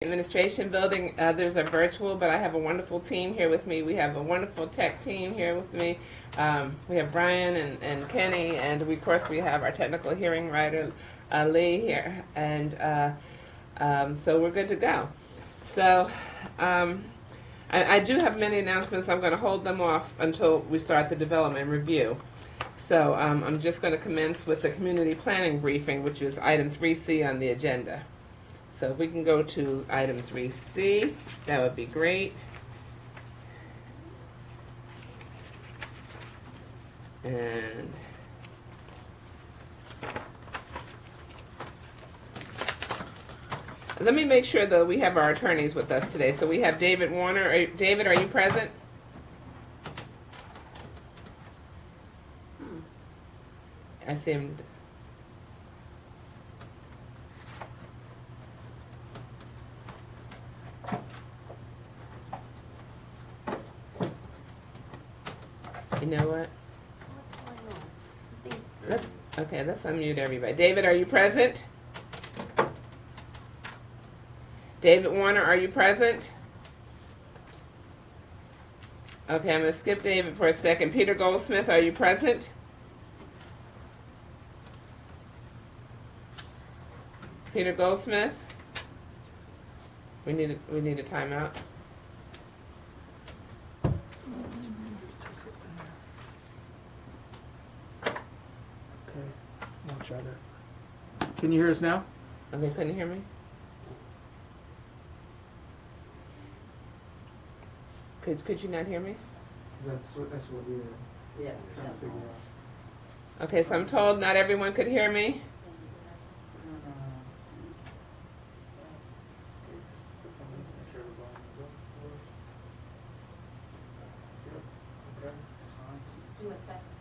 Administration building. Others are virtual, but I have a wonderful team here with me. We have a wonderful tech team here with me. We have Brian and Kenny, and of course we have our technical hearing writer, Lee here. And so we're good to go. So I do have many announcements. I'm going to hold them off until we start the development review. So I'm just going to commence with the community planning briefing, which is item 3C on the agenda. So if we can go to item 3C, that would be great. And let me make sure, though, we have our attorneys with us today. So we have David Warner. David, are you present? I see him. You know what? Let's unmute everybody. David, are you present? David Warner, are you present? Okay, I'm going to skip David for a second. Peter Goldsmith, are you present? Peter Goldsmith? We need a timeout. Much other. Can you hear us now? Okay, couldn't you hear me? Could you not hear me? That's what we're trying to figure out. Okay, so I'm told not everyone could hear me. Do a test.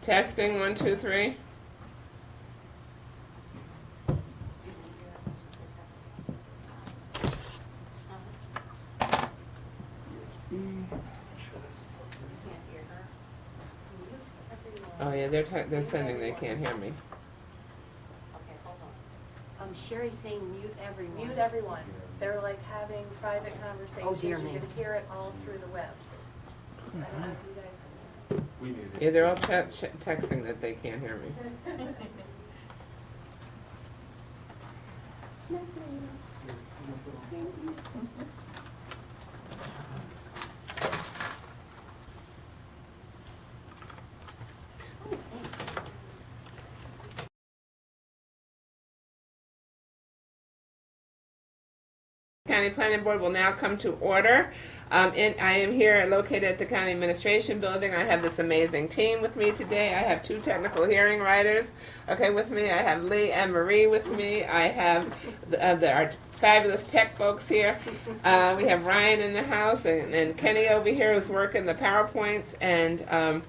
Testing, 1, 2, 3. Oh yeah, they're sending. They can't hear me. Okay, hold on. Sherry's saying mute everyone. Mute everyone. They're like having private conversations. Oh, dear You me. can hear it all through the web. I don't know if you guys can Yeah, they're all texting that they can't hear me. hear. County Planning Board will now come to order. I am here located at the County Administration Building. I have this amazing team with me today. I have 2 technical hearing writers, with me. I have Lee and Marie with me. I have our fabulous tech folks here. We have Ryan in the house and Kenny over here who's working the PowerPoints, and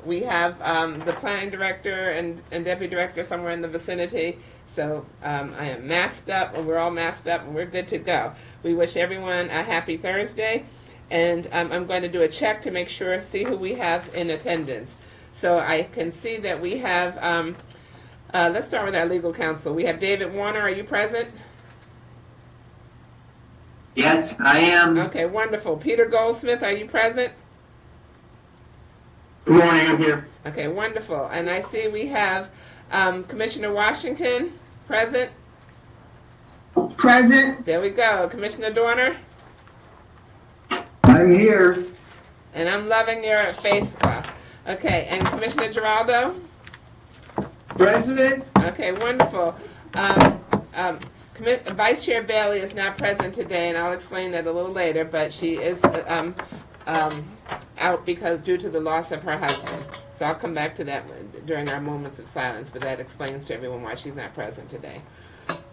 we have the planning director and deputy director somewhere in the vicinity. So I am masked up, and we're all masked up, and we're good to go. We wish everyone a happy Thursday, and I'm going to do a check to make sure, see who we have in attendance. So I can see that we have, let's start with our legal counsel. We have David Warner. Are you present? Yes, I am. Okay, wonderful. Peter Goldsmith, are you present? Good morning, I'm here. Okay, wonderful. And I see we have Commissioner Washington present. Present. There we go. Commissioner Dorner. I'm here. And I'm loving your face. Okay, and Commissioner Giraldo. President. Okay, wonderful. Vice Chair Bailey is not present today, and I'll explain that a little later, but she is out due to the loss of her husband. So I'll come back to that during our moments of silence, but that explains to everyone why she's not present today.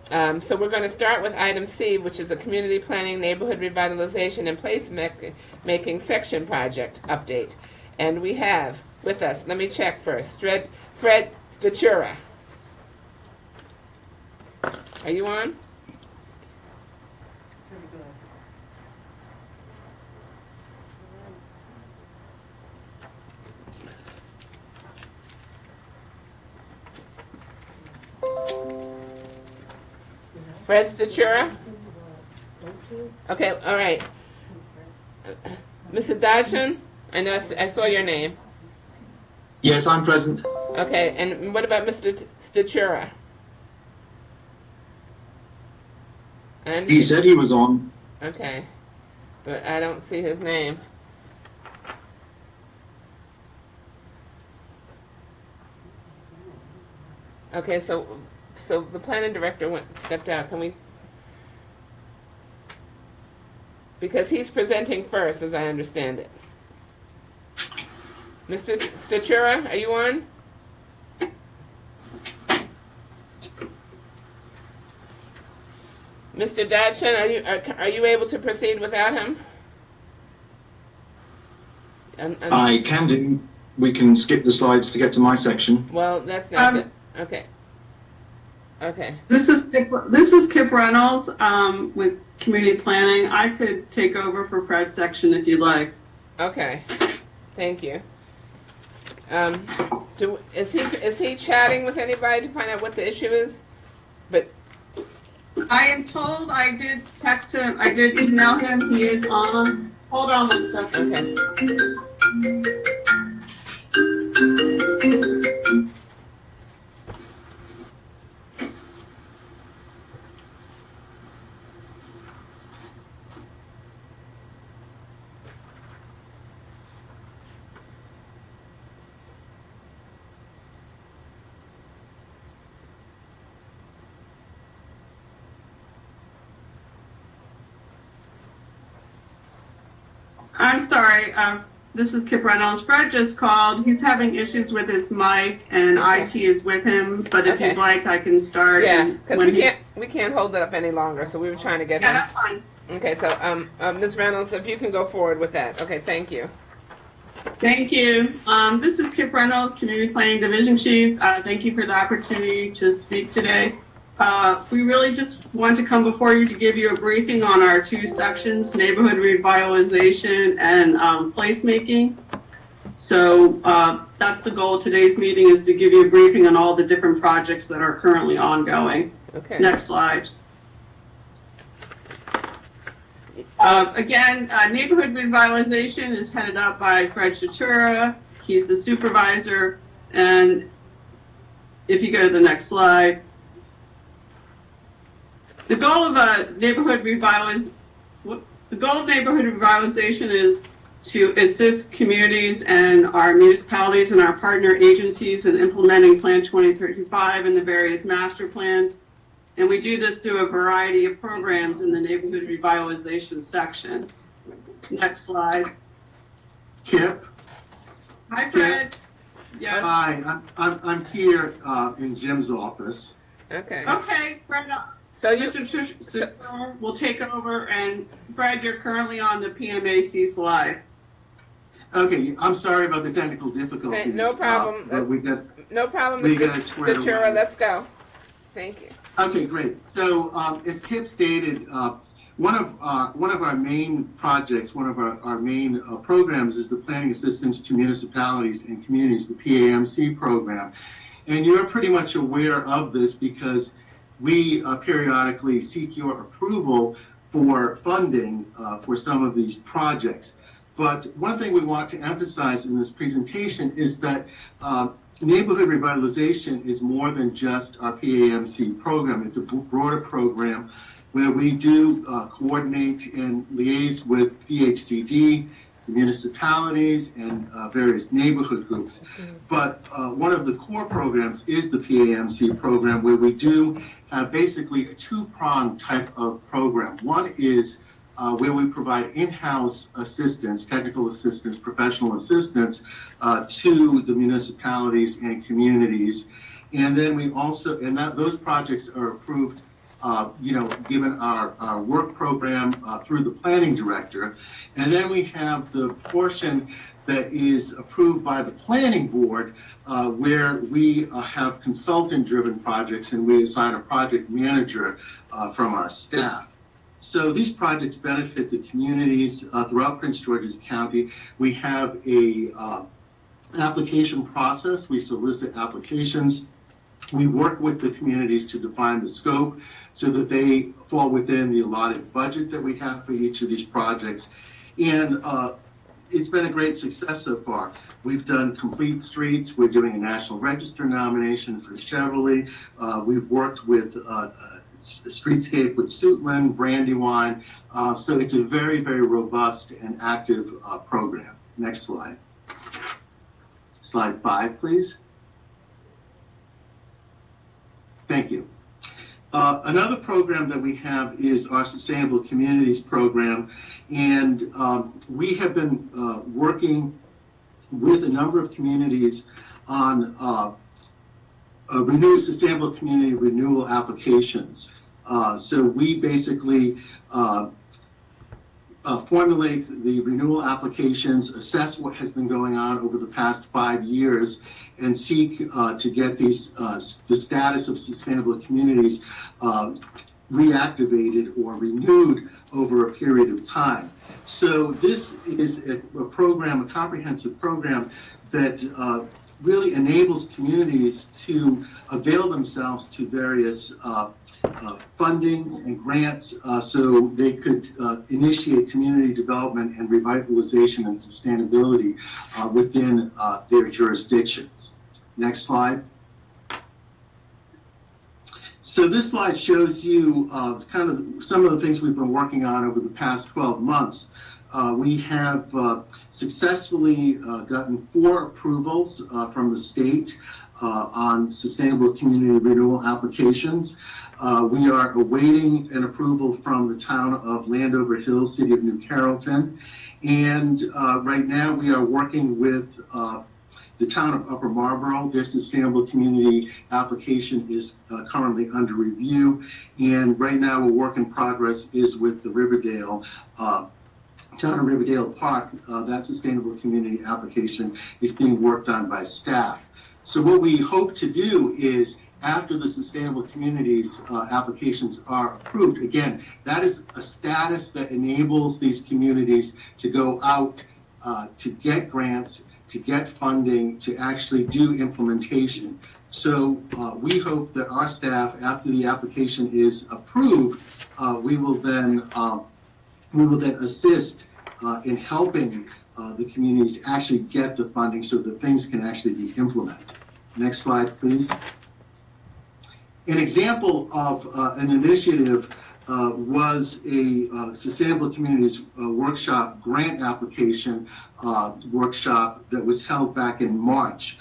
So we're going to start with item C, which is a community planning, neighborhood revitalization, and place-making section project update. And we have with us, let me check first, Fred Statura. Are you on? Fred Statura? Okay, all right. Mr. Dodson, I know I saw your name. Yes, I'm present. Okay, and what about Mr. Statura? He said he was on. Okay, but I don't see his name. Okay, so the planning director stepped out. Can we? Because he's presenting first, as I understand it. Mr. Statura, are you on? Mr. Dodson, are you able to proceed without him? I can do. We can skip the slides to get to my section. Well, that's not good. Okay. Okay. This is Kip Reynolds with Community Planning. I could take over for Fred's section if you'd like. Okay. Thank you. Is he chatting with anybody to find out what the issue is? But I am told I did text him. I did email him. He is on. Hold on 1 second. okay. I'm sorry. This is Kip Reynolds. Fred just called. He's having issues with his mic, and Okay. IT is with him. But if Okay. you'd like, I can start. Yeah, and because when we can't hold it up any longer. So we were trying to get Yeah, him. that's fine. Okay, so Ms. Reynolds, if you can go forward with that. Okay, thank you. Thank you. This is Kip Reynolds, Community Planning Division Chief. Thank you for the opportunity to speak today. We really just want to come before you to give you a briefing on our two sections, neighborhood revitalization and placemaking. So that's the goal of today's meeting, is to give you a briefing on all the different projects that are currently ongoing. Okay. Next slide. Again, neighborhood revitalization is headed up by Fred Statura. He's the supervisor. And if you go to the next slide, the goal of neighborhood revitalization is to assist communities and our municipalities and our partner agencies in implementing Plan 2035 and the various master plans. And we do this through a variety of programs in the neighborhood revitalization section. Next slide. Kip. Hi, Fred. Yes. Hi, I'm here in Jim's office. Okay. Okay, Fred. So you. Mr. Statura will take over, and Fred, you're currently on the PMAC slide. Okay, I'm sorry about the technical difficulties. Okay, no problem. But we got. No problem, We Mr. got it squared Statura. away. Let's go. Thank you. Okay, great. So as Kip stated, one of our main projects, one of our main programs is the Planning Assistance to Municipalities and Communities, the PAMC program. And you're pretty much aware of this because we periodically seek your approval for funding for some of these projects. But one thing we want to emphasize in this presentation is that neighborhood revitalization is more than just our PAMC program. It's a broader program where we do coordinate and liaise with DHCD, the municipalities, and various neighborhood groups. But one of the core programs is the PAMC program, where we do have basically a two-pronged type of program. One is where we provide in-house assistance, technical assistance, professional assistance to the municipalities and communities. And then we also, and those projects are approved, given our work program through the planning director. And then we have the portion that is approved by the planning board, where we have consultant-driven projects, and we assign a project manager from our staff. So these projects benefit the communities throughout Prince George's County. We have a application process. We solicit applications We work with the communities to define the scope so that they fall within the allotted budget that we have for each of these projects. And it's been a great success so far. We've done complete streets. We're doing a National Register nomination for Cheverly. We've worked with Streetscape with Suitland, Brandywine. So it's a very, very robust and active program. Next slide. Slide 5, please. Thank you. Another program that we have is our Sustainable Communities program, and we have been working with a number of communities on sustainable community renewal applications. So we basically formulate the renewal applications, assess what has been going on over the past 5 years, and seek to get these the status of sustainable communities reactivated or renewed over a period of time. So this is a program, a comprehensive program that really enables communities to avail themselves to various funding and grants so they could initiate community development and revitalization and sustainability within their jurisdictions. Next slide. So this slide shows you kind of some of the things we've been working on over the past 12 months. We have successfully gotten 4 approvals from the state on sustainable community renewal applications. We are awaiting an approval from the town of Landover Hills, City of New Carrollton. And right now we are working with the town of Upper Marlboro. Their sustainable community application is currently under review. And right now a work in progress is with the Riverdale Town of Riverdale Park. That sustainable community application is being worked on by staff. So what we hope to do is, after the sustainable communities applications are approved, again, that is a status that enables these communities to go out to get grants, to get funding, to actually do implementation. So we hope that our staff, after the application is approved, we will then assist in helping the communities actually get the funding so that things can actually be implemented. Next slide, please. An example of an initiative was a Sustainable Communities Workshop grant application workshop that was held back in March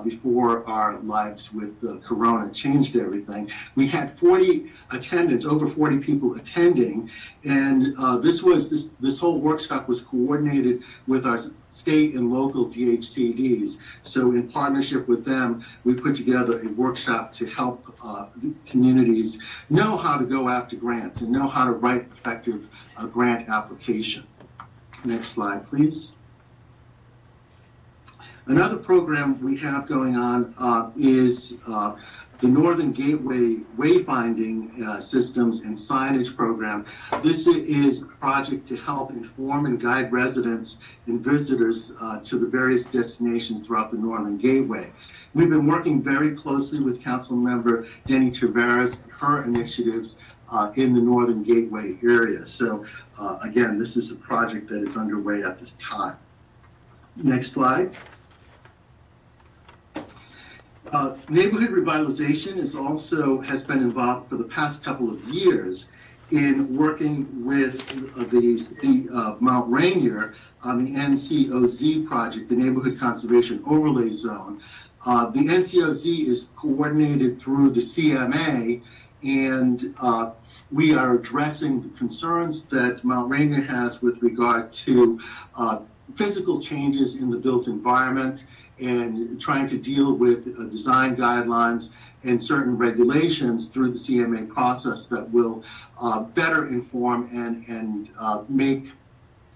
before our lives with Corona changed everything. We had 40 attendants, over 40 people attending, and this whole workshop was coordinated with our state and local DHCDs. So in partnership with them, we put together a workshop to help communities know how to go after grants and know how to write effective grant application. Next slide, please. Another program we have going on is the Northern Gateway Wayfinding Systems and Signage Program. This is a project to help inform and guide residents and visitors to the various destinations throughout the Northern Gateway. We've been working very closely with Councilmember Denny Tavares, her initiatives in the Northern Gateway area. So again, this is a project that is underway at this time. Next slide. Neighborhood revitalization has been involved for the past couple of years in working with the city of Mount Rainier on the NCOZ project, the Neighborhood Conservation Overlay Zone. The NCOZ is coordinated through the CMA, and we are addressing the concerns that Mount Rainier has with regard to physical changes in the built environment, and trying to deal with design guidelines and certain regulations through the CMA process that will better inform and make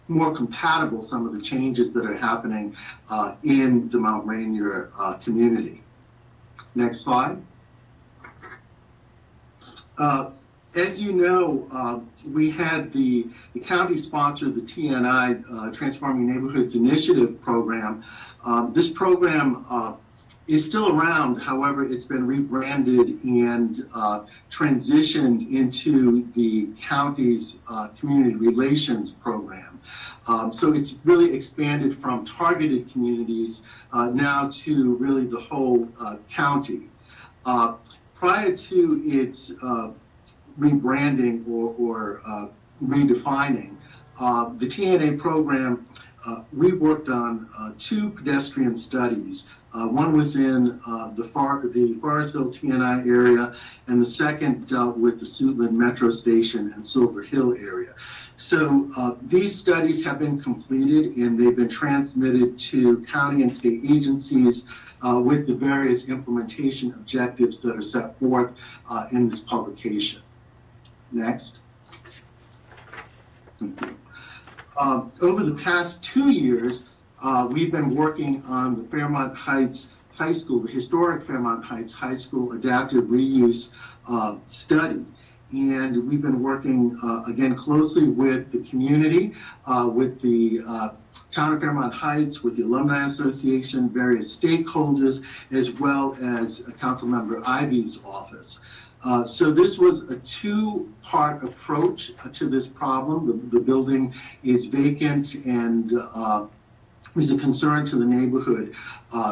more compatible some of the changes that are happening in the Mount Rainier community. Next slide. As you know, we had the county sponsored the TNI, Transforming Neighborhoods Initiative program. This program is still around. However, it's been rebranded and transitioned into the county's community relations program. So it's really expanded from targeted communities now to really the whole county. Prior to its rebranding or redefining, the TNA program, we worked on 2 pedestrian studies. One was in the Forestville TNI area, and the second dealt with the Suitland Metro Station and Silver Hill area. So these studies have been completed, and they've been transmitted to county and state agencies with the various implementation objectives that are set forth in this publication. Next. Thank you. Over the past 2 years, we've been working on the Fairmont Heights High School, the historic Fairmont Heights High School adaptive reuse study. And we've been working, again, closely with the community, with the Town of Fairmont Heights, with the Alumni Association, various stakeholders, as well as Councilmember Ivy's office. So this was a 2-part approach to this problem. The building is vacant and is a concern to the neighborhood.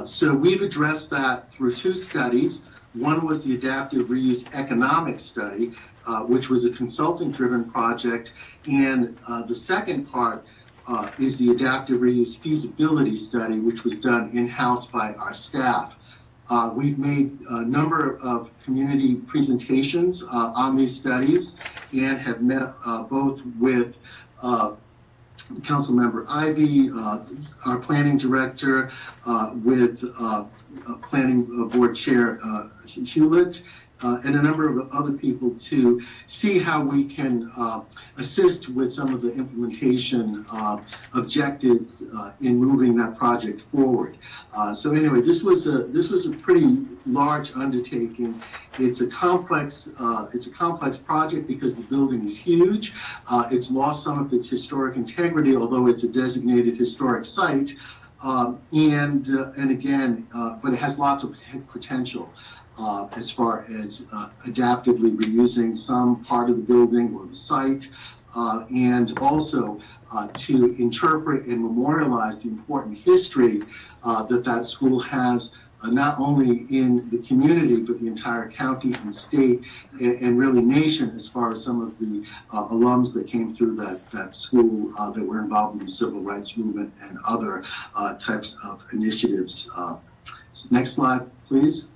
So we've addressed that through 2 studies. One was the Adaptive Reuse Economic Study, which was a consulting-driven project, and the second part is the Adaptive Reuse Feasibility Study, which was done in-house by our staff. We've made a number of community presentations on these studies and have met both with Councilmember Ivy, our planning director, with planning board chair Hewlett, and a number of other people to see how we can assist with some of the implementation objectives in moving that project forward. So anyway, this was a pretty large undertaking. It's a complex project because the building is huge. It's lost some of its historic integrity, although it's a designated historic site. And again, but it has lots of potential. As far as adaptively reusing some part of the building or the site, and also to interpret and memorialize the important history that school has, not only in the community, but the entire county and state and really nation, as far as some of the alums that came through that school that were involved in the civil rights movement and other types of initiatives. Next slide, please.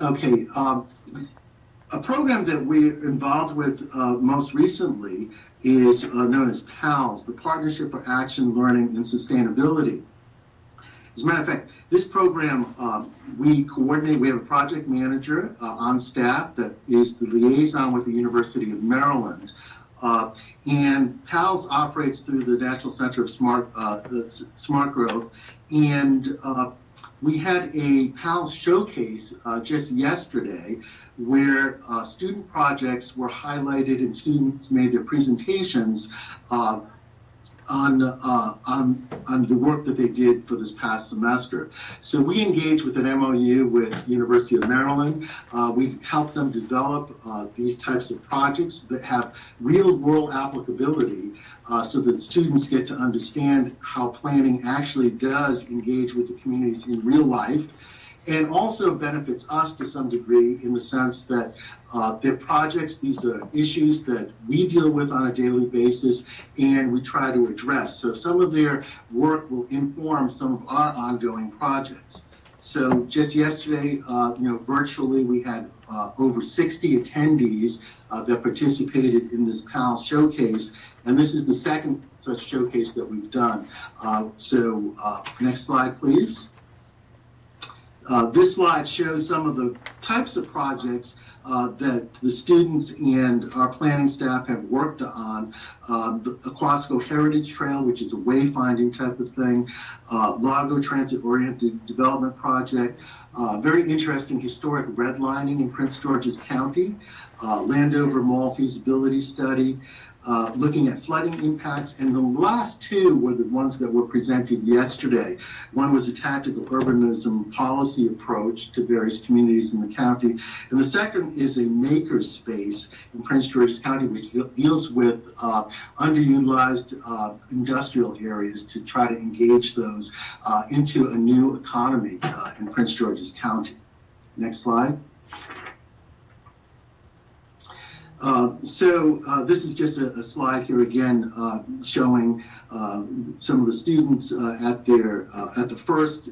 Okay, a program that we're involved with most recently is known as PALS, the Partnership for Action, Learning, and Sustainability. As a matter of fact, this program, we coordinate, we have a project manager on staff that is the liaison with the University of Maryland. And PALS operates through the National Center of Smart Growth, and we had a PALS showcase just yesterday where student projects were highlighted and students made their presentations on the work that they did for this past semester. So we engaged with an MOU with the University of Maryland. We helped them develop these types of projects that have real world applicability so that students get to understand how planning actually does engage with the communities in real life, and also benefits us to some degree in the sense that they're projects, these are issues that we deal with on a daily basis and we try to address. So some of their work will inform some of our ongoing projects. So just yesterday, virtually we had over 60 attendees that participated in this PALS showcase, and this is the second such showcase that we've done. Next slide, please. This slide shows some of the types of projects that the students and our planning staff have worked on. The Aquasco Heritage Trail, which is a wayfinding type of thing, Largo Transit-Oriented Development Project, very interesting historic redlining in Prince George's County, Landover Mall Feasibility Study, looking at flooding impacts, and the last two were the ones that were presented yesterday. One was a tactical urbanism policy approach to various communities in the county, and the second is a makerspace in Prince George's County, which deals with underutilized industrial areas to try to engage those into a new economy in Prince George's County. Next slide. This is just a slide here again showing some of the students at the first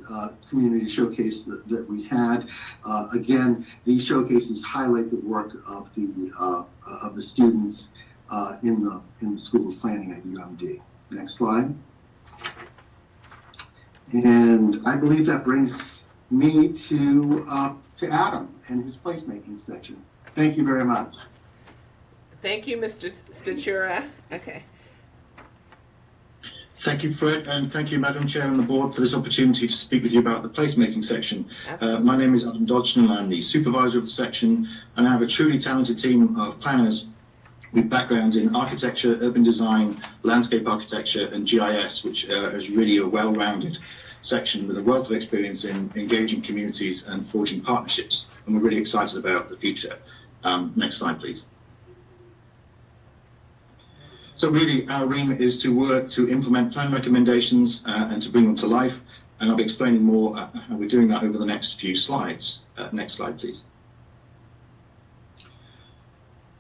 community showcase that we had. Again, these showcases highlight the work of the students in the School of Planning at UMD. Next slide. And I believe that brings me to Adam and his placemaking section. Thank you very much. Thank you, Mr. Statura. Okay. Thank you, Fred, and thank you, Madam Chair and the Board, for this opportunity to speak with you about the placemaking section. My name is Adam Dodgson, and I'm the supervisor of the section, and I have a truly talented team of planners with backgrounds in architecture, urban design, landscape architecture, and GIS, which is really a well-rounded section with a wealth of experience in engaging communities and forging partnerships, and we're really excited about the future. Next slide, please. So really, our remit is to work to implement plan recommendations and to bring them to life, and I'll be explaining more how we're doing that over the next few slides. Next slide, please.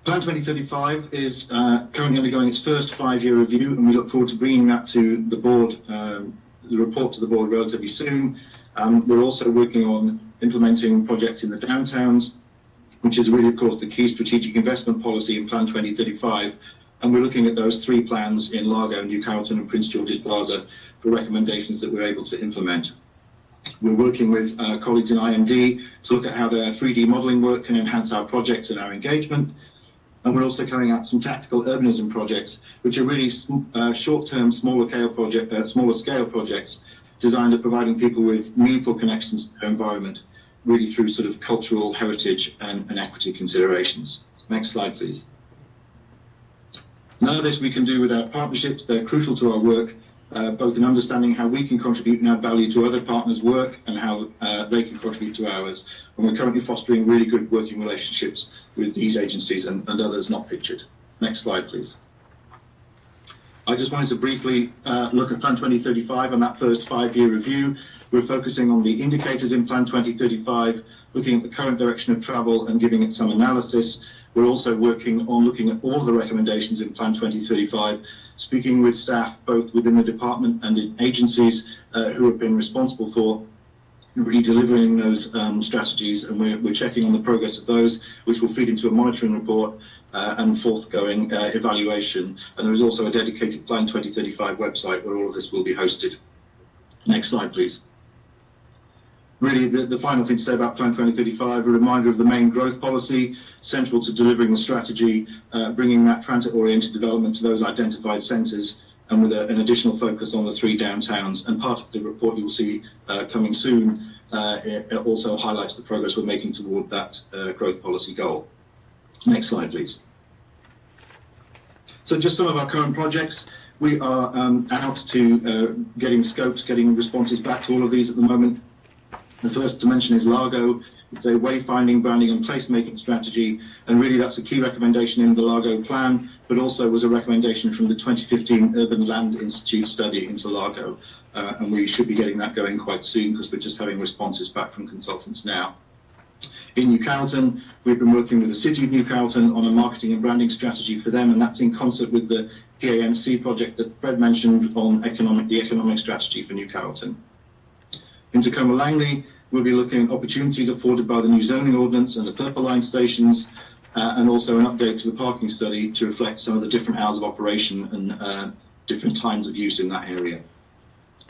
Plan 2035 is currently undergoing its first 5-year review, and we look forward to bringing that to the board, the report to the board relatively soon. We're also working on implementing projects in the downtowns, which is really, of course, the key strategic investment policy in Plan 2035. And we're looking at those 3 plans in Largo, New Carrollton, and Prince George's Plaza for recommendations that we're able to implement. We're working with colleagues in IMD to look at how their 3D modelling work can enhance our projects and our engagement. And we're also carrying out some tactical urbanism projects, which are really short-term, smaller scale projects designed at providing people with meaningful connections to their environment, really through sort of cultural heritage and equity considerations. Next slide, please. None of this we can do without partnerships. They're crucial to our work, both in understanding how we can contribute and add value to other partners' work and how they can contribute to ours. And we're currently fostering really good working relationships with these agencies and others not pictured. Next slide, please. I just wanted to briefly look at Plan 2035 and that first 5-year review. We're focusing on the indicators in Plan 2035, looking at the current direction of travel and giving it some analysis. We're also working on looking at all of the recommendations in Plan 2035, speaking with staff both within the department and in agencies who have been responsible for really delivering those strategies, and we're checking on the progress of those, which will feed into a monitoring report and forthgoing evaluation. And there is also a dedicated Plan 2035 website where all of this will be hosted. Next slide, please. Really, the final thing to say about Plan 2035, a reminder of the main growth policy, central to delivering the strategy, bringing that transit-oriented development to those identified centres, and with an additional focus on the 3 downtowns. And part of the report you'll see coming soon, it also highlights the progress we're making toward that growth policy goal. Next slide, please. So just some of our current projects. We are out to getting scopes, getting responses back to all of these at the moment. The first to mention is Largo. It's a wayfinding, branding and placemaking strategy, and really that's a key recommendation in the Largo plan, but also was a recommendation from the 2015 Urban Land Institute study into Largo, and we should be getting that going quite soon because we're just having responses back from consultants now. In New Carrollton, we've been working with the City of New Carrollton on a marketing and branding strategy for them, and that's in concert with the PAMC project that Fred mentioned on the economic strategy for New Carrollton. In Tacoma Langley, we'll be looking at opportunities afforded by the new zoning ordinance and the Purple Line stations, and also an update to the parking study to reflect some of the different hours of operation and different times of use in that area.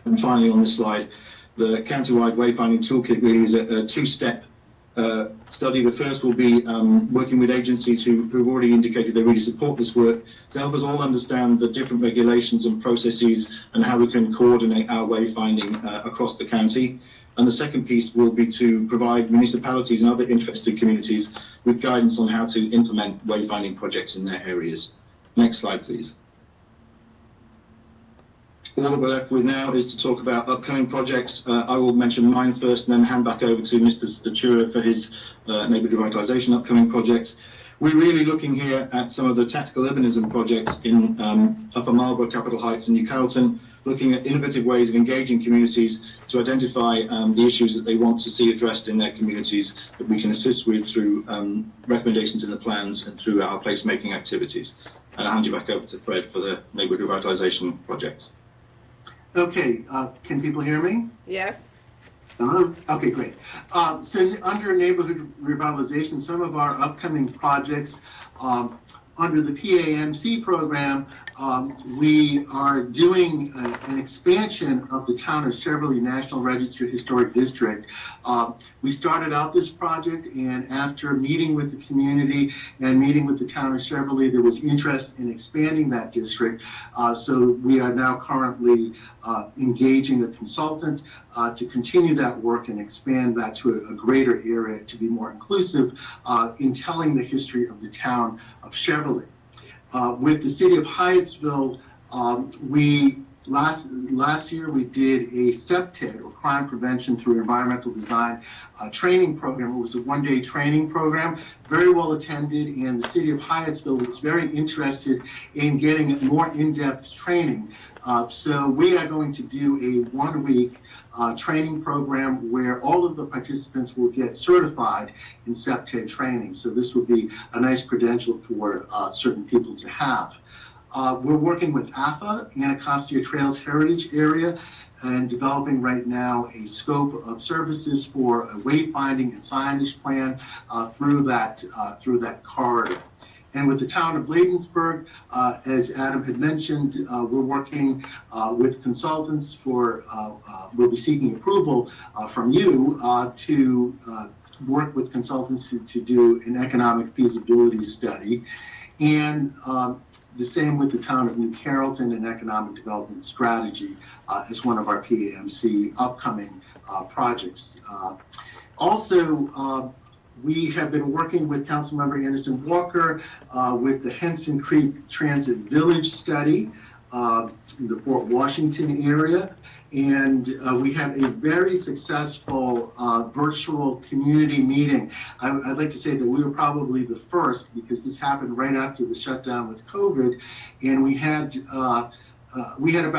And finally on this slide, the county-wide wayfinding toolkit really is a 2-step study. The first will be working with agencies who've already indicated they really support this work to help us all understand the different regulations and processes and how we can coordinate our wayfinding across the county. And the second piece will be to provide municipalities and other interested communities with guidance on how to implement wayfinding projects in their areas. Next slide, please. All that we're left with now is to talk about upcoming projects. I will mention mine first and then hand back over to Mr. Statura for his neighbourhood revitalisation upcoming projects. We're really looking here at some of the tactical urbanism projects in Upper Marlborough, Capitol Heights and New Carrollton, looking at innovative ways of engaging communities to identify the issues that they want to see addressed in their communities that we can assist with through recommendations in the plans and through our placemaking activities. And I'll hand you back over to Fred for the neighbourhood revitalisation projects. Okay, can people hear me? Yes? Okay, great. So under neighborhood revitalization, some of our upcoming projects, under the PAMC program, we are doing an expansion of the town of Cheverly National Register Historic District. We started out this project, and after meeting with the community and meeting with the town of Cheverly, there was interest in expanding that district. So we are now currently engaging a consultant to continue that work and expand that to a greater area to be more inclusive in telling the history of the town of Cheverly. With the city of Hyattsville, last year we did a CEPTED, or Crime Prevention Through Environmental Design, training program. It was a one-day training program, very well attended, and the city of Hyattsville was very interested in getting more in-depth training. So we are going to do a one-week training program where all of the participants will get certified in CEPTED training. So this will be a nice credential for certain people to have. We're working with AFA, Anacostia Trails Heritage Area, and developing right now a scope of services for a wayfinding and signage plan through that corridor. And with the town of Bladensburg, as Adam had mentioned, we're working with consultants for, we'll be seeking approval from you to work with consultants to do an economic feasibility study. And the same with the town of New Carrollton and economic development strategy as one of our PAMC upcoming projects. Also, we have been working with Councilmember Anderson Walker with the Henson Creek Transit Village study in the Fort Washington area. And we had a very successful virtual community meeting. I'd like to say that we were probably the first, because this happened right after the shutdown with COVID, and we had about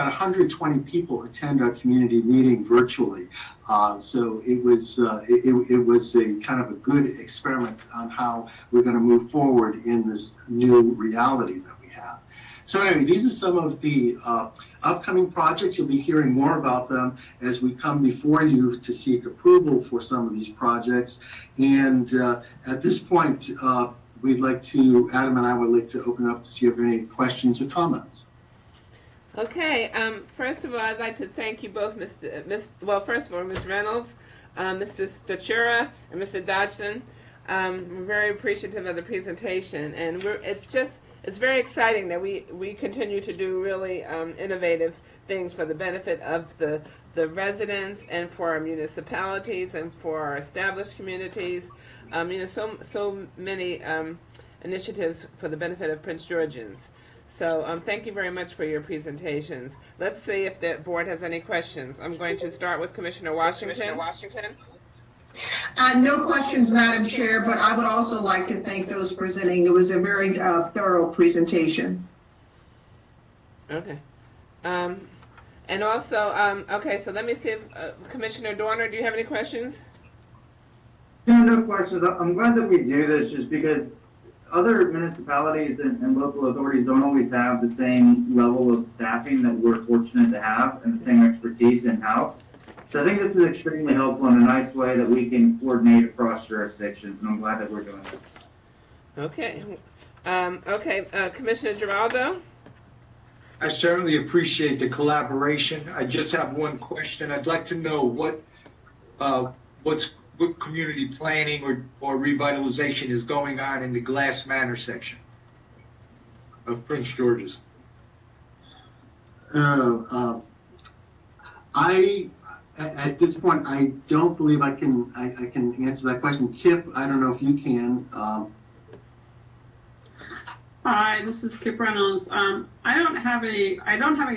120 people attend our community meeting virtually. So it was a kind of a good experiment on how we're going to move forward in this new reality that we have. So anyway, these are some of the upcoming projects. You'll be hearing more about them as we come before you to seek approval for some of these projects. And at this point, we'd like to, Adam and I would like to open up to see if there are any questions or comments. Okay, first of all, I'd like to thank you both, well, first of all, Ms. Reynolds, Mr. Statura, and Mr. Dodgson. We're very appreciative of the presentation, and it's very exciting that we continue to do really innovative things for the benefit of the residents and for our municipalities and for our established communities. So many initiatives for the benefit of Prince Georgians. So thank you very much for your presentations. Let's see if the board has any questions. I'm going to start with Commissioner Washington. No questions, Madam Chair, but I would also like to thank those presenting. It was a very thorough presentation. Okay. And also, okay, so let me see if Commissioner Dorner, do you have any questions? No questions. I'm glad that we do this just because other municipalities and local authorities don't always have the same level of staffing that we're fortunate to have and the same expertise in-house. So I think this is extremely helpful in a nice way that we can coordinate across jurisdictions, and I'm glad that we're doing this. Okay. Commissioner Giraldo? I certainly appreciate the collaboration. I just have one question. I'd like to know what community planning or revitalization is going on in the Glass Manor section of Prince George's. At this point, I don't believe I can answer that question. Kip, I don't know if you can. Hi, this is Kip Reynolds. I don't have any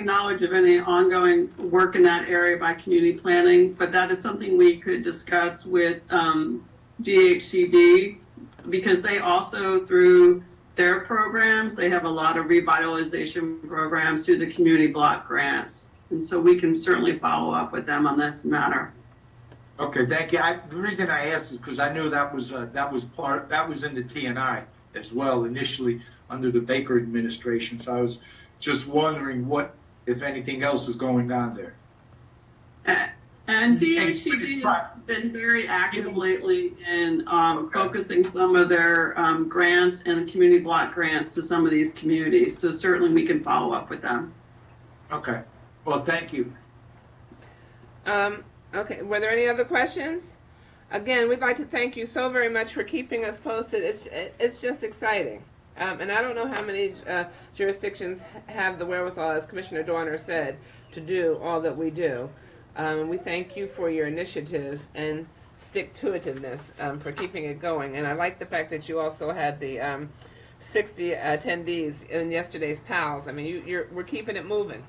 knowledge of any ongoing work in that area by community planning, but that is something we could discuss with DHCD, because they also, through their programs, they have a lot of revitalization programs through the community block grants. And so we can certainly follow up with them on this matter. Okay, thank you. The reason I asked is because I knew that was in the TNI as well initially under the Baker administration. So I was just wondering what, if anything else, is going on there. And DHCD has been very active lately in focusing some of their grants and community block grants to some of these communities. So certainly we can follow up with them. Okay. Well, thank you. Okay, were there any other questions? Again, we'd like to thank you so very much for keeping us posted. It's just exciting. And I don't know how many jurisdictions have the wherewithal, as Commissioner Dorner said, to do all that we do. We thank you for your initiative and stick-to-itiveness for keeping it going. And I like the fact that you also had the 60 attendees in yesterday's PALs. I mean, we're keeping it moving.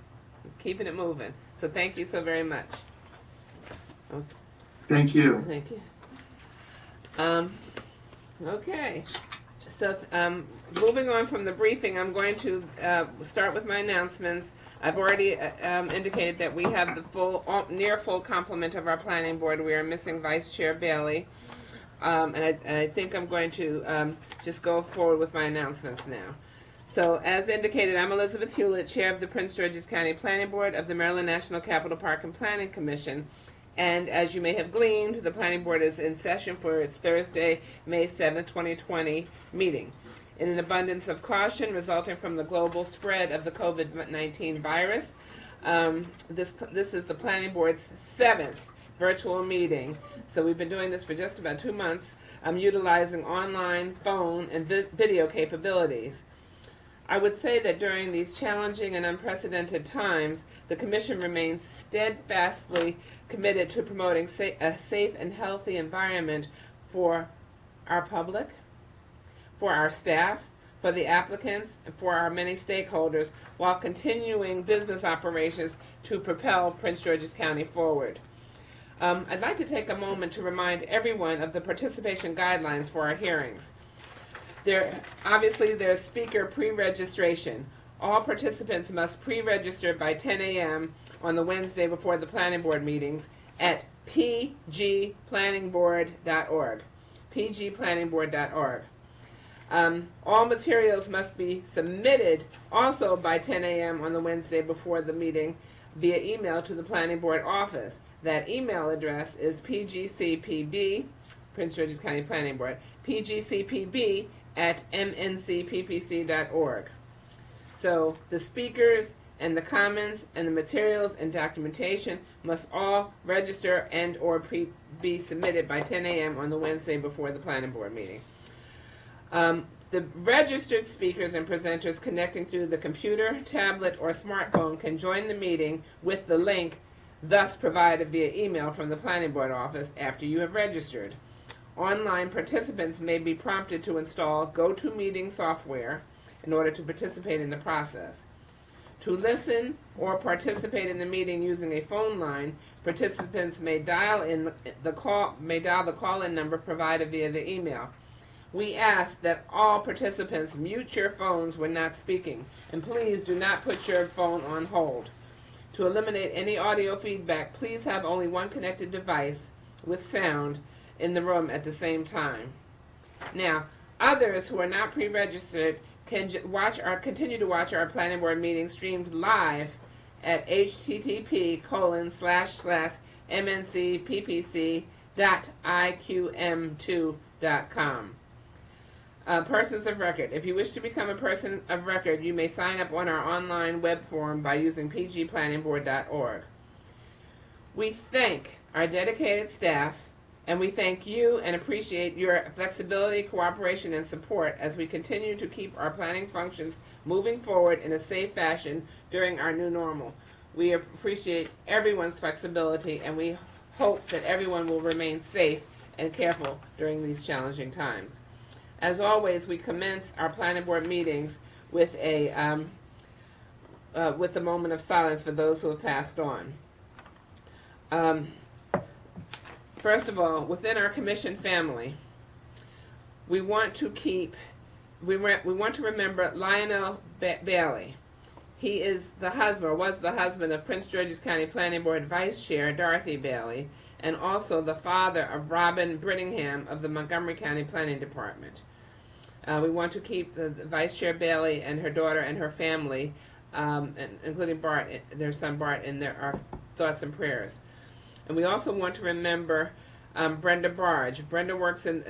Keeping it moving. So thank you so very much. Okay. Thank you. Thank you. Okay. So moving on from the briefing, I'm going to start with my announcements. I've already indicated that we have the near full complement of our planning board. We are missing Vice Chair Bailey. And I think I'm going to just go forward with my announcements now. So, as indicated, I'm Elizabeth Hewlett, Chair of the Prince George's County Planning Board of the Maryland National Capital Park and Planning Commission. And as you may have gleaned, the Planning Board is in session for its Thursday, May 7th, 2020 meeting. In an abundance of caution resulting from the global spread of the COVID-19 virus, this is the Planning Board's 7th virtual meeting. So we've been doing this for just about 2 months, utilizing online, phone, and video capabilities. I would say that during these challenging and unprecedented times, the Commission remains steadfastly committed to promoting a safe and healthy environment for our public, for our staff, for the applicants, and for our many stakeholders, while continuing business operations to propel Prince George's County forward. I'd like to take a moment to remind everyone of the participation guidelines for our hearings. Obviously, there's speaker pre-registration. All participants must pre-register by 10 a.m. on the Wednesday before the planning board meetings at pgplanningboard.org. pgplanningboard.org. All materials must be submitted also by 10 a.m. on the Wednesday before the meeting via email to the planning board office. That email address is pgcpb, Prince George's County Planning Board, pgcpb@mncppc.org. So the speakers and the comments and the materials and documentation must all register and or be submitted by 10 a.m. on the Wednesday before the planning board meeting. The registered speakers and presenters connecting through the computer, tablet, or smartphone can join the meeting with the link thus provided via email from the planning board office after you have registered. Online participants may be prompted to install GoToMeeting software in order to participate in the process. To listen or participate in the meeting using a phone line, participants may dial the call-in number provided via the email. We ask that all participants mute your phones when not speaking, and please do not put your phone on hold. To eliminate any audio feedback, please have only one connected device with sound in the room at the same time. Now, others who are not pre-registered can continue to watch our planning board meeting streamed live at http://mncppc.iqm2.com. Persons of record. If you wish to become a person of record, you may sign up on our online web form by using pgplanningboard.org. We thank our dedicated staff, and we thank you and appreciate your flexibility, cooperation, and support as we continue to keep our planning functions moving forward in a safe fashion during our new normal. We appreciate everyone's flexibility, and we hope that everyone will remain safe and careful during these challenging times. As always, we commence our planning board meetings with a moment of silence for those who have passed on. First of all, within our commission family, we want to remember Lionel Bailey. He is the husband, or was the husband, of Prince George's County Planning Board Vice Chair Dorothy Bailey, and also the father of Robin Brittingham of the Montgomery County Planning Department. We want to keep the Vice Chair Bailey and her daughter and her family, including Bart, their son Bart, in our thoughts and prayers. And we also want to remember Brenda Barge. Brenda works in,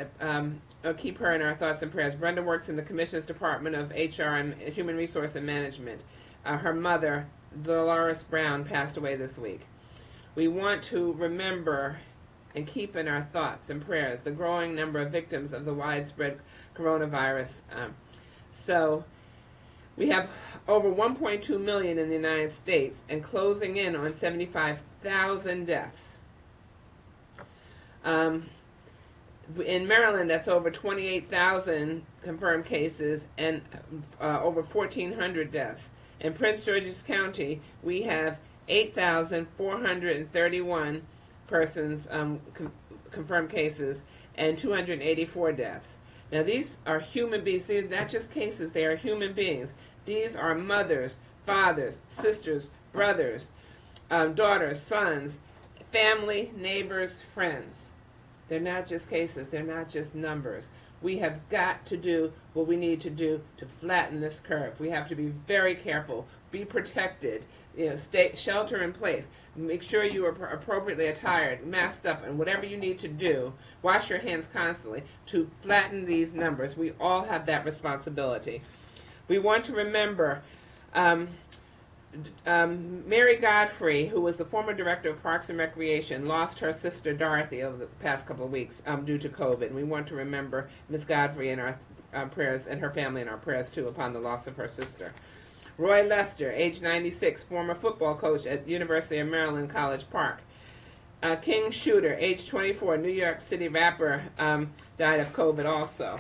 keep her in our thoughts and prayers. Brenda works in the Commissioner's Department of HR and Human Resource and Management. Her mother, Dolores Brown, passed away this week. We want to remember and keep in our thoughts and prayers the growing number of victims of the widespread coronavirus. So we have over 1.2 million in the United States and closing in on 75,000 deaths. In Maryland, that's over 28,000 confirmed cases and over 1,400 deaths. In Prince George's County, we have 8,431 persons confirmed cases and 284 deaths. Now these are human beings. They're not just cases, they are human beings. These are mothers, fathers, sisters, brothers, daughters, sons, family, neighbors, friends. They're not just cases, they're not just numbers. We have got to do what we need to do to flatten this curve. We have to be very careful, be protected, stay shelter in place. Make sure you are appropriately attired, masked up, and whatever you need to do, wash your hands constantly to flatten these numbers. We all have that responsibility. We want to remember Mary Godfrey, who was the former director of Parks and Recreation, lost her sister Dorothy over the past couple of weeks due to COVID. And we want to remember Ms. Godfrey in our prayers, and her family in our prayers too, upon the loss of her sister. Roy Lester, age 96, former football coach at University of Maryland College Park. King Shooter, age 24, New York City rapper, died of COVID also.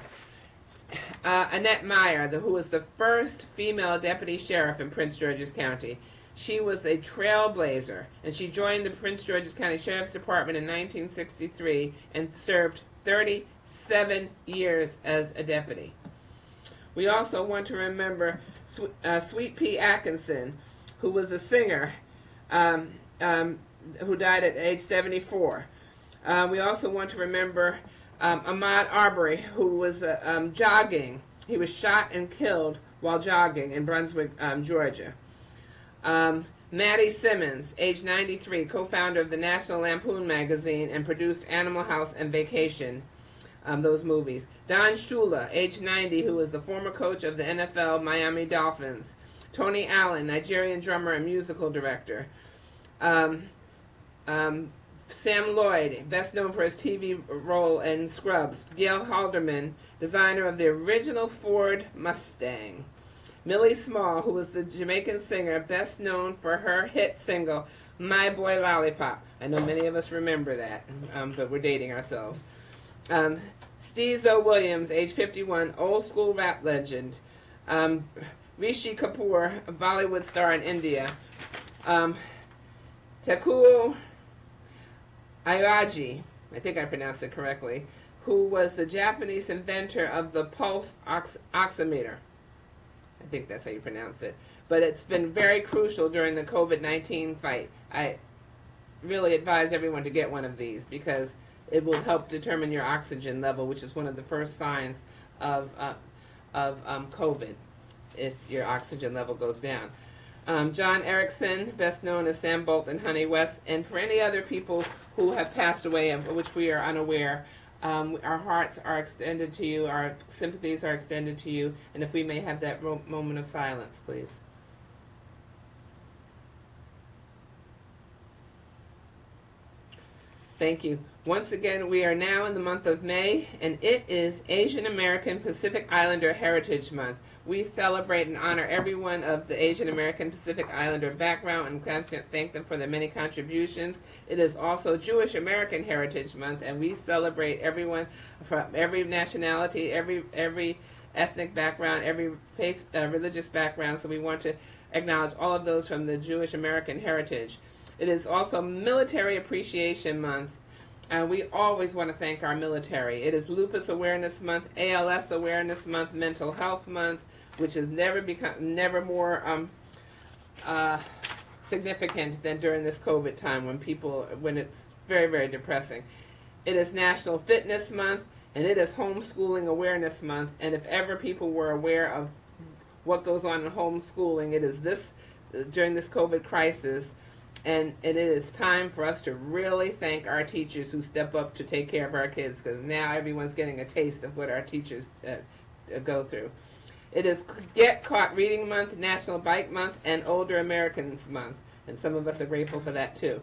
Annette Meyer, who was the first female deputy sheriff in Prince George's County. She was a trailblazer, and she joined the Prince George's County Sheriff's Department in 1963 and served 37 years as a deputy. We also want to remember Sweet Pea Atkinson, who was a singer who died at age 74. We also want to remember Ahmaud Arbery, who was jogging. He was shot and killed while jogging in Brunswick, Georgia. Maddie Simmons, age 93, co-founder of the National Lampoon magazine and produced Animal House and Vacation, those movies. Don Shula, age 90, who was the former coach of the NFL Miami Dolphins. Tony Allen, Nigerian drummer and musical director. Sam Lloyd, best known for his TV role in Scrubs. Gail Halderman, designer of the original Ford Mustang. Millie Small, who was the Jamaican singer, best known for her hit single, My Boy Lollipop. I know many of us remember that, but we're dating ourselves. Steve Zoe Williams, age 51, old school rap legend. Rishi Kapoor, a Bollywood star in India. Takuo Ayaji, I think I pronounced it correctly, who was the Japanese inventor of the pulse oximeter. I think that's how you pronounce it. But it's been very crucial during the COVID-19 fight. I really advise everyone to get one of these because it will help determine your oxygen level, which is one of the first signs of COVID, if your oxygen level goes down. John Erickson, best known as Sam Bolt and Honey West, and for any other people who have passed away of which we are unaware, our hearts are extended to you, our sympathies are extended to you, and if we may have that moment of silence, please. Thank you. Once again, we are now in the month of May, and it is Asian American Pacific Islander Heritage Month. We celebrate and honor everyone of the Asian American Pacific Islander background and thank them for their many contributions. It is also Jewish American Heritage Month, and we celebrate everyone from every nationality, every ethnic background, every faith, religious background. So we want to acknowledge all of those from the Jewish American heritage. It is also Military Appreciation Month. We always want to thank our military. It is Lupus Awareness Month, ALS Awareness Month, Mental Health Month, which has never more significant than during this COVID time when it's very, very depressing. It is National Fitness Month, and it is Homeschooling Awareness Month. And if ever people were aware of what goes on in homeschooling, it is during this COVID crisis. And it is time for us to really thank our teachers who step up to take care of our kids, because now everyone's getting a taste of what our teachers go through. It is Get Caught Reading Month, National Bike Month, and Older Americans Month. And some of us are grateful for that too.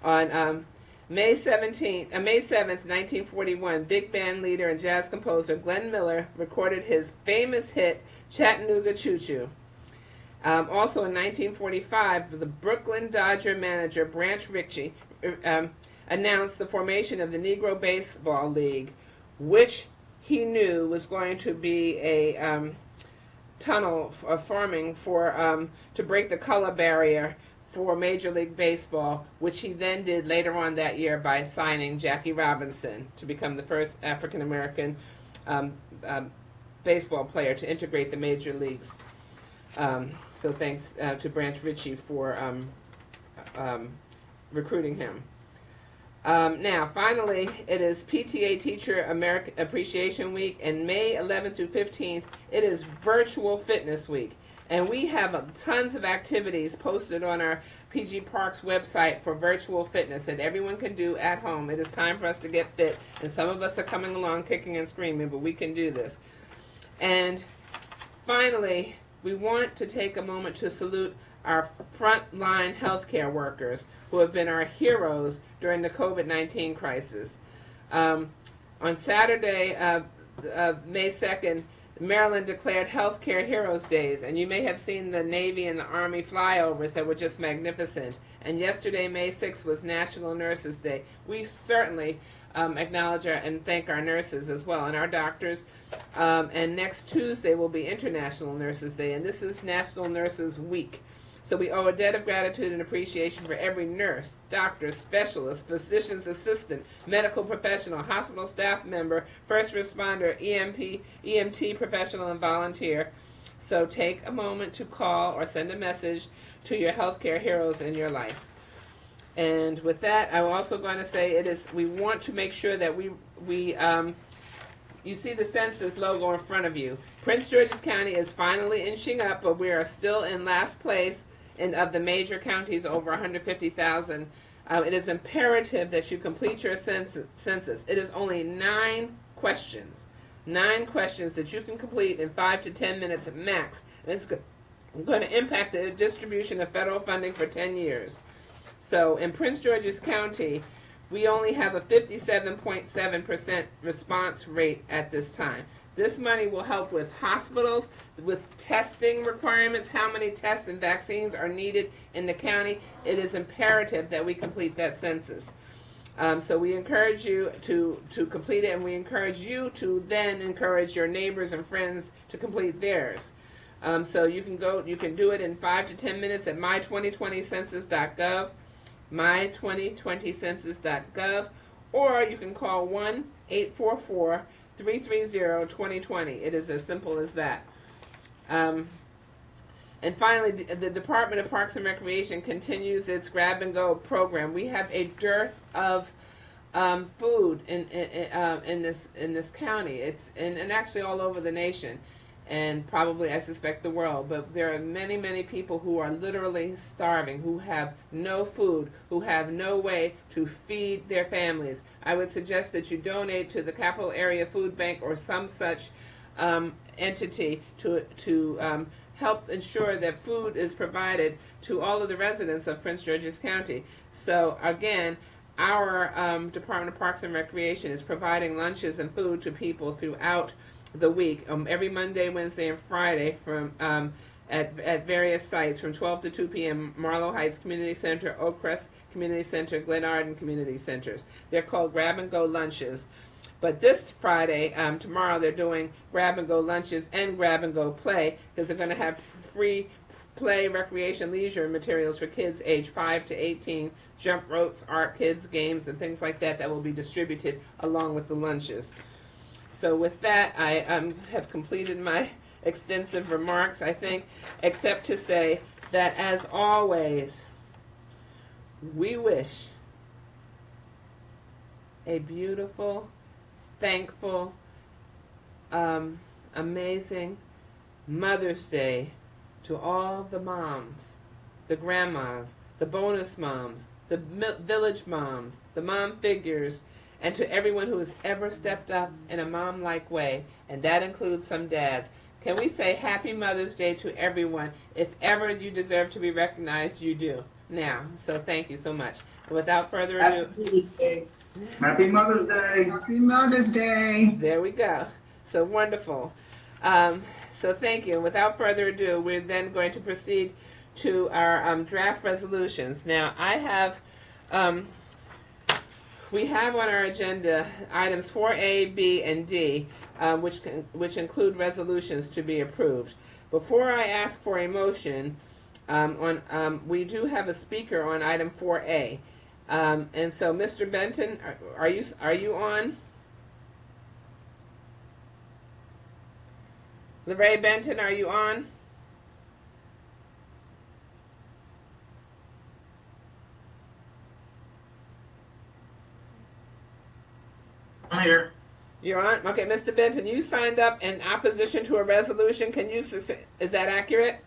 On May 7th, 1941, big band leader and jazz composer Glenn Miller recorded his famous hit, Chattanooga Choo Choo. Also in 1945, the Brooklyn Dodger manager Branch Rickey announced the formation of the Negro Baseball League, which he knew was going to be a tunnel forming to break the color barrier for Major League Baseball, which he then did later on that year by signing Jackie Robinson to become the first African American baseball player to integrate the major leagues. So thanks to Branch Rickey for recruiting him. Now, finally, it is PTA Teacher Appreciation Week, and May 11th through 15th, it is Virtual Fitness Week. And we have tons of activities posted on our PG Parks website for virtual fitness that everyone can do at home. It is time for us to get fit, and some of us are coming along kicking and screaming, but we can do this. And finally, we want to take a moment to salute our frontline healthcare workers who have been our heroes during the COVID-19 crisis. On Saturday, May 2nd, Maryland declared Healthcare Heroes Days, and you may have seen the Navy and the Army flyovers that were just magnificent. And yesterday, May 6th, was National Nurses Day. We certainly acknowledge and thank our nurses as well, and our doctors. And next Tuesday will be International Nurses Day, and this is National Nurses Week. So we owe a debt of gratitude and appreciation for every nurse, doctor, specialist, physician's assistant, medical professional, hospital staff member, first responder, EMT professional, and volunteer. So take a moment to call or send a message to your healthcare heroes in your life. And with that, I'm also going to say we want to make sure that you see the census logo in front of you. Prince George's County is finally inching up, but we are still in last place of the major counties over 150,000. It is imperative that you complete your census. It is only 9 questions. 9 questions that you can complete in 5 to 10 minutes max. And it's going to impact the distribution of federal funding for 10 years. So in Prince George's County, we only have a 57.7% response rate at this time. This money will help with hospitals, with testing requirements, how many tests and vaccines are needed in the county. It is imperative that we complete that census. So we encourage you to complete it, and we encourage you to then encourage your neighbors and friends to complete theirs. So you can do it in 5 to 10 minutes at my2020census.gov, my2020census.gov, or you can call 1-844-330-2020. It is as simple as that. And finally, the Department of Parks and Recreation continues its grab and go program. We have a dearth of food in this county. And actually all over the nation, and probably I suspect the world. But there are many, many people who are literally starving, who have no food, who have no way to feed their families. I would suggest that you donate to the Capital Area Food Bank or some such entity to help ensure that food is provided to all of the residents of Prince George's County. So again, our Department of Parks and Recreation is providing lunches and food to people throughout the week, every Monday, Wednesday, and Friday from at various sites from 12 to 2 p.m. Marlow Heights Community Center, Oak Crest Community Center, Glen Arden Community Centers. They're called grab-and-go lunches. But this Friday, tomorrow, they're doing grab-and-go lunches and grab-and-go play because they're going to have free play, recreation, leisure materials for kids age 5 to 18, jump ropes, art, kids, games, and things like that will be distributed along with the lunches. So with that, I have completed my extensive remarks, I think, except to say that, as always, we wish a beautiful, thankful, amazing Mother's Day to all the moms, the grandmas, the bonus moms, the village moms, the mom figures, and to everyone who has ever stepped up in a mom-like way, and that includes some dads. Can we say Happy Mother's Day to everyone? If ever you deserve to be recognized, you do now. So thank you so much. And without further ado, Happy Mother's Day. Happy Mother's Day. there we go. So wonderful. So thank you. And without further ado, we're then going to proceed to our draft resolutions. Now, I have, we have on our agenda items 4A, B, and D, which include resolutions to be approved. Before I ask for a motion, we do have a speaker on item 4A. And so, Mr. Benton, are you on? LeRae Benton, are you on? I'm here. You're on? Okay, Mr. Benton, you signed up in opposition to a resolution. Is that accurate?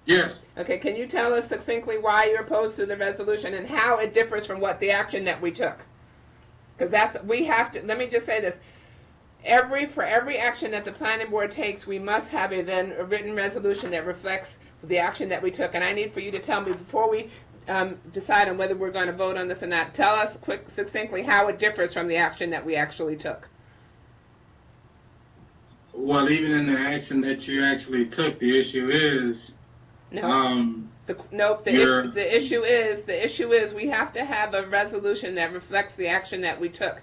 Yes. Okay, can you tell us succinctly why you're opposed to the resolution and how it differs from what the action that we took? Because let me just say this. For every action that the planning board takes, we must have a written resolution that reflects the action that we took. And I need for you to tell me before we decide on whether we're going to vote on this or not. Tell us succinctly how it differs from the action that we actually took. Well, even in the action that you actually took, the issue is the issue is we have to have a resolution that reflects the action that we took,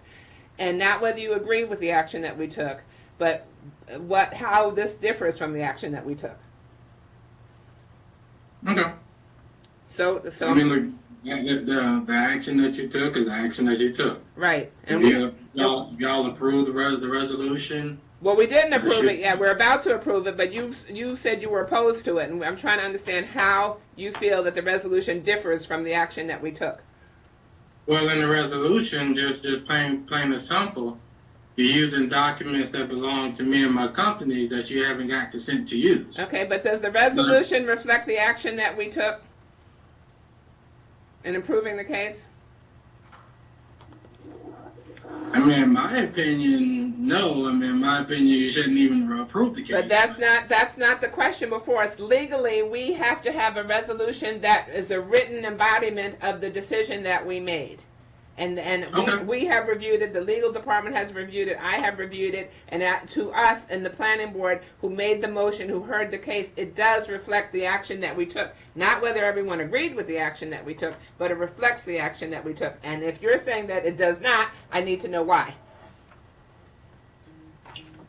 and not whether you agree with the action that we took, but how this differs from the action that we took. Okay. So I mean, look, the action that you took is the action that you took. Right. And y'all approved the resolution. Well, we didn't approve it yet. We're about to approve it, but you said you were opposed to it, and I'm trying to understand how you feel that the resolution differs from the action that we took. Well, in the resolution, just plain and simple, you're using documents that belong to me and my company that you haven't got consent to use. Okay, but does the resolution reflect the action that we took in improving the case? I mean, in my opinion, no. I mean, in my opinion, you shouldn't even approve the case. But that's not the question before us. Legally, we have to have a resolution that is a written embodiment of the decision that we made. And we have reviewed it, the legal department has reviewed it, I have reviewed it, and to us and the planning board who made the motion, who heard the case, it does reflect the action that we took. Not whether everyone agreed with the action that we took, but it reflects the action that we took. And if you're saying that it does not, I need to know why.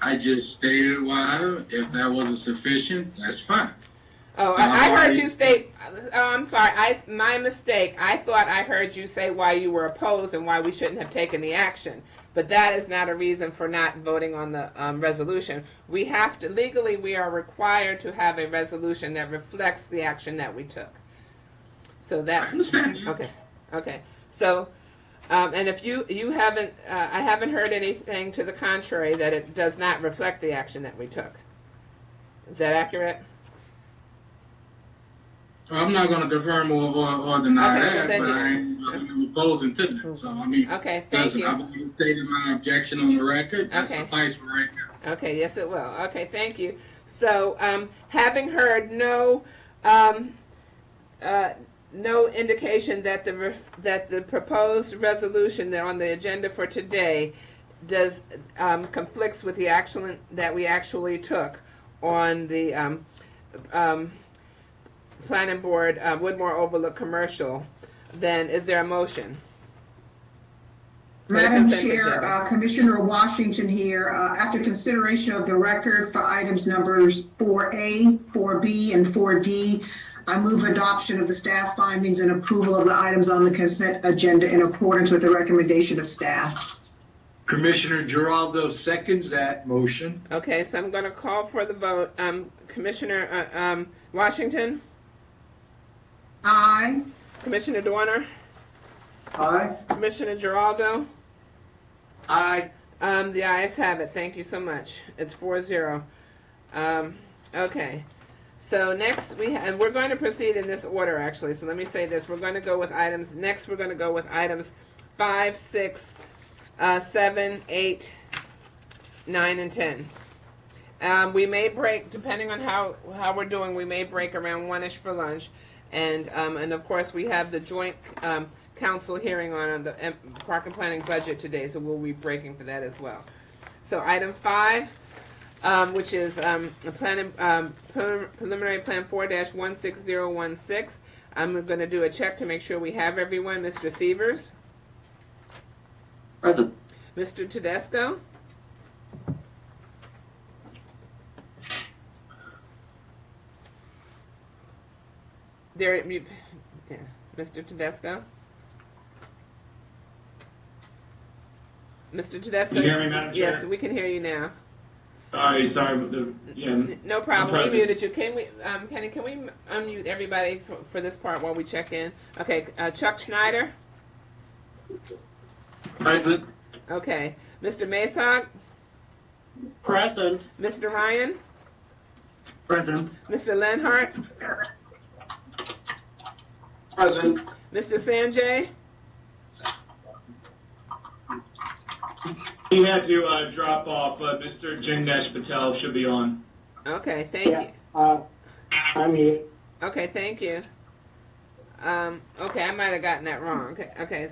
I just stated why. If that wasn't sufficient, that's fine. Oh, I heard you state, I'm sorry, my mistake. I thought I heard you say why you were opposed and why we shouldn't have taken the action. But that is not a reason for not voting on the resolution. We have to, legally, we are required to have a resolution that reflects the action that we took. So that's, okay. So, and if you haven't, I haven't heard anything to the contrary that it does not reflect the action that we took. Is that accurate? I'm not going to confirm or deny that, but I'm opposing to that. So, I mean, okay, thank you. I've already stated my objection on the record. That's suffice for right now. Okay, yes it will. Okay, thank you. So, having heard no indication that the proposed resolution on the agenda for today conflicts with the action that we actually took on the Planning Board, Woodmore Overlook Commercial, then is there a motion? For the Madam consent Chair, agenda. Commissioner Washington here. After consideration of the record for items numbers 4A, 4B, and 4D, I move adoption of the staff findings and approval of the items on the consent agenda in accordance with the recommendation of staff. Commissioner Giraldo seconds that motion. Okay, so I'm going to call for the vote. Commissioner Washington, Aye. Commissioner Dorner, Aye. Commissioner Giraldo. Aye. The ayes have it. Thank you so much. It's 4-0. Okay. So next and we're going to proceed in this order actually. So let me say this. We're going to go with items. Next we're going to go with items 5, 6, 7, 8, 9, and 10. We may break, depending on how we're doing, we may break around 1-ish for lunch. And of course we have the joint council hearing on the park and planning budget today, so we'll be breaking for that as well. So item 5, which is preliminary plan 4-16016. I'm going to do a check to make sure we have everyone. Mr. Severs. Present. Mr. Tedesco. Mr. Tedesco. Mr. Tedesco. Can you hear me, Madam Chair? Yes, we can hear you now. Sorry, No problem. We muted you. Can we, Kenny? Can we unmute everybody for this part while we check in? Okay, Chuck Schneider. Present. Okay, Mr. Masog. Present. Mr. Ryan. Present. Mr. Lenhart. Present. Mr. Sanjay. He had to drop off. Mr. Jignesh Patel should be on. Okay, thank you. I'm here. Okay, thank you. Okay, I might have gotten that wrong. Okay.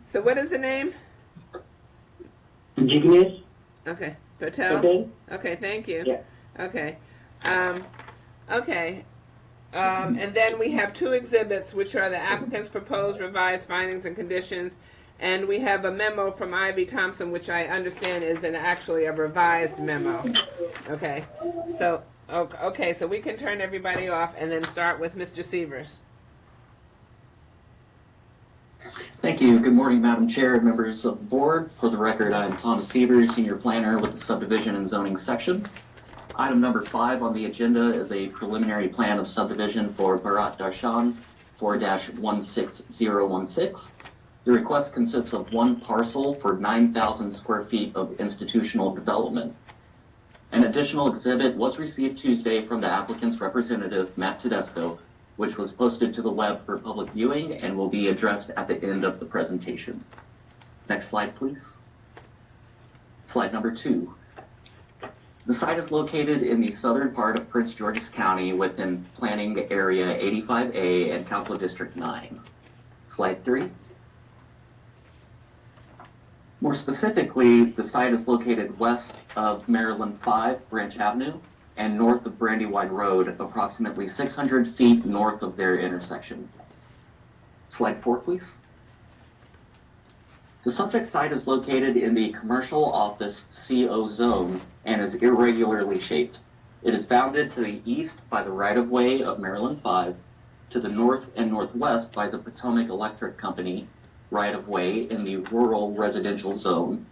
So what is the name? Jignesh. Okay, Patel. Okay. Okay, thank you. Yeah. Okay. Okay. And then we have 2 exhibits, which are the applicant's proposed revised findings and conditions, and we have a memo from Ivy Thompson, which I understand is actually a revised memo. Okay. So, okay, so we can turn everybody off and then start with Mr. Severs. Thank you. Good morning, Madam Chair and members of the board. For the record, I'm Thomas Severs, Senior Planner with the Subdivision and Zoning Section. Item number 5 on the agenda is a preliminary plan of subdivision for Bharat Darshan 4-16016. The request consists of 1 parcel for 9,000 square feet of institutional development. An additional exhibit was received Tuesday from the applicant's representative, Matt Tedesco, which was posted to the web for public viewing and will be addressed at the end of the presentation. Next slide, please. Slide number 2. The site is located in the southern part of Prince George's County within Planning Area 85A and Council District 9. Slide 3. More specifically, the site is located west of Maryland 5 Branch Avenue and north of Brandywine Road, approximately 600 feet north of their intersection. Slide 4, please. The subject site is located in the commercial office CO zone and is irregularly shaped. It is bounded to the east by the right-of-way of Maryland 5, to the north and northwest by the Potomac Electric Company right-of-way in the rural residential zone,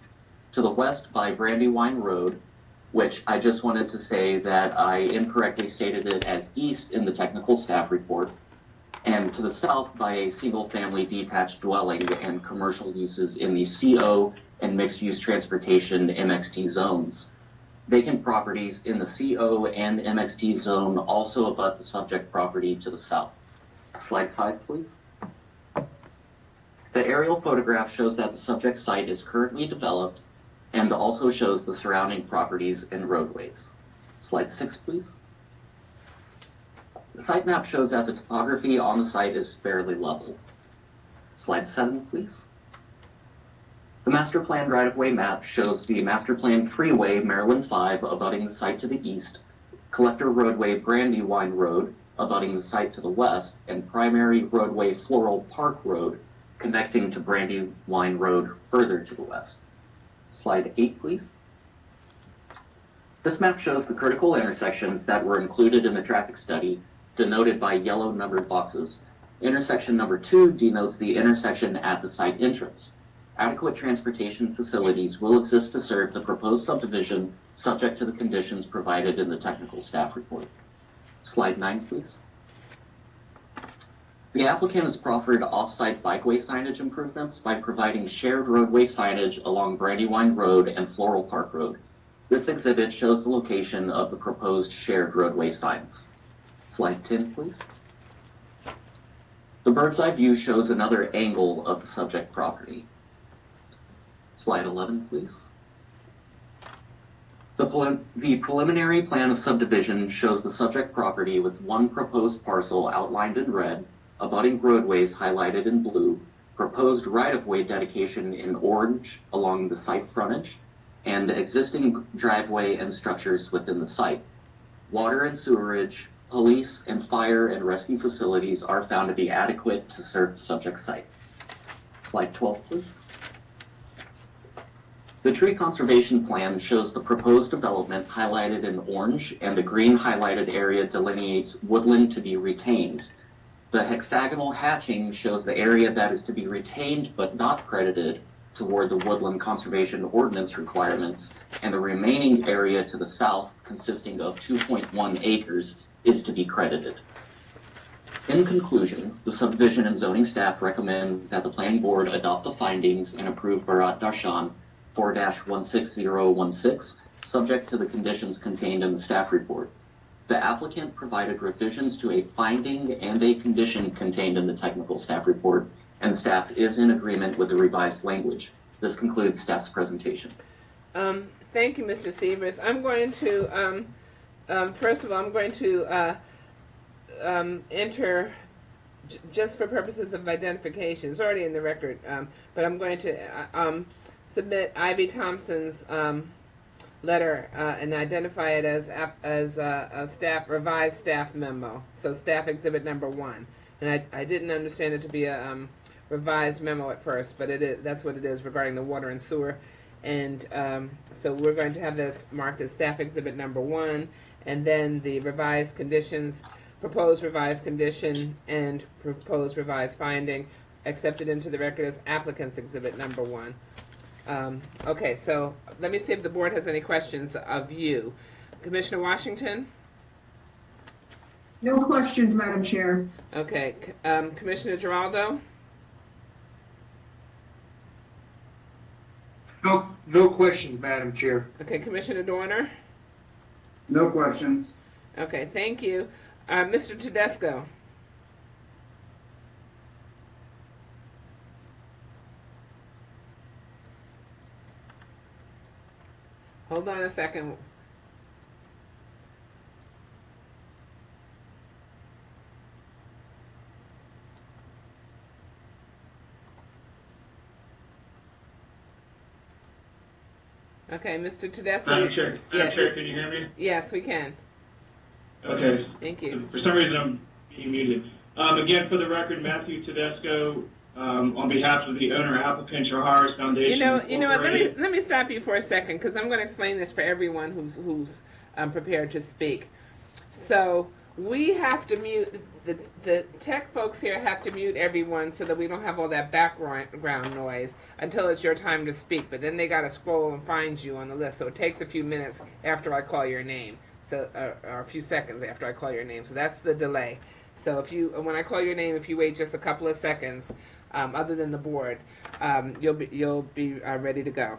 to the west by Brandywine Road, which I just wanted to say that I incorrectly stated it as east in the technical staff report, and to the south by a single-family detached dwelling and commercial uses in the CO and mixed-use transportation MXT zones. Vacant properties in the CO and MXT zone also abut the subject property to the south. Slide 5, please. The aerial photograph shows that the subject site is currently developed and also shows the surrounding properties and roadways. Slide 6, please. The site map shows that the topography on the site is fairly level. Slide 7, please. The master plan right-of-way map shows the master plan freeway Maryland 5 abutting the site to the east, collector roadway Brandywine Road, abutting the site to the west, and primary roadway Floral Park Road, connecting to Brandywine Road further to the west. Slide 8, please. This map shows the critical intersections that were included in the traffic study, denoted by yellow numbered boxes. Intersection number 2 denotes the intersection at the site entrance. Adequate transportation facilities will exist to serve the proposed subdivision, subject to the conditions provided in the technical staff report. Slide 9, please. The applicant has proffered off-site bikeway signage improvements by providing shared roadway signage along Brandywine Road and Floral Park Road. This exhibit shows the location of the proposed shared roadway signs. Slide 10, please. The bird's eye view shows another angle of the subject property. Slide 11, please. The preliminary plan of subdivision shows the subject property with one proposed parcel outlined in red, abutting roadways highlighted in blue, proposed right-of-way dedication in orange along the site frontage, and existing driveway and structures within the site. Water and sewerage, police and fire and rescue facilities are found to be adequate to serve the subject site. Slide 12, please. The tree conservation plan shows the proposed development highlighted in orange, and the green highlighted area delineates woodland to be retained. The hexagonal hatching shows the area that is to be retained but not credited toward the woodland conservation ordinance requirements, and the remaining area to the south, consisting of 2.1 acres, is to be credited. In conclusion, the subdivision and zoning staff recommends that the planning board adopt the findings and approve Bharat Darshan 4-16016, subject to the conditions contained in the staff report. The applicant provided revisions to a finding and a condition contained in the technical staff report, and staff is in agreement with the revised language. This concludes staff's presentation. Thank you, Mr. Sievers. I'm going to, first of all, I'm going to enter, just for purposes of identification, it's already in the record, but I'm going to submit Ivy Thompson's letter and identify it as a staff revised staff memo. So staff exhibit number 1, and I didn't understand it to be a revised memo at first, but it is, that's what it is regarding the water and sewer. And so we're going to have this marked as staff exhibit number 1, and then the revised conditions, proposed revised condition, and proposed revised finding accepted into the record as applicant's exhibit number 1. Okay, so let me see if the board has any questions of you. Commissioner Washington? No questions, Madam Chair. Okay, Commissioner Giraldo? No questions, Madam Chair. Okay, Commissioner Dorner? No questions. Okay, thank you. Mr. Tedesco? Hold on a second. Okay, Mr. Tedesco. Madam Chair, can you hear me? Yes, we can. Okay. Thank you. For some reason, I'm being muted. Again, for the record, Matthew Tedesco, on behalf of the owner applicant, Shahars Foundation. You know what? Let me stop you for a second, because I'm going to explain this for everyone who's prepared to speak. So we have to mute the tech folks here have to mute everyone so that we don't have all that background noise until it's your time to speak. But then they got to scroll and find you on the list, so it takes a few minutes after I call your name. So or a few seconds after I call your name. So that's the delay. So when I call your name, if you wait just a couple of seconds, other than the board, you'll be ready to go.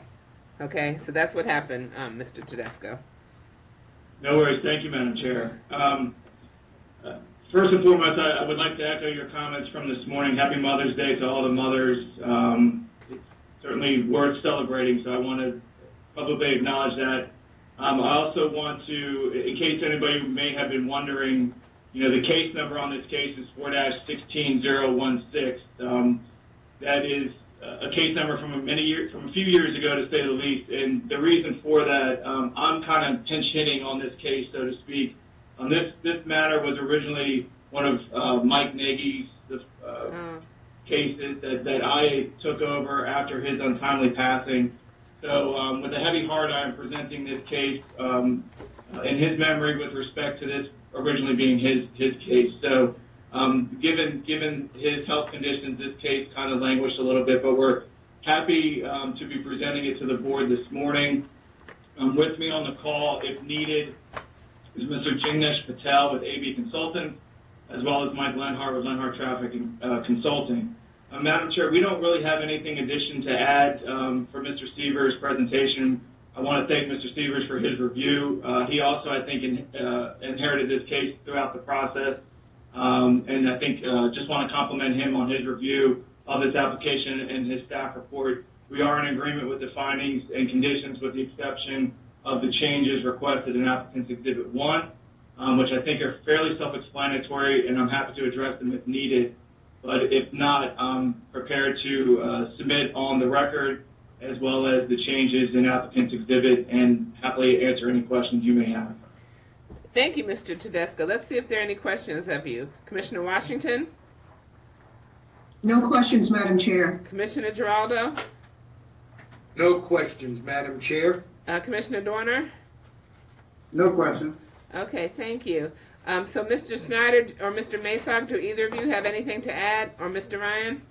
Okay, so that's what happened, Mr. Tedesco. No worries. Thank you, Madam Chair. First and foremost, I would like to echo your comments from this morning. Happy Mother's Day to all the mothers. It's certainly worth celebrating, so I want to publicly acknowledge that. I also want to, in case anybody may have been wondering, the case number on this case is 4-16016. That is a case number from a few years ago, to say the least. And the reason for that, I'm kind of pinch hitting on this case, so to speak, This matter was originally one of Mike Nagy's cases that I took over after his untimely passing. So with a heavy heart, I am presenting this case in his memory with respect to this originally being his case. So given his health conditions, this case kind of languished a little bit, but we're happy to be presenting it to the board this morning. With me on the call, if needed, is Mr. Jignesh Patel with AB Consultants, as well as Mike Lenhart with Lenhart Traffic Consulting. Madam Chair, we don't really have anything addition to add for Mr. Severs' presentation. I want to thank Mr. Severs for his review. He also, I think, inherited this case throughout the process, and I think just want to compliment him on his review of this application and his staff report. We are in agreement with the findings and conditions with the exception of the changes requested in Applicant's Exhibit 1, which I think are fairly self-explanatory, and I'm happy to address them if needed. But if not, I'm prepared to submit on the record as well as the changes in Applicant's Exhibit and happily answer any questions you may have. Thank you, Mr. Tedesco. Let's see if there are any questions of you. Commissioner Washington? No questions, Madam Chair. Commissioner Giraldo? No questions, Madam Chair. Commissioner Dorner? No questions. Okay, thank you. So Mr. Snyder or Mr. Masog, do either of you have anything to add, or Mr. Ryan?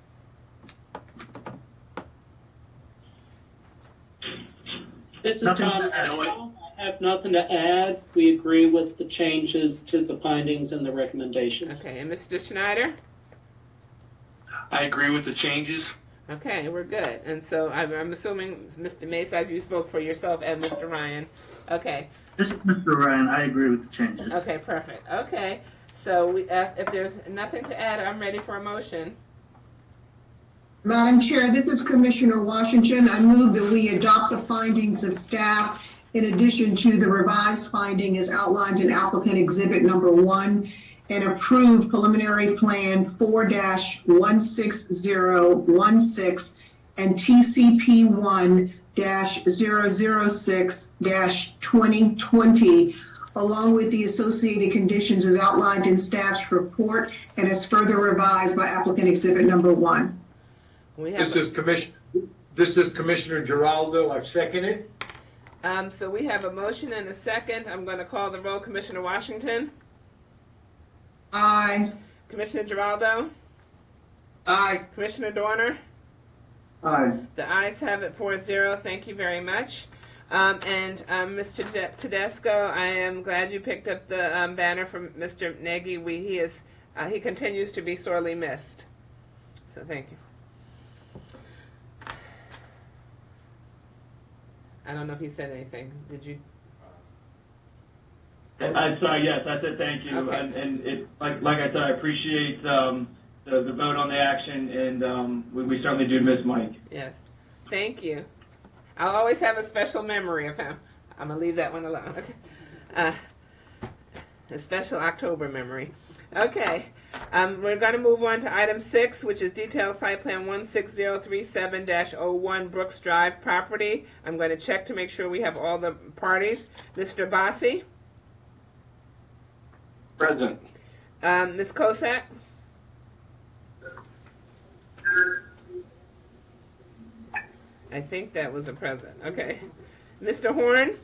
This is Tom. I have nothing to add. We agree with the changes to the findings and the recommendations. Okay, and Mr. Schneider? I agree with the changes. Okay, we're good. And so I'm assuming, Mr. Masog, you spoke for yourself and Mr. Ryan. Okay. This is Mr. Ryan. I agree with the changes. Okay, perfect. Okay, so if there's nothing to add, I'm ready for a motion. Madam Chair, this is Commissioner Washington. I move that we adopt the findings of staff in addition to the revised finding as outlined in applicant exhibit number 1 and approve preliminary plan 4-16016 and TCP 1-006-2020 along with the associated conditions as outlined in staff's report and as further revised by applicant exhibit number 1. This is Commissioner Giraldo. I've seconded. So we have a motion and a second. I'm going to call the roll. Commissioner Washington? Aye. Commissioner Giraldo? Aye. Commissioner Dorner? Aye. The ayes have it 4-0. Thank you very much. Mr. Tedesco, I am glad you picked up the banner from Mr. Nagy. He continues to be sorely missed. So thank you. I don't know if he said anything. Did you? I'm sorry. Yes, I said thank you, Okay. and it like I said, I appreciate the vote on the action, and we certainly do miss Mike. Yes. Thank you. I'll always have a special memory of him. I'm gonna leave that one alone. Okay. A special October memory. Okay. We're going to move on to item 6, which is detailed site plan 16037-01 Brooks Drive property. I'm going to check to make sure we have all the parties. Mr. Bassi? Present. Ms. Kosak? I think that was a present. Okay. Mr. Horn?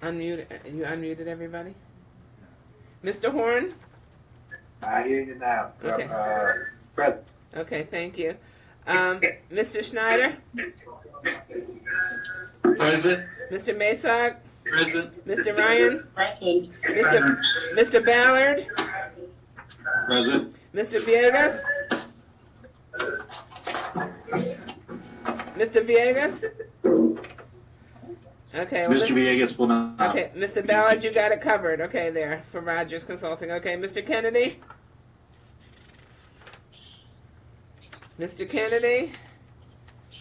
You unmuted everybody? Mr. Horn? I hear you now. Okay. Present. Okay, thank you. Mr. Schneider? Present. Mr. Masog? Present. Mr. Ryan? Present. Mr. Ballard? Present. Mr. Villegas? Mr. Villegas? Okay. Well, Mr. Villegas will not. Okay, Mr. Ballard, you got it covered. Okay, there for Rogers Consulting. Okay, Mr. Kennedy. Mr. Kennedy.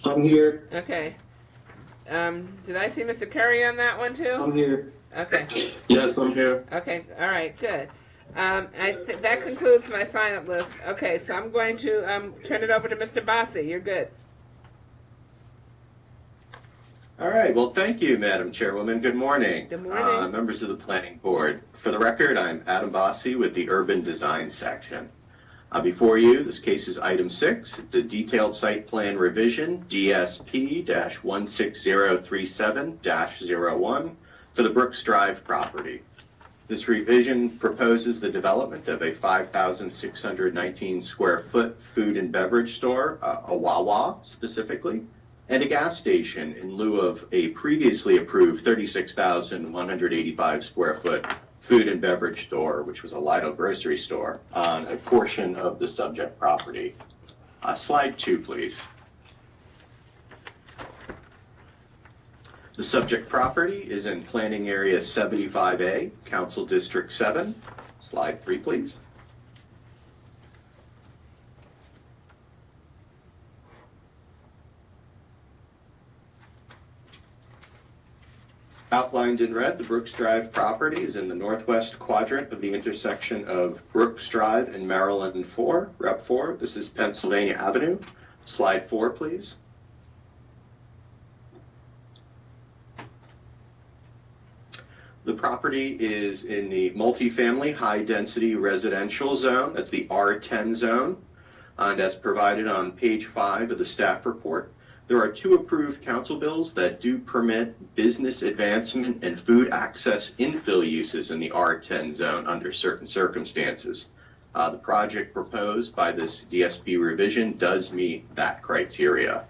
I'm here. Okay. Did I see Mr. Curry on that one too? I'm here. Okay. Yes, I'm here. Okay. All right. Good. That concludes my sign-up list. Okay, so I'm going to turn it over to Mr. Bassi. You're good. All right. Well, thank you, Madam Chairwoman. Good morning. Good morning. Members of the Planning Board. For the record, I'm Adam Bassi with the Urban Design Section. Before you, this case is item 6. It's a detailed site plan revision, DSP-16037-01, for the Brooks Drive property. This revision proposes the development of a 5,619 square foot food and beverage store, a Wawa specifically, and a gas station in lieu of a previously approved 36,185 square foot food and beverage store, which was a Lidl grocery store, on a portion of the subject property. Slide 2, please. The subject property is in Planning Area 75A, Council District 7. Slide 3, please. Outlined in red, the Brooks Drive property is in the northwest quadrant of the intersection of Brooks Drive and Maryland 4, Rep 4. This is Pennsylvania Avenue. Slide 4, please. The property is in the multifamily high-density residential zone. That's the R10 zone, and as provided on page 5 of the staff report. There are 2 approved council bills that do permit business advancement and food access infill uses in the R10 zone under certain circumstances. The project proposed by this DSP revision does meet that criteria.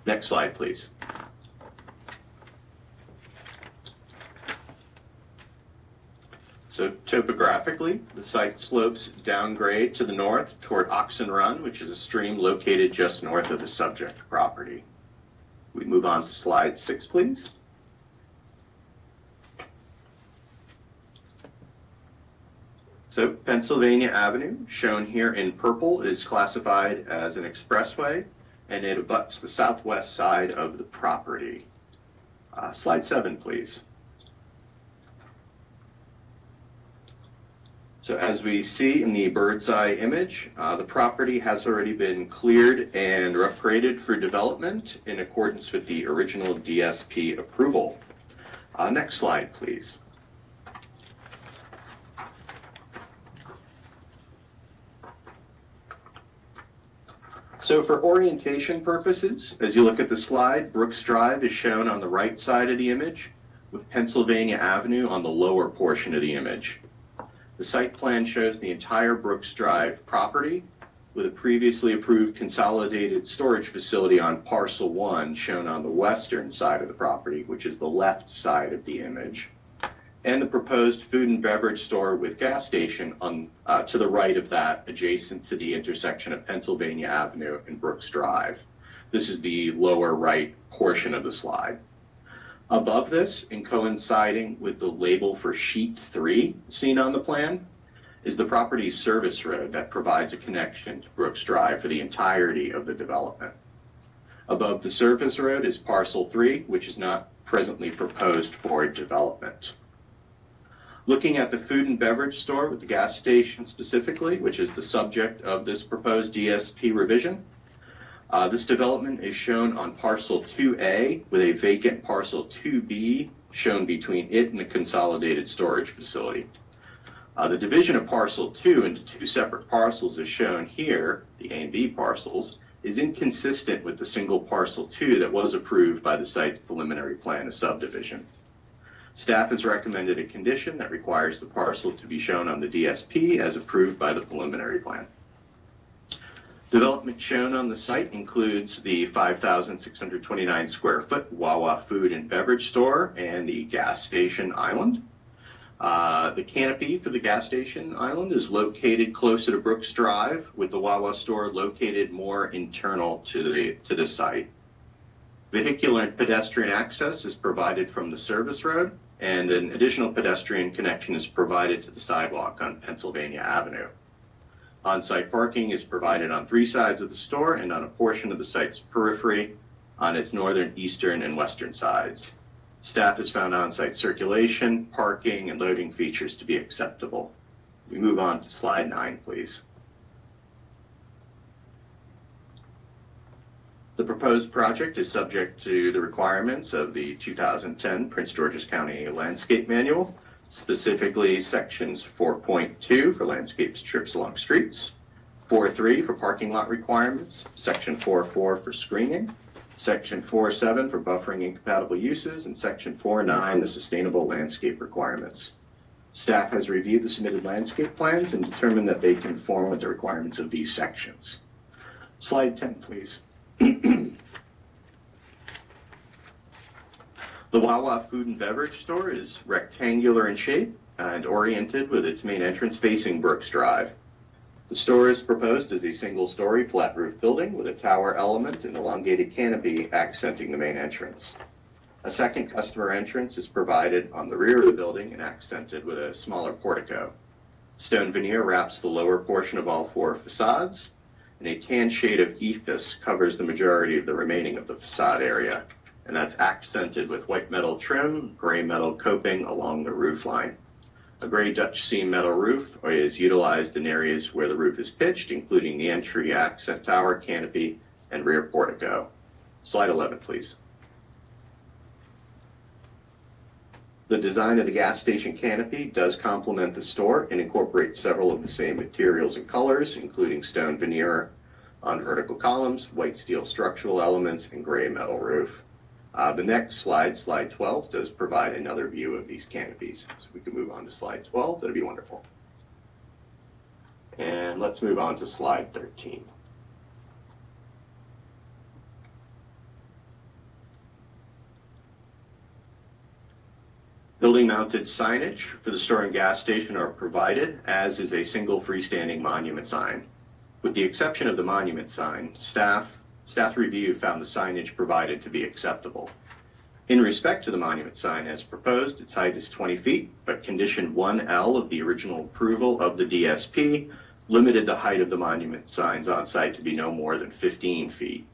Next slide, please. So topographically, the site slopes downgrade to the north toward Oxen Run, which is a stream located just north of the subject property. We move on to slide 6, please. So Pennsylvania Avenue, shown here in purple, is classified as an expressway, and it abuts the southwest side of the property. Slide 7, please. So as we see in the bird's eye image, the property has already been cleared and upgraded for development in accordance with the original DSP approval. Next slide, please. So for orientation purposes, as you look at the slide, Brooks Drive is shown on the right side of the image, with Pennsylvania Avenue on the lower portion of the image. The site plan shows the entire Brooks Drive property with a previously approved consolidated storage facility on parcel 1 shown on the western side of the property, which is the left side of the image, and the proposed food and beverage store with gas station on to the right of that, adjacent to the intersection of Pennsylvania Avenue and Brooks Drive. This is the lower right portion of the slide. Above this, and coinciding with the label for sheet 3 seen on the plan, is the property's service road that provides a connection to Brooks Drive for the entirety of the development. Above the service road is parcel 3, which is not presently proposed for development. Looking at the food and beverage store with the gas station specifically, which is the subject of this proposed DSP revision, this development is shown on parcel 2A with a vacant parcel 2B shown between it and the consolidated storage facility. The division of parcel 2 into 2 separate parcels is shown here, the A and B parcels, is inconsistent with the single parcel 2 that was approved by the site's preliminary plan of subdivision. Staff has recommended a condition that requires the parcel to be shown on the DSP as approved by the preliminary plan. Development shown on the site includes the 5,629 square foot Wawa food and beverage store and the gas station island. The canopy for the gas station island is located closer to Brooks Drive, with the Wawa store located more internal to the site. Vehicular and pedestrian access is provided from the service road, and an additional pedestrian connection is provided to the sidewalk on Pennsylvania Avenue. On-site parking is provided on 3 sides of the store and on a portion of the site's periphery on its northern, eastern, and western sides. Staff has found on-site circulation, parking, and loading features to be acceptable. We move on to slide 9, please. The proposed project is subject to the requirements of the 2010 Prince George's County Landscape Manual, specifically sections 4.2 for landscape strips along streets, 4.3 for parking lot requirements, section 4.4 for screening, section 4.7 for buffering incompatible uses, and section 4.9 the sustainable landscape requirements. Staff has reviewed the submitted landscape plans and determined that they conform with the requirements of these sections. Slide 10, please. The Wawa Food and Beverage Store is rectangular in shape and oriented with its main entrance facing Brooks Drive. The store is proposed as a single-story flat roof building with a tower element and elongated canopy accenting the main entrance. A second customer entrance is provided on the rear of the building and accented with a smaller portico. Stone veneer wraps the lower portion of all 4 facades, and a tan shade of ephes covers the majority of the remaining of the facade area, and that's accented with white metal trim, gray metal coping along the roof line. A gray Dutch seam metal roof is utilized in areas where the roof is pitched, including the entry accent tower, canopy, and rear portico. Slide 11, please. The design of the gas station canopy does complement the store and incorporates several of the same materials and colors, including stone veneer on vertical columns, white steel structural elements, and gray metal roof. The next slide, slide 12, does provide another view of these canopies. So we can move on to slide 12. That'd be wonderful. And let's move on to slide 13. Building-mounted signage for the store and gas station are provided, as is a single freestanding monument sign. With the exception of the monument sign, staff review found the signage provided to be acceptable. In respect to the monument sign as proposed, its height is 20 feet, but condition 1L of the original approval of the DSP limited the height of the monument signs on site to be no more than 15 feet.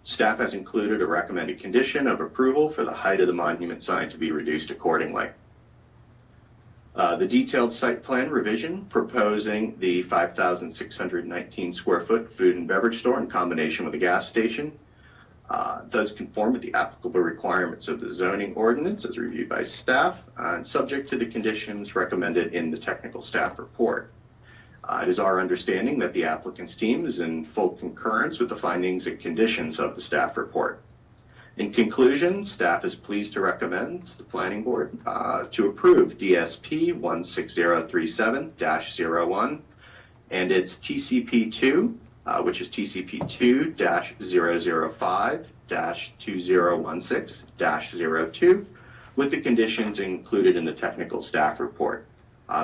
Staff has included a recommended condition of approval for the height of the monument sign to be reduced accordingly. The detailed site plan revision proposing the 5,619 square foot food and beverage store in combination with a gas station does conform with the applicable requirements of the zoning ordinance as reviewed by staff and subject to the conditions recommended in the technical staff report. It is our understanding that the applicant's team is in full concurrence with the findings and conditions of the staff report. In conclusion, staff is pleased to recommend the Planning Board to approve DSP 16037-01 and its TCP2, which is TCP 2-005-2016-02, with the conditions included in the technical staff report.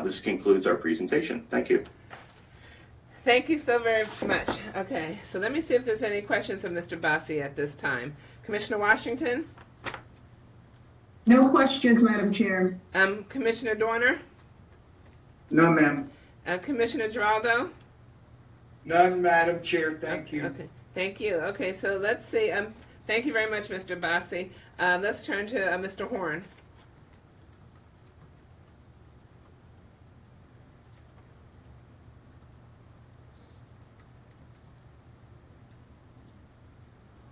This concludes our presentation. Thank you. Thank you so very much. Okay, so let me see if there's any questions of Mr. Bassi at this time. Commissioner Washington? No questions, Madam Chair. Commissioner Dorner? No, ma'am. Commissioner Giraldo? None, Madam Chair. Thank you. Okay, thank you. Okay, so let's see. Thank you very much, Mr. Bassi. Let's turn to Mr. Horn.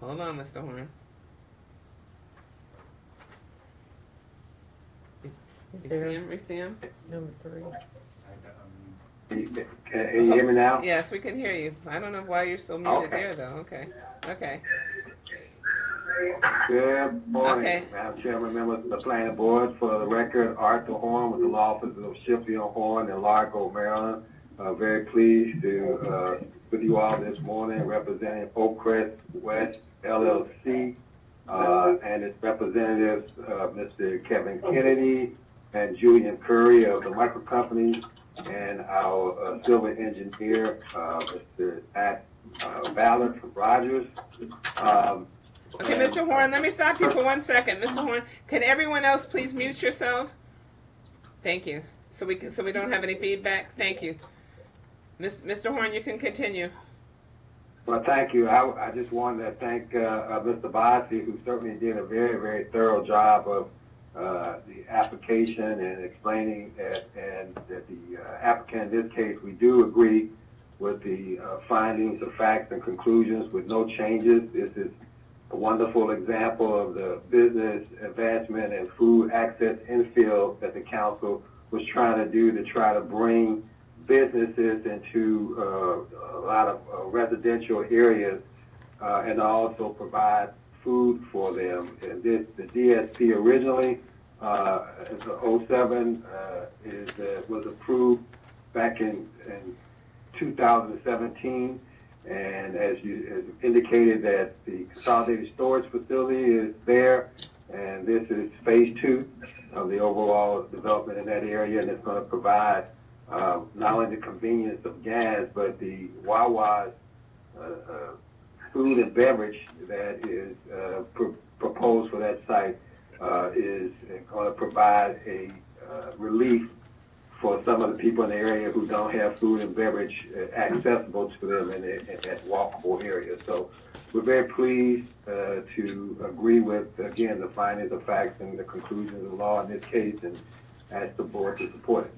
Hold on, Mr. Horn. Did you see him? We see him? Number 3. Can you hear me now? Yes, we can hear you. I don't know why you're so muted Okay. there, though. Okay. Okay. Good morning, Okay. Madam Chairman, members of the planning board. For the record, Arthur Horn with the law offices of Sheffield Horn in Largo, Maryland. Very pleased to with you all this morning representing Oakcrest West LLC and its representatives, Mr. Kevin Kennedy and Julian Curry of the micro company, and our civil engineer, Mr. Ballard from Rogers. Okay, Mr. Horn, let me stop you for 1 second. Mr. Horn, can everyone else please mute yourself? Thank you. So we don't have any feedback. Thank you. Mr. Horn, you can continue. Well, thank you. I just wanted to thank Mr. Bassi, who certainly did a very, very thorough job of the application and explaining that the applicant, in this case, we do agree with the findings, the facts, and conclusions with no changes. This is a wonderful example of the business advancement and food access infill that the council was trying to do to try to bring businesses into a lot of residential areas and also provide food for them. And the DSP originally, the 07, was approved back in 2017. And as indicated, that the consolidated storage facility is there, and this is phase 2 of the overall development in that area, and it's going to provide not only the convenience of gas, but the Wawa's food and beverage that is proposed for that site is going to provide a relief for some of the people in the area who don't have food and beverage accessible to them in that walkable area. So we're very pleased to agree with, again, the findings of facts and the conclusions of the law in this case, and ask the board to support it.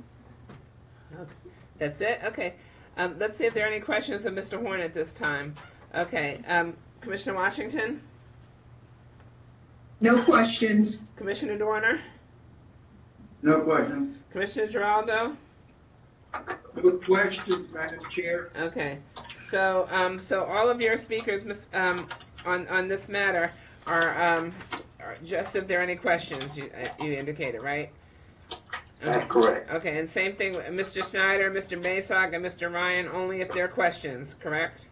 Okay. That's it? Okay. Let's see if there are any questions of Mr. Horn at this time. Okay. Commissioner Washington? No questions. Commissioner Dorner? No questions. Commissioner Giraldo? No questions, Madam Chair. Okay. So, so all of your speakers on this matter are just if there are any questions, you indicated, right? Okay. That's correct. Okay, and same thing with Mr. Schneider, Mr. Masog, and Mr. Ryan, only if there are questions, correct?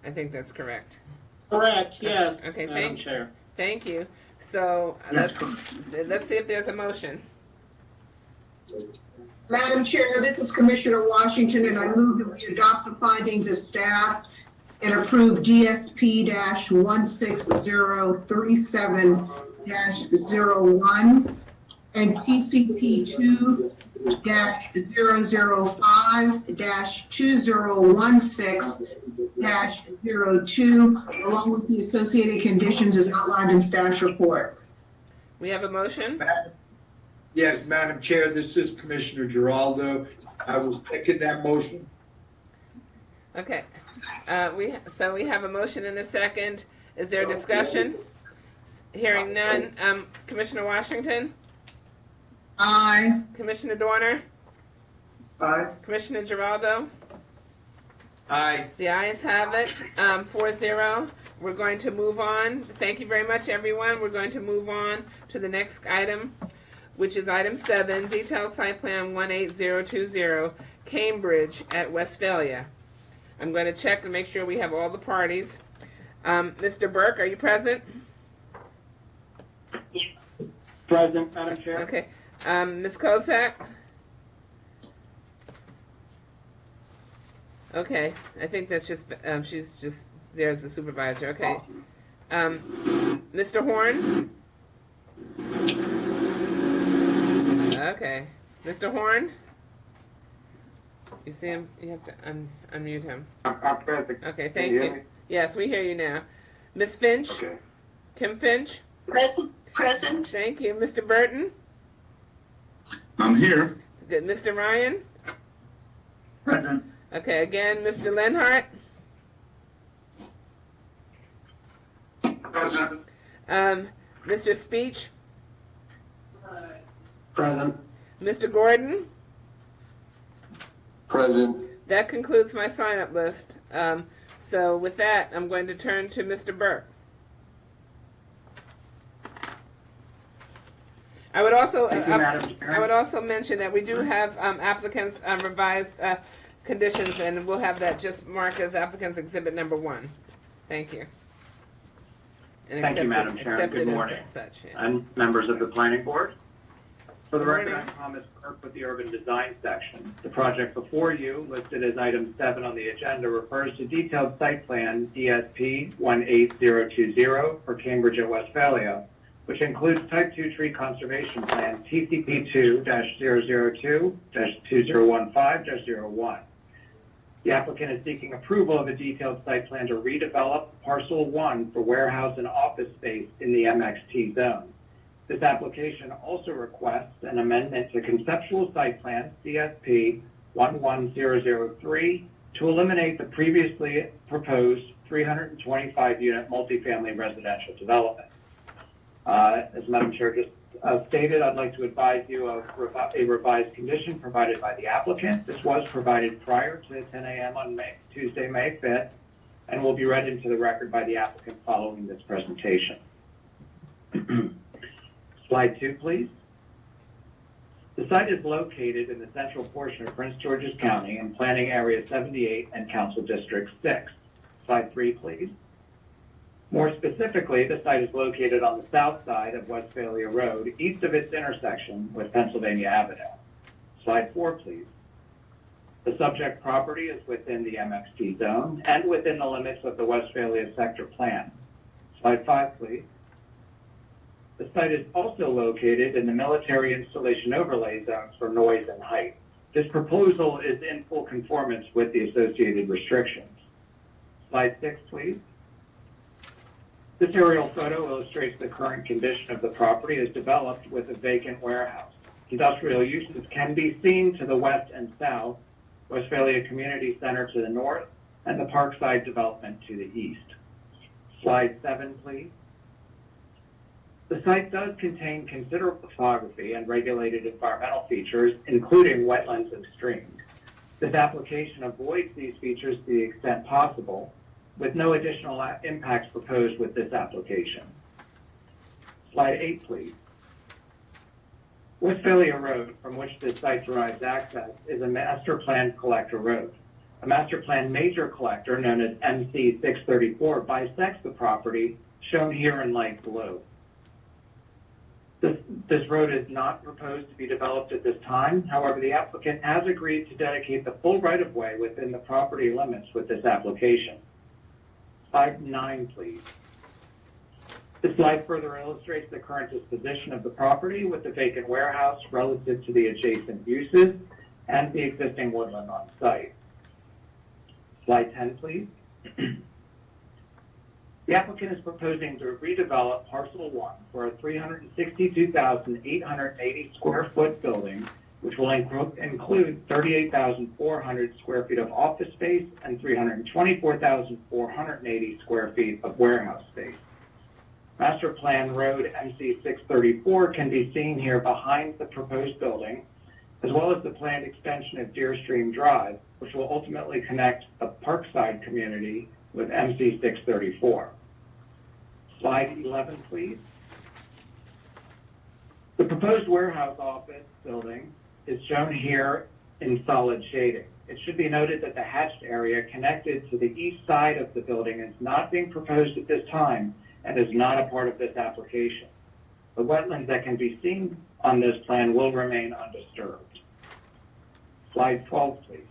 I think that's correct. Correct, yes, Okay, Madam Chair. Thank you. So let's see if there's a motion. Madam Chair, this is Commissioner Washington, and I move that we adopt the findings of staff and approve DSP-16037-01 and TCP 2-005-2016-02, along with the associated conditions as outlined in staff's report. We have a motion? Yes, Madam Chair, this is Commissioner Giraldo. I will second that motion. Okay. We have a motion and a second. Is there a discussion? Hearing none. Commissioner Washington? Aye. Commissioner Dorner? Aye. Commissioner Giraldo? Aye. The ayes have it, 4-0. We're going to move on. Thank you very much, everyone. We're going to move on to the next item, which is item 7, detailed site plan 18020, Cambridge at Westphalia. I'm going to check and make sure we have all the parties. Mr. Burke, are you present? Present, Madam Chair. Okay. Ms. Kozak? Okay, I think that's just, she's just there as the supervisor. Okay. Mr. Horn? Okay. Mr. Horn? You see him? You have to unmute him. I'm present. Okay, Can thank you hear you. me? Yes, we hear you now. Ms. Finch? Okay. Kim Finch? Present. Present. Thank you. Mr. Burton? I'm here. Good. Mr. Ryan? Present. Okay, again, Mr. Lenhart? Present. Mr. Speech? Present. Mr. Gordon? Present. That concludes my sign-up list. So with that, I'm going to turn to Mr. Burke. I would also mention that we do have applicants' revised conditions, and we'll have that just marked as applicants' exhibit number 1. Thank you. And Thank you, Madam Chair. Good morning. Such, yeah. And members of the Planning Board. For the Good record, morning. I'm Thomas Burke with the Urban Design Section. The project before you, listed as item 7 on the agenda, refers to detailed site plan DSP 18020 for Cambridge at Westphalia, which includes Type 2 Tree Conservation Plan TCP 2-002-2015-01. The applicant is seeking approval of a detailed site plan to redevelop parcel 1 for warehouse and office space in the MXT zone. This application also requests an amendment to conceptual site plan CSP 11003 to eliminate the previously proposed 325-unit multifamily residential development. As Madam Chair just stated, I'd like to advise you of a revised condition provided by the applicant. This was provided prior to 10 a.m. on Tuesday, May 5th, and will be read into the record by the applicant following this presentation. Slide 2, please. The site is located in the central portion of Prince George's County in Planning Area 78 and Council District 6. Slide 3, please. More specifically, the site is located on the south side of Westphalia Road, east of its intersection with Pennsylvania Avenue. Slide 4, please. The subject property is within the MXT zone and within the limits of the Westphalia sector plan. Slide 5, please. The site is also located in the military installation overlay zones for noise and height. This proposal is in full conformance with the associated restrictions. Slide 6, please. This aerial photo illustrates the current condition of the property as developed with a vacant warehouse. Industrial uses can be seen to the west and south, Westphalia Community Center to the north, and the Parkside development to the east. Slide 7, please. The site does contain considerable topography and regulated environmental features, including wetlands and streams. This application avoids these features to the extent possible, with no additional impacts proposed with this application. Slide 8, please. Westphalia Road, from which this site derives access, is a master plan collector road. A master plan major collector, known as MC 634, bisects the property, shown here in light blue. This road is not proposed to be developed at this time. However, the applicant has agreed to dedicate the full right-of-way within the property limits with this application. Slide 9, please. This slide further illustrates the current disposition of the property with the vacant warehouse relative to the adjacent uses and the existing woodland on site. Slide 10, please. The applicant is proposing to redevelop parcel 1 for a 362,880 square foot building, which will include 38,400 square feet of office space and 324,480 square feet of warehouse space. Master Plan Road MC 634 can be seen here behind the proposed building, as well as the planned extension of Deerstream Drive, which will ultimately connect the Parkside community with MC 634. Slide 11, please. The proposed warehouse office building is shown here in solid shading. It should be noted that the hatched area connected to the east side of the building is not being proposed at this time and is not a part of this application. The wetlands that can be seen on this plan will remain undisturbed. Slide 12, please.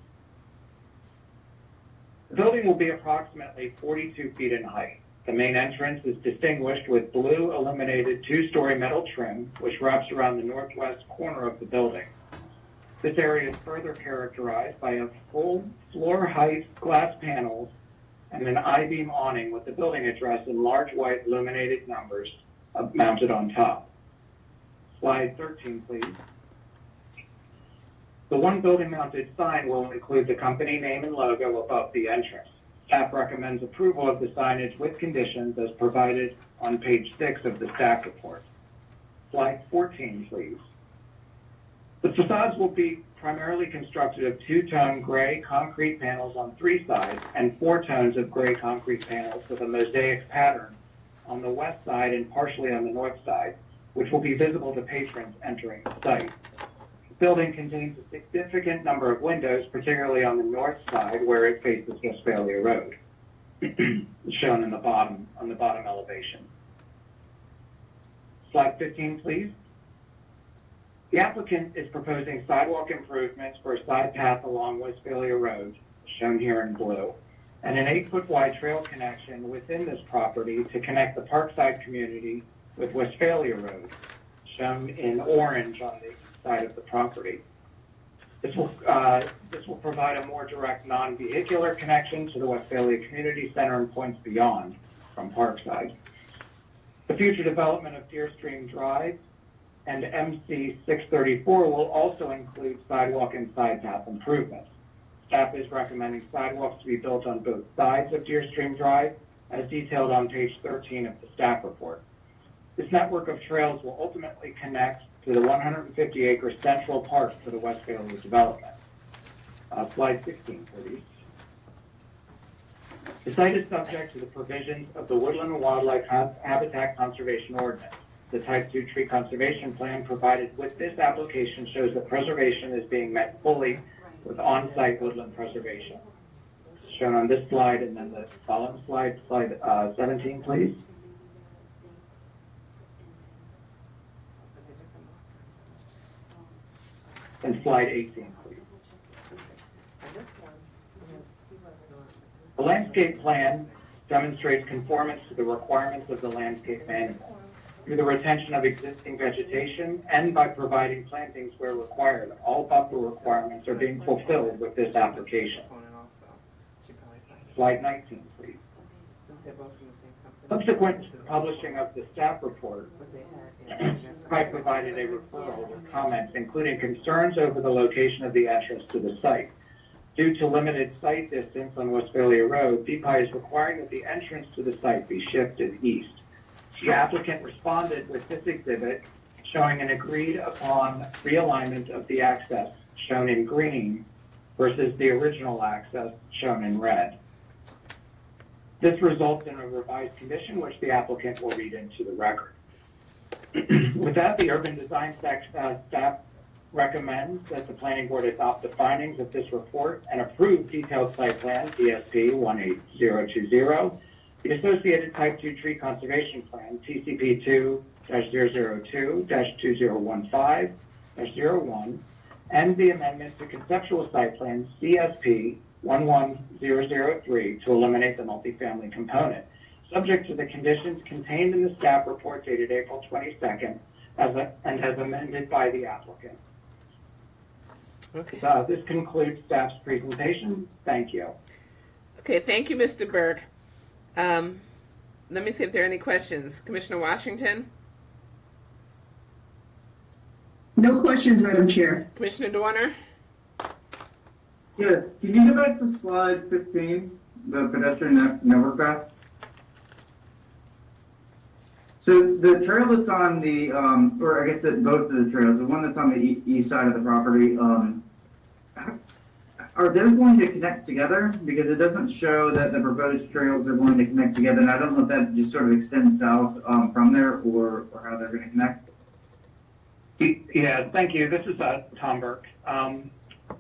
The building will be approximately 42 feet in height. The main entrance is distinguished with blue illuminated two-story metal trim, which wraps around the northwest corner of the building. This area is further characterized by a full floor height glass panels and an I-beam awning with the building address in large white illuminated numbers mounted on top. Slide 13, please. The one building mounted sign will include the company name and logo above the entrance. Staff recommends approval of the signage with conditions as provided on page 6 of the staff report. Slide 14, please. The facades will be primarily constructed of two-tone gray concrete panels on 3 sides and 4 tones of gray concrete panels with a mosaic pattern on the west side and partially on the north side, which will be visible to patrons entering the site. The building contains a significant number of windows, particularly on the north side where it faces Westphalia Road, shown in the bottom, on the bottom elevation. Slide 15, please. The applicant is proposing sidewalk improvements for a side path along Westphalia Road, shown here in blue, and an 8-foot wide trail connection within this property to connect the Parkside community with Westphalia Road, shown in orange on the side of the property. This will provide a more direct non-vehicular connection to the Westphalia Community Center and points beyond from Parkside. The future development of Deerstream Drive and MC 634 will also include sidewalk and side path improvements. Staff is recommending sidewalks to be built on both sides of Deerstream Drive, as detailed on page 13 of the staff report. This network of trails will ultimately connect to the 150-acre Central Park for the Westphalia development. Slide 16, please. The site is subject to the provisions of the Woodland and Wildlife Habitat Conservation Ordinance. The Type 2 tree conservation plan provided with this application shows that preservation is being met fully with on-site woodland preservation. Shown on this slide, and then the following slide, slide 17, please. And slide 18, please. The landscape plan demonstrates conformance to the requirements of the landscape manual through the retention of existing vegetation and by providing plantings where required. All buffer requirements are being fulfilled with this application. Slide 19, please. Subsequent to the publishing of the staff report, I provided a referral with comments, including concerns over the location of the entrance to the site. Due to limited site distance on Westphalia Road, DPI is requiring that the entrance to the site be shifted east. The applicant responded with this exhibit showing an agreed upon realignment of the access shown in green versus the original access shown in red. This results in a revised condition which the applicant will read into the record. With that, the urban design staff recommends that the planning board adopt the findings of this report and approve detailed site plan DSP 18020, the associated Type 2 tree conservation plan TCP 2-002-2015-01, and the amendment to conceptual site plan CSP 11003 to eliminate the multifamily component, subject to the conditions contained in the staff report dated April 22nd and as amended by the applicant. Okay. This concludes staff's presentation. Thank you. Okay, thank you, Mr. Berg. Let me see if there are any questions. Commissioner Washington? No questions, Madam Chair. Commissioner Dorner? Yes, can you go back to slide 15, the pedestrian network graph? So the trail that's on the, or I guess that both of the trails, the one that's on the east side of the property, are those going to connect together? Because it doesn't show that the proposed trails are going to connect together, and I don't know if that just sort of extends south from there or how they're going to connect. Yeah, thank you. This is Tom Burke.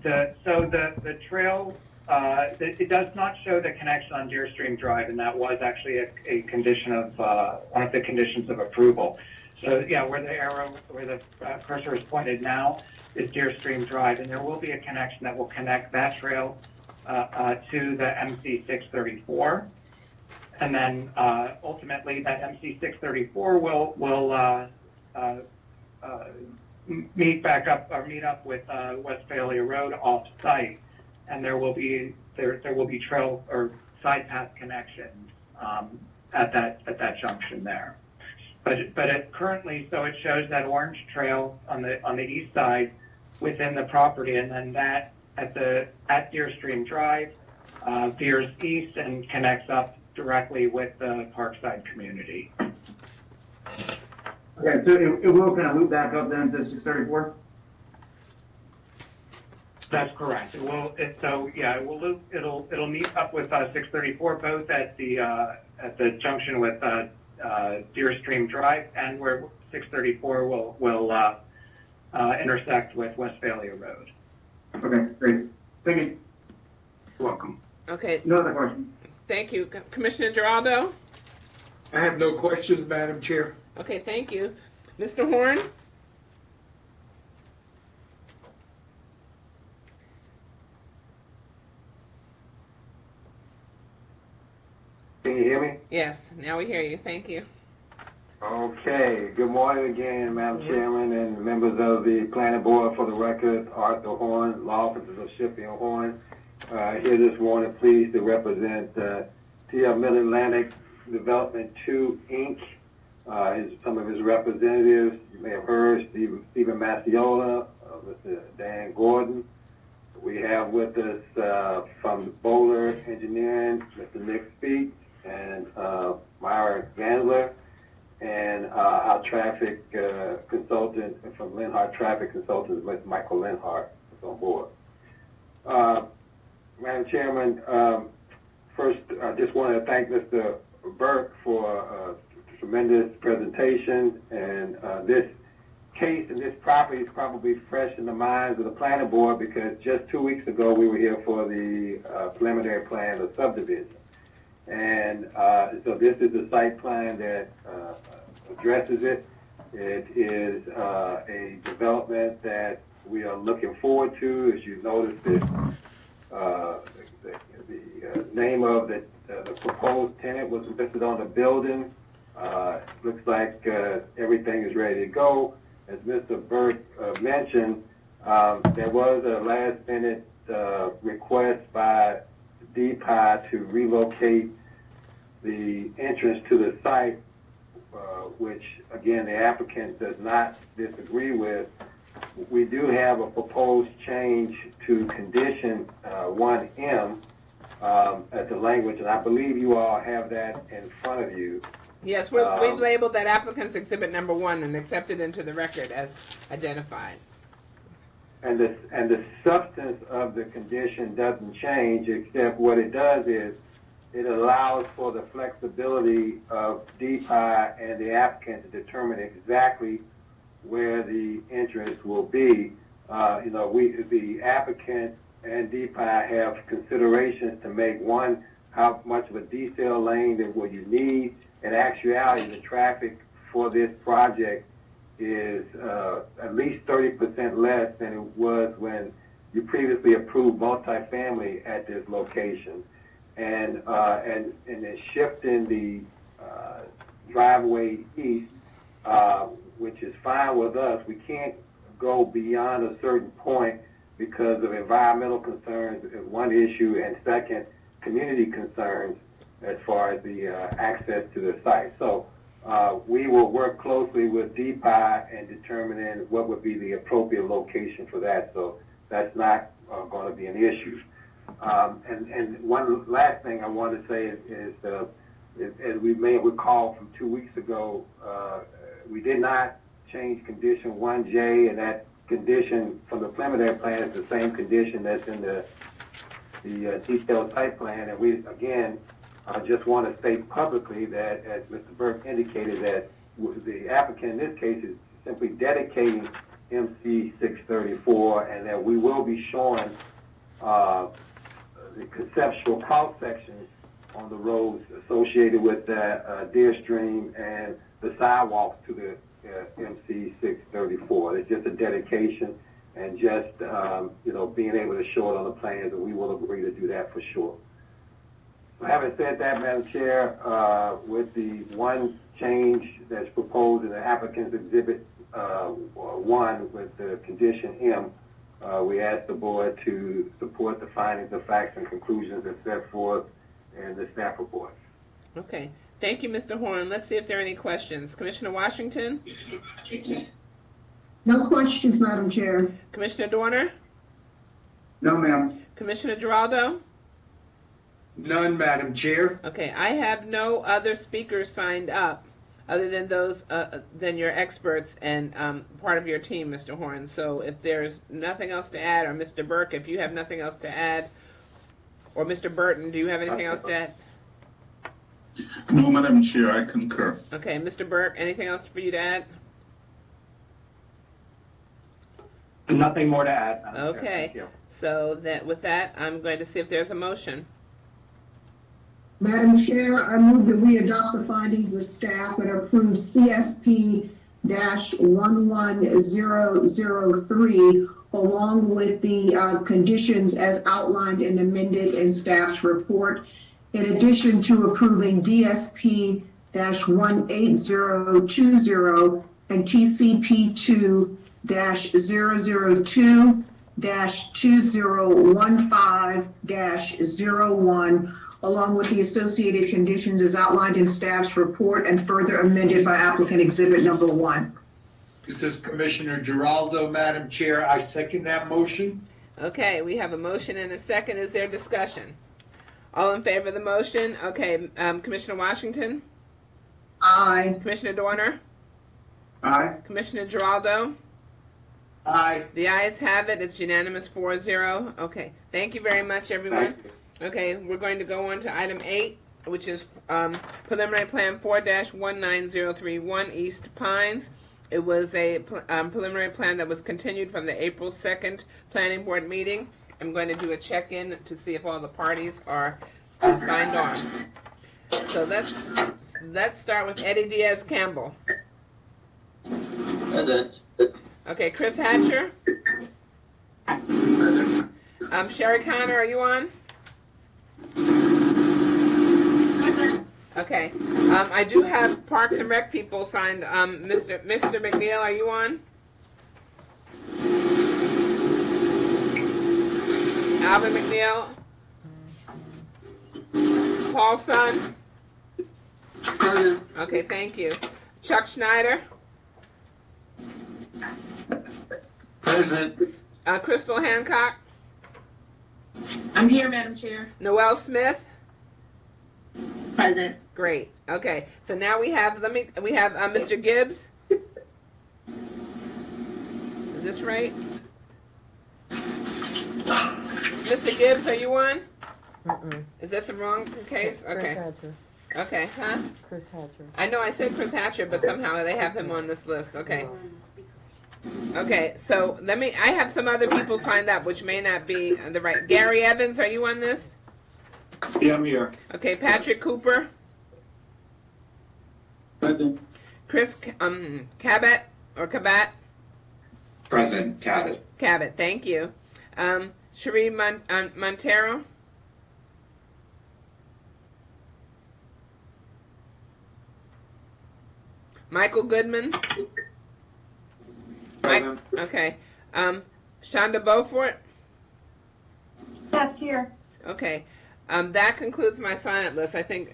The trail, it does not show the connection on Deerstream Drive, and that was actually a condition of, one of the conditions of approval. So yeah, where the cursor is pointed now is Deerstream Drive, and there will be a connection that will connect that trail to the MC 634. And then ultimately that MC 634 will meet up with Westphalia Road off site, and there will be trail or side path connections at that junction there. But it currently, so it shows that orange trail on the east side within the property, and then that at Deerstream Drive veers east and connects up directly with the Parkside community. Okay, so it will kind of loop back up then to 634? That's correct. It will loop. It'll meet up with 634 both at the junction with Deerstream Drive and where 634 will intersect with Westphalia Road. Okay, great. Thank you. You're welcome. Okay. No other questions. Thank you. Commissioner Geraldo? I have no questions, Madam Chair. Okay, thank you. Mr. Horn? Can you hear me? Yes, now we hear you. Thank you. Okay, good morning again, Madam Chairman and members of the Planning Board. For the record, Arthur Horn, Law Offices of Shipley and Horn, here this morning pleased to represent TL Mid-Atlantic Development 2, Inc., some of his representatives. You may have heard Stephen Macciola, Mr. Dan Gordon. We have with us from Bowler Engineering, Mr. Nick Speak, and Myra Gandler, and our traffic consultant from Linhart Traffic Consultants, Mr. Michael Linhart, is on board. Madam Chairman, first, I just want to thank Mr. Burke for a tremendous presentation, and this case and this property is probably fresh in the minds of the planning board because just 2 weeks ago we were here for the preliminary plan of subdivision. And so this is a site plan that addresses it. It is a development that we are looking forward to. As you notice, the name of the proposed tenant was listed on the building. Looks like everything is ready to go. As Mr. Burke mentioned, there was a last-minute request by DPI to relocate the entrance to the site, which, again, the applicant does not disagree with. We do have a proposed change to condition 1M at the language, and I believe you all have that in front of you. Yes, we've labeled that applicant's exhibit number 1 and accepted into the record as identified. And the substance of the condition doesn't change, except what it does is it allows for the flexibility of DPI and the applicant to determine exactly where the entrance will be. The applicant and DPI have considerations to make. One, how much of a decel lane will you need? In actuality, the traffic for this project is at least 30% less than it was when you previously approved multifamily at this location. And then shifting the driveway east, which is fine with us. We can't go beyond a certain point because of environmental concerns is one issue, and second, community concerns as far as the access to the site. So we will work closely with DPI in determining what would be the appropriate location for that. So that's not going to be an issue. And one last thing I want to say is as we may recall from 2 weeks ago, we did not change condition 1J, and that condition from the preliminary plan is the same condition that's in the detailed site plan. And we, again, I just want to state publicly that, as Mr. Burke indicated, that the applicant in this case is simply dedicating MC 634, and that we will be showing the conceptual cross sections on the roads associated with that Deerstream and the sidewalks to the MC 634. It's just a dedication and just being able to show it on the plans, and we will agree to do that for sure. So having said that, Madam Chair, with the one change that's proposed in the applicant's exhibit 1 with the condition M, we ask the board to support the findings of facts and conclusions as set forth in the staff report. Okay. Thank you, Mr. Horn. Let's see if there are any questions. Commissioner Washington? No questions, Madam Chair. Commissioner Dorner? No, ma'am. Commissioner Giraldo? None, Madam Chair. Okay, I have no other speakers signed up other than those, than your experts and part of your team, Mr. Horn. So if there's nothing else to add, or Mr. Burke, if you have nothing else to add, or Mr. Burton, do you have anything else to add? No, Madam Chair, I concur. Okay, Mr. Burke, anything else for you to add? Nothing more to add. Okay, Thank you. so that with that, I'm going to see if there's a motion. Madam Chair, I move that we adopt the findings of staff and approve CSP-11003 along with the conditions as outlined and amended in staff's report, in addition to approving DSP TCP2-18020 and TCP2-002-2015-01, along with the associated conditions as outlined in staff's report and further amended by applicant exhibit number 1. This is Commissioner Giraldo, Madam Chair. I second that motion. Okay, we have a motion and a second. Is there discussion? All in favor of the motion? Okay, Commissioner Washington? Aye. Commissioner Dorner? Aye. Commissioner Giraldo? Aye. The ayes have it. It's unanimous 4-0. Okay, thank you very much, everyone. Okay, we're going to go on to item 8, which is preliminary plan 4-19031 East Pines. It was a preliminary plan that was continued from the April 2nd planning board meeting. I'm going to do a check-in to see if all the parties are signed on. So let's start with Eddie Diaz Campbell. Present. Okay, Chris Hatcher. Present. Sherry Connor, are you on? Okay. I do have Parks and Rec people signed. Mr. McNeil, are you on? Alvin McNeil? Paul Son? Present. Okay, thank you. Chuck Schneider? Present. Crystal Hancock? I'm here, Madam Chair. Noel Smith? Present. Great. Okay. So now we have Mr. Gibbs. Is this right? Mr. Gibbs, are you on? Is that the wrong case? Okay. Okay, huh? Chris Hatcher. I know I said Chris Hatcher, but somehow they have him on this list. Okay. Okay, so I have some other people signed up, which may not be the right. Gary Evans, are you on this? Yeah, I'm here. Okay, Patrick Cooper. Present. Chris Cabot or Cabat? Present. Cabot. Cabot, thank you. Cherie Montero? Michael Goodman? Present. Okay. Shonda Beaufort? Yes, here. Okay. That concludes my sign-up list. I think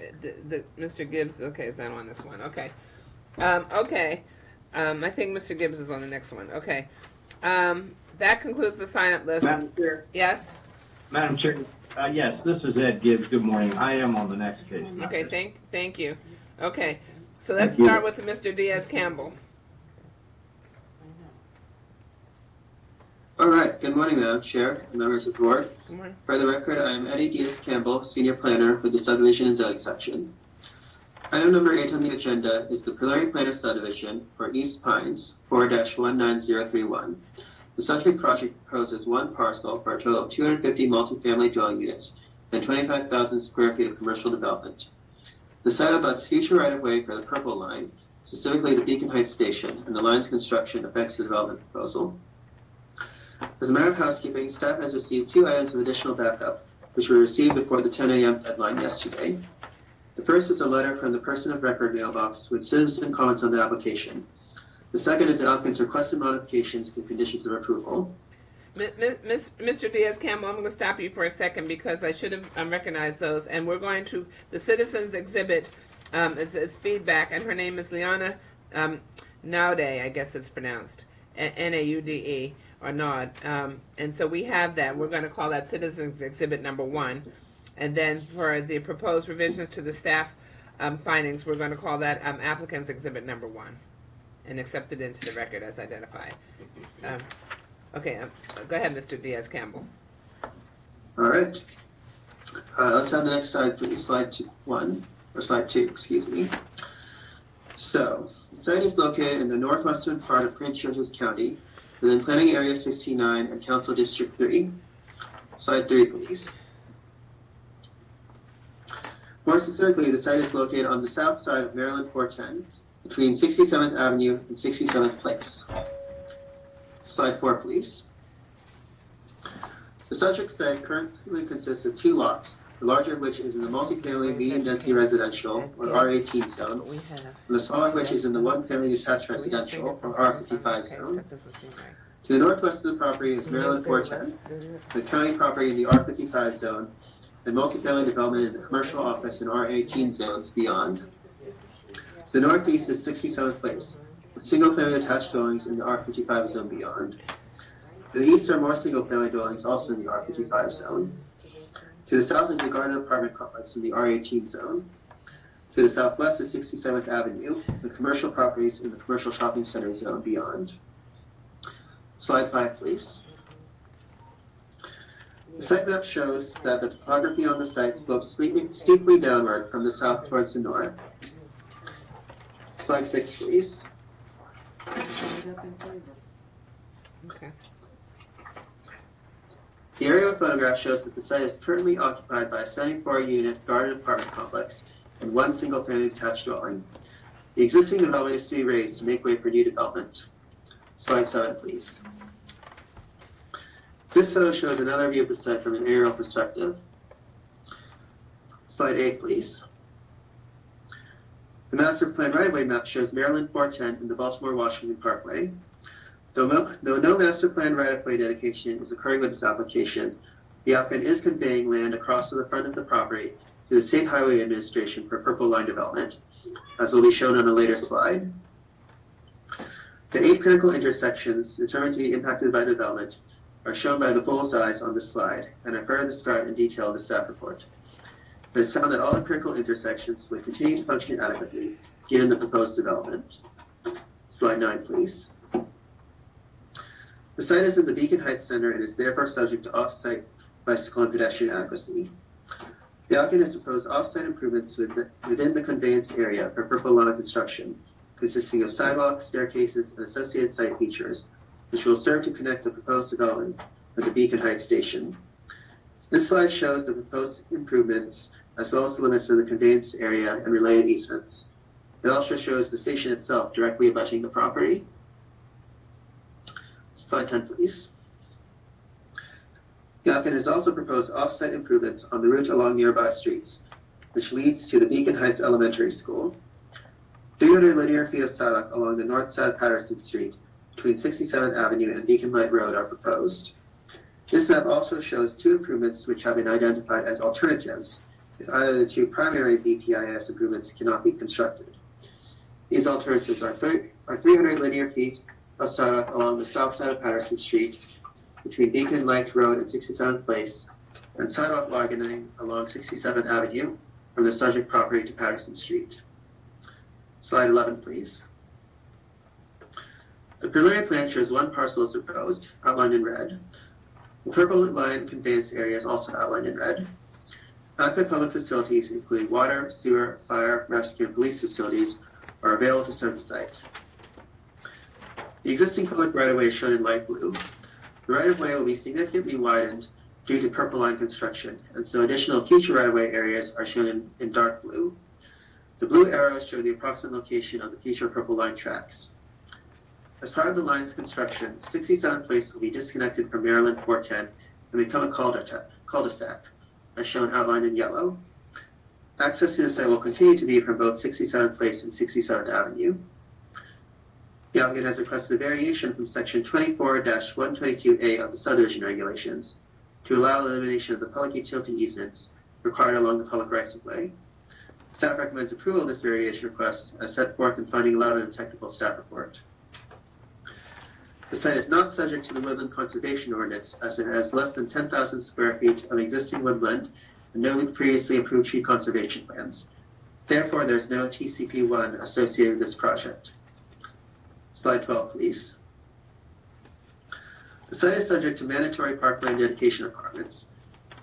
Mr. Gibbs, okay, is not on this one. Okay. Okay. I think Mr. Gibbs is on the next one. Okay. That concludes the sign-up list. Madam Chair. Yes? Madam Chair, yes, this is Ed Gibbs. Good morning. I am on the next case. Okay, thank you. Okay. So let's start with Mr. Diaz Campbell. All right. Good morning, Madam Chair and members of the board. Good morning. For the record, I am Eddie Diaz Campbell, Senior Planner for the Subdivision and Zoning Section. Item number 8 on the agenda is the preliminary plan of subdivision for East Pines 4-19031. The subject project proposes one parcel for a total of 250 multifamily dwelling units and 25,000 square feet of commercial development. The site abuts future right-of-way for the Purple Line, specifically the Beacon Heights Station, and the line's construction affects the development proposal. As a matter of housekeeping, staff has received 2 items of additional backup, which were received before the 10 a.m. deadline yesterday. The first is a letter from the person of record mailbox with citizen comments on the application. The second is the applicant's requested modifications to conditions of approval. Mr. Diaz Campbell, I'm going to stop you for a second because I should have recognized those. And we're going to the citizens exhibit. It's feedback, and her name is Liana Naude, I guess it's pronounced, Naude or Naud. And so we have that. We're going to call that citizens exhibit number 1. And then for the proposed revisions to the staff findings, we're going to call that applicant's exhibit number 1 and accept it into the record as identified. Okay, go ahead, Mr. Diaz Campbell. All right. Let's have the next slide, please. Slide 2, excuse me. So, the site is located in the northwestern part of Prince George's County, within Planning Area 69 and Council District 3. Slide 3, please. More specifically, the site is located on the south side of Maryland 410, between 67th Avenue and 67th Place. Slide 4, please. The subject site currently consists of 2 lots, the larger of which is in the multifamily medium-density residential, or R18 zone, and the smaller of which is in the one-family detached residential, or R55 zone. To the northwest of the property is Maryland 410, the county property in the R55 zone, and multifamily development in the commercial office and R18 zones beyond. To the northeast is 67th Place, with single-family detached dwellings in the R55 zone beyond. To the east are more single-family dwellings also in the R55 zone. To the south is the Garden Apartment Complex in the R18 zone. To the southwest is 67th Avenue, with commercial properties in the commercial shopping center zone beyond. Slide 5, please. The site map shows that the topography on the site slopes steeply downward from the south towards the north. Slide 6, please. Okay. The aerial photograph shows that the site is currently occupied by a 74-unit garden apartment complex and one single-family detached dwelling. The existing development is to be raised to make way for new development. Slide 7, please. This photo shows another view of the site from an aerial perspective. Slide 8, please. The master plan right-of-way map shows Maryland 410 and the Baltimore-Washington Parkway. Though no master plan right-of-way dedication is occurring with this application, the applicant is conveying land across to the front of the property to the State Highway Administration for Purple Line development, as will be shown on a later slide. The 8 critical intersections determined to be impacted by development are shown by the bullseyes on this slide and are further described in detail in the staff report. It is found that all the critical intersections would continue to function adequately given the proposed development. Slide 9, please. The site is in the Beacon Heights Center and is therefore subject to off-site bicycle and pedestrian adequacy. The applicant has proposed off-site improvements within the conveyance area for Purple Line construction, consisting of sidewalks, staircases, and associated site features, which will serve to connect the proposed development with the Beacon Heights station. This slide shows the proposed improvements as well as the limits of the conveyance area and related easements. It also shows the station itself directly abutting the property. Slide 10, please. The applicant has also proposed off-site improvements on the route along nearby streets, which leads to the Beacon Heights Elementary School. 300 linear feet of sidewalk along the north side of Patterson Street between 67th Avenue and Beacon Light Road are proposed. This map also shows 2 improvements which have been identified as alternatives if either of the 2 primary BPIS improvements cannot be constructed. These alternatives are 300 linear feet of sidewalk along the south side of Patterson Street between Beacon Light Road and 67th Place, and sidewalk widening along 67th Avenue from the subject property to Patterson Street. Slide 11, please. The preliminary plan shows 1 parcel is proposed, outlined in red. The purple line conveyance area is also outlined in red. Adequate public facilities, including water, sewer, fire, rescue, and police facilities, are available to serve the site. The existing public right-of-way is shown in light blue. The right-of-way will be significantly widened due to purple line construction, and so additional future right-of-way areas are shown in dark blue. The blue arrows show the approximate location of the future purple line tracks. As part of the line's construction, 67th Place will be disconnected from Maryland 410 and become a cul-de-sac, as shown outlined in yellow. Access to the site will continue to be from both 67th Place and 67th Avenue. The applicant has requested a variation from Section 24-122A of the subdivision regulations to allow elimination of the public utility easements required along the public rights-of-way. Staff recommends approval of this variation request as set forth in finding 11 of the technical staff report. The site is not subject to the Woodland Conservation Ordinance as it has less than 10,000 square feet of existing woodland and no previously approved tree conservation plans. Therefore, there's no TCP1 associated with this project. Slide 12, please. The site is subject to mandatory parkland dedication requirements.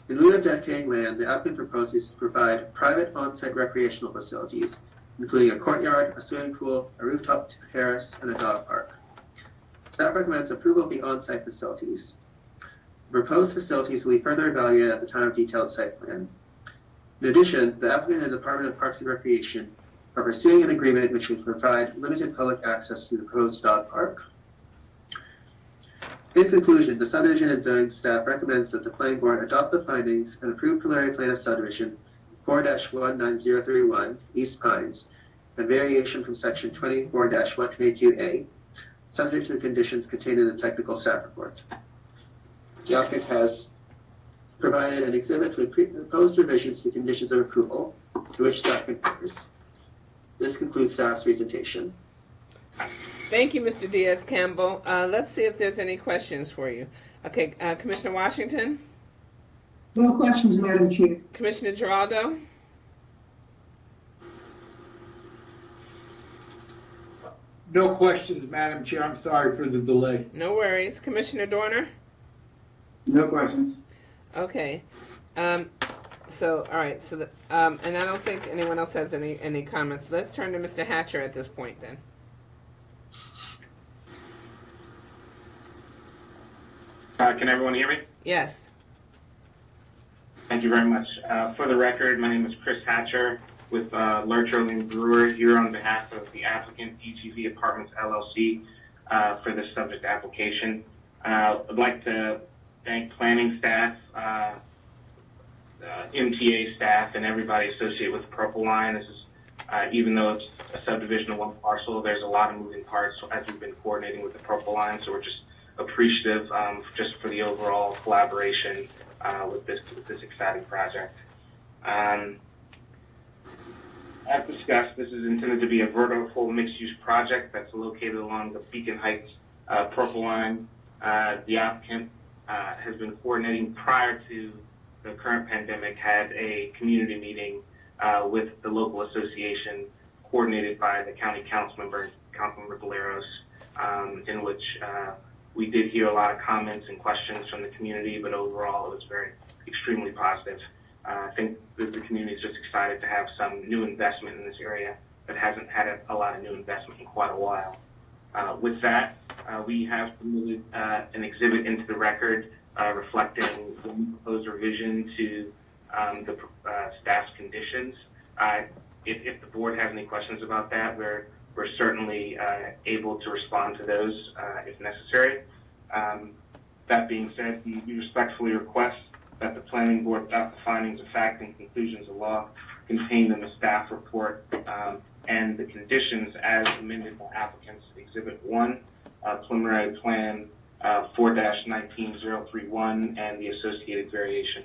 In lieu of dedicating land, the applicant proposes to provide private on-site recreational facilities, including a courtyard, a swimming pool, a rooftop terrace, and a dog park. Staff recommends approval of the on-site facilities. The proposed facilities will be further evaluated at the time of detailed site plan. In addition, the applicant and the Department of Parks and Recreation are pursuing an agreement which would provide limited public access to the proposed dog park. In conclusion, the subdivision and zoning staff recommends that the planning board adopt the findings and approve preliminary plan of subdivision 4-19031 East Pines and variation from section 24-122A, subject to the conditions contained in the technical staff report. The applicant has provided an exhibit with proposed revisions to conditions of approval, to which staff concurs. This concludes staff's presentation. Thank you, Mr. Diaz-Campbell. Let's see if there's any questions for you. Okay, Commissioner Washington? No questions, Madam Chair. Commissioner Giraldo? No questions, Madam Chair. I'm sorry for the delay. No worries. Commissioner Dorner? No questions. Okay. So, all right. So, and I don't think anyone else has any comments. Let's turn to Mr. Hatcher at this point, then. Can everyone hear me? Yes. Thank you very much. For the record, my name is Chris Hatcher with Lurcher and Brewer here on behalf of the applicant, ETV Apartments LLC, for this subject application. I'd like to thank planning staff, MTA staff, and everybody associated with the Purple Line. This is, even though it's a subdivision of one parcel, there's a lot of moving parts as we've been coordinating with the Purple Line, so we're just appreciative just for the overall collaboration with this exciting project. As discussed, this is intended to be a vertical mixed-use project that's located along the Beacon Heights Purple Line. The applicant has been coordinating prior to the current pandemic, had a community meeting with the local association coordinated by the county council member, Councilmember Valeros, in which we did hear a lot of comments and questions from the community, but overall it was extremely positive. I think the community is just excited to have some new investment in this area that hasn't had a lot of new investment in quite a while. With that, we have submitted an exhibit into the record reflecting the proposed revision to the staff's conditions. If the board has any questions about that, we're certainly able to respond to those if necessary. That being said, we respectfully request that the planning board adopt the findings of fact and conclusions of law contained in the staff report and the conditions as amended by applicants Exhibit 1, preliminary plan 4-19031, and the associated variation.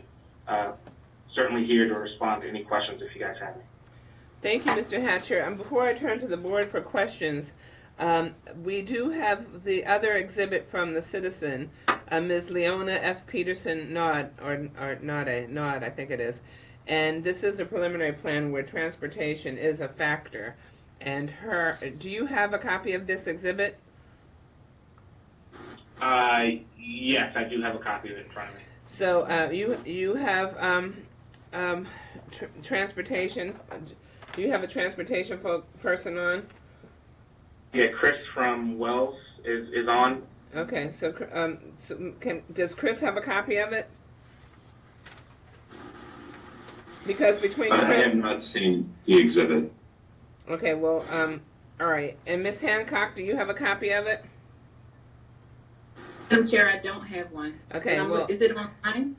Certainly here to respond to any questions if you guys have any. Thank you, Mr. Hatcher. And before I turn to the board for questions, we do have the other exhibit from the citizen, Ms. Leona F. Peterson Nod, or Nod, I think it is. And this is a preliminary plan where transportation is a factor. And do you have a copy of this exhibit? Yes, I do have a copy of it in front of me. So you have transportation. Do you have a transportation person on? Yeah, Chris from Wells is on. Okay, so does Chris have a copy of it? Because between Chris... I have not seen the exhibit. Okay, well, all right. And Ms. Hancock, do you have a copy of it? Madam Chair, I don't have one. Okay, well... Is it online?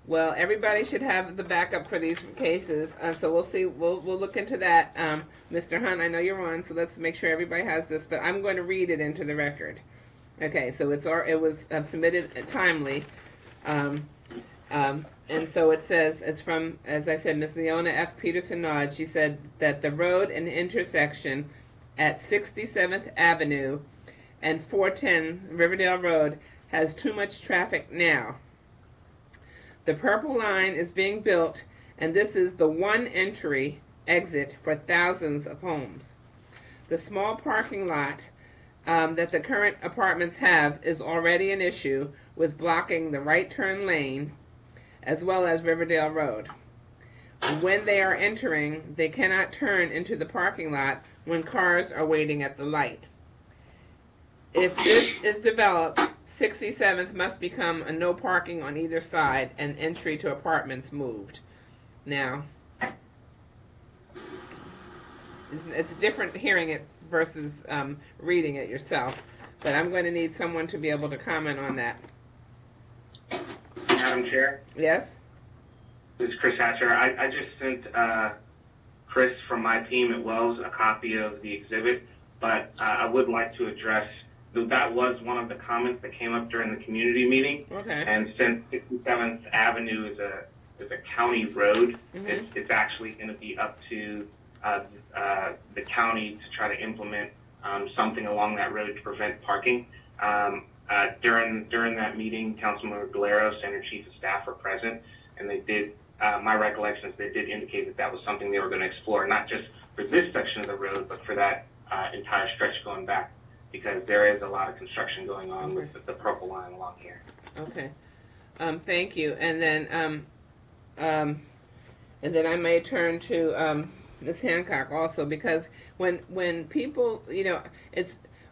Well, everybody should have the backup for these cases, so we'll see. We'll look into that. Mr. Hunt, I know you're on, so let's make sure everybody has this, but I'm going to read it into the record. Okay, so it was submitted timely. And so it says, it's from, as I said, Ms. Leona F. Peterson Nod. She said that the road and intersection at 67th Avenue and 410 Riverdale Road has too much traffic now. The Purple Line is being built, and this is the one entry exit for thousands of homes. The small parking lot that the current apartments have is already an issue with blocking the right turn lane as well as Riverdale Road. When they are entering, they cannot turn into the parking lot when cars are waiting at the light. If this is developed, 67th must become a no parking on either side and entry to apartments moved. Now, it's different hearing it versus reading it yourself. but I'm going to need someone to be able to comment on that. Madam Chair, Yes? this is Chris Hatcher. I just sent Chris from my team at Wells a copy of the exhibit, but I would like to address that was one of the comments that came up during the community meeting. Okay. And since 67th Avenue is a county road, Mhm. it's actually going to be up to the county to try to implement something along that road to prevent parking. During that meeting, Councilmember Galeros and her chief of staff were present, and they did. My recollection is they did indicate that that was something they were going to explore, not just for this section of the road, but for that entire stretch going back, because there is a lot of construction going on with the purple line along here. Okay. Thank you. And then I may turn to Ms. Hancock also, because when people,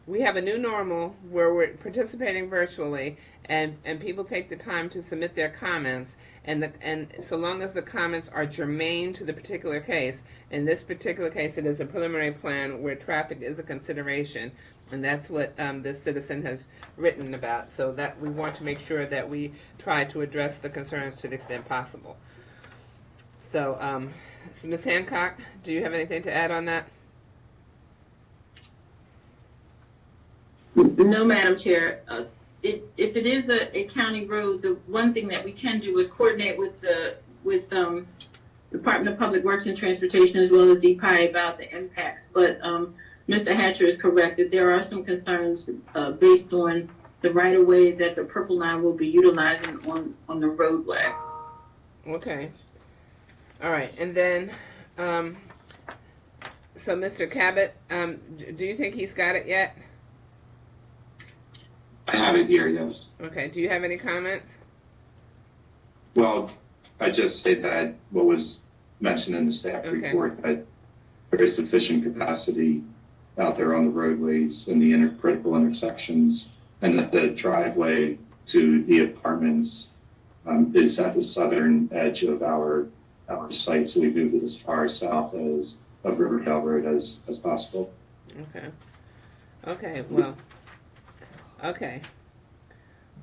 we have a new normal where we're participating virtually, and people take the time to submit their comments, and so long as the comments are germane to the particular case. In this particular case, it is a preliminary plan where traffic is a consideration, and that's what this citizen has written about. So that we want to make sure that we try to address the concerns to the extent possible. So, Ms. Hancock, do you have anything to add on that? No, Madam Chair. If it is a county road, the one thing that we can do is coordinate with the Department of Public Works and Transportation as well as DPI about the impacts. But Mr. Hatcher is correct that there are some concerns based on the right-of-way that the Purple Line will be utilizing on the roadway. Okay. All right, and then, so Mr. Cabot, do you think he's got it yet? I have it here, yes. Okay, do you have any comments? Well, I just state that what was mentioned in the staff report, that there is sufficient capacity out there on the roadways in the critical intersections, and that the driveway to the apartments is at the southern edge of our site, so we moved it as far south as of Riverdale Road as possible. Okay. Okay, well, okay.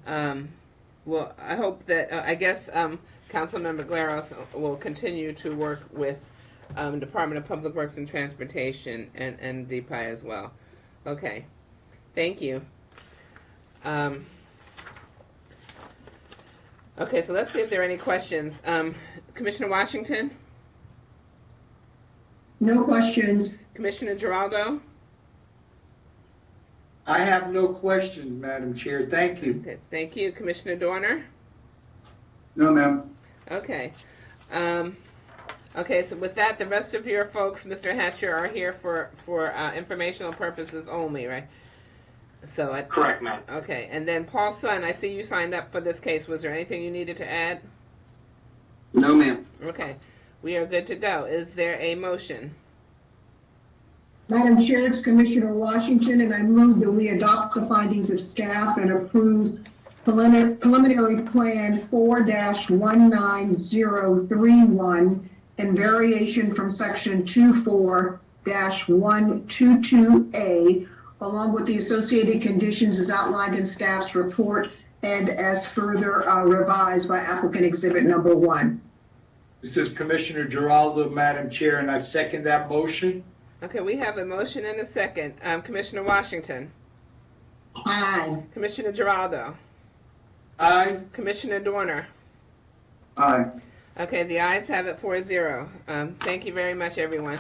Well, I hope that, I guess Councilmember Galeros will continue to work with Department of Public Works and Transportation and DPI as well. Okay, thank you. Okay, so let's see if there are any questions. Commissioner Washington? No questions. Commissioner Giraldo? I have no questions, Madam Chair. Thank you. Okay, thank you. Commissioner Dorner? No, ma'am. Okay. Okay, so with that, the rest of your folks, Mr. Hatcher, are here for informational purposes only, right? So Correct, ma'am. Okay, and then Paul Sun, I see you signed up for this case. Was there anything you needed to add? No, ma'am. Okay, we are good to go. Is there a motion? Madam Chair, it's Commissioner Washington, and I move that we adopt the findings of staff and approve preliminary plan 4-19031 in variation from section 24-122A, along with the associated conditions as outlined in staff's report and as further revised by applicant exhibit number 1. This is Commissioner Giraldo, Madam Chair, and I second that motion. Okay, we have a motion and a second. Commissioner Washington? Aye. Commissioner Giraldo? Aye. Commissioner Dorner? Aye. Okay, the ayes have it 4-0. Thank you very much, everyone.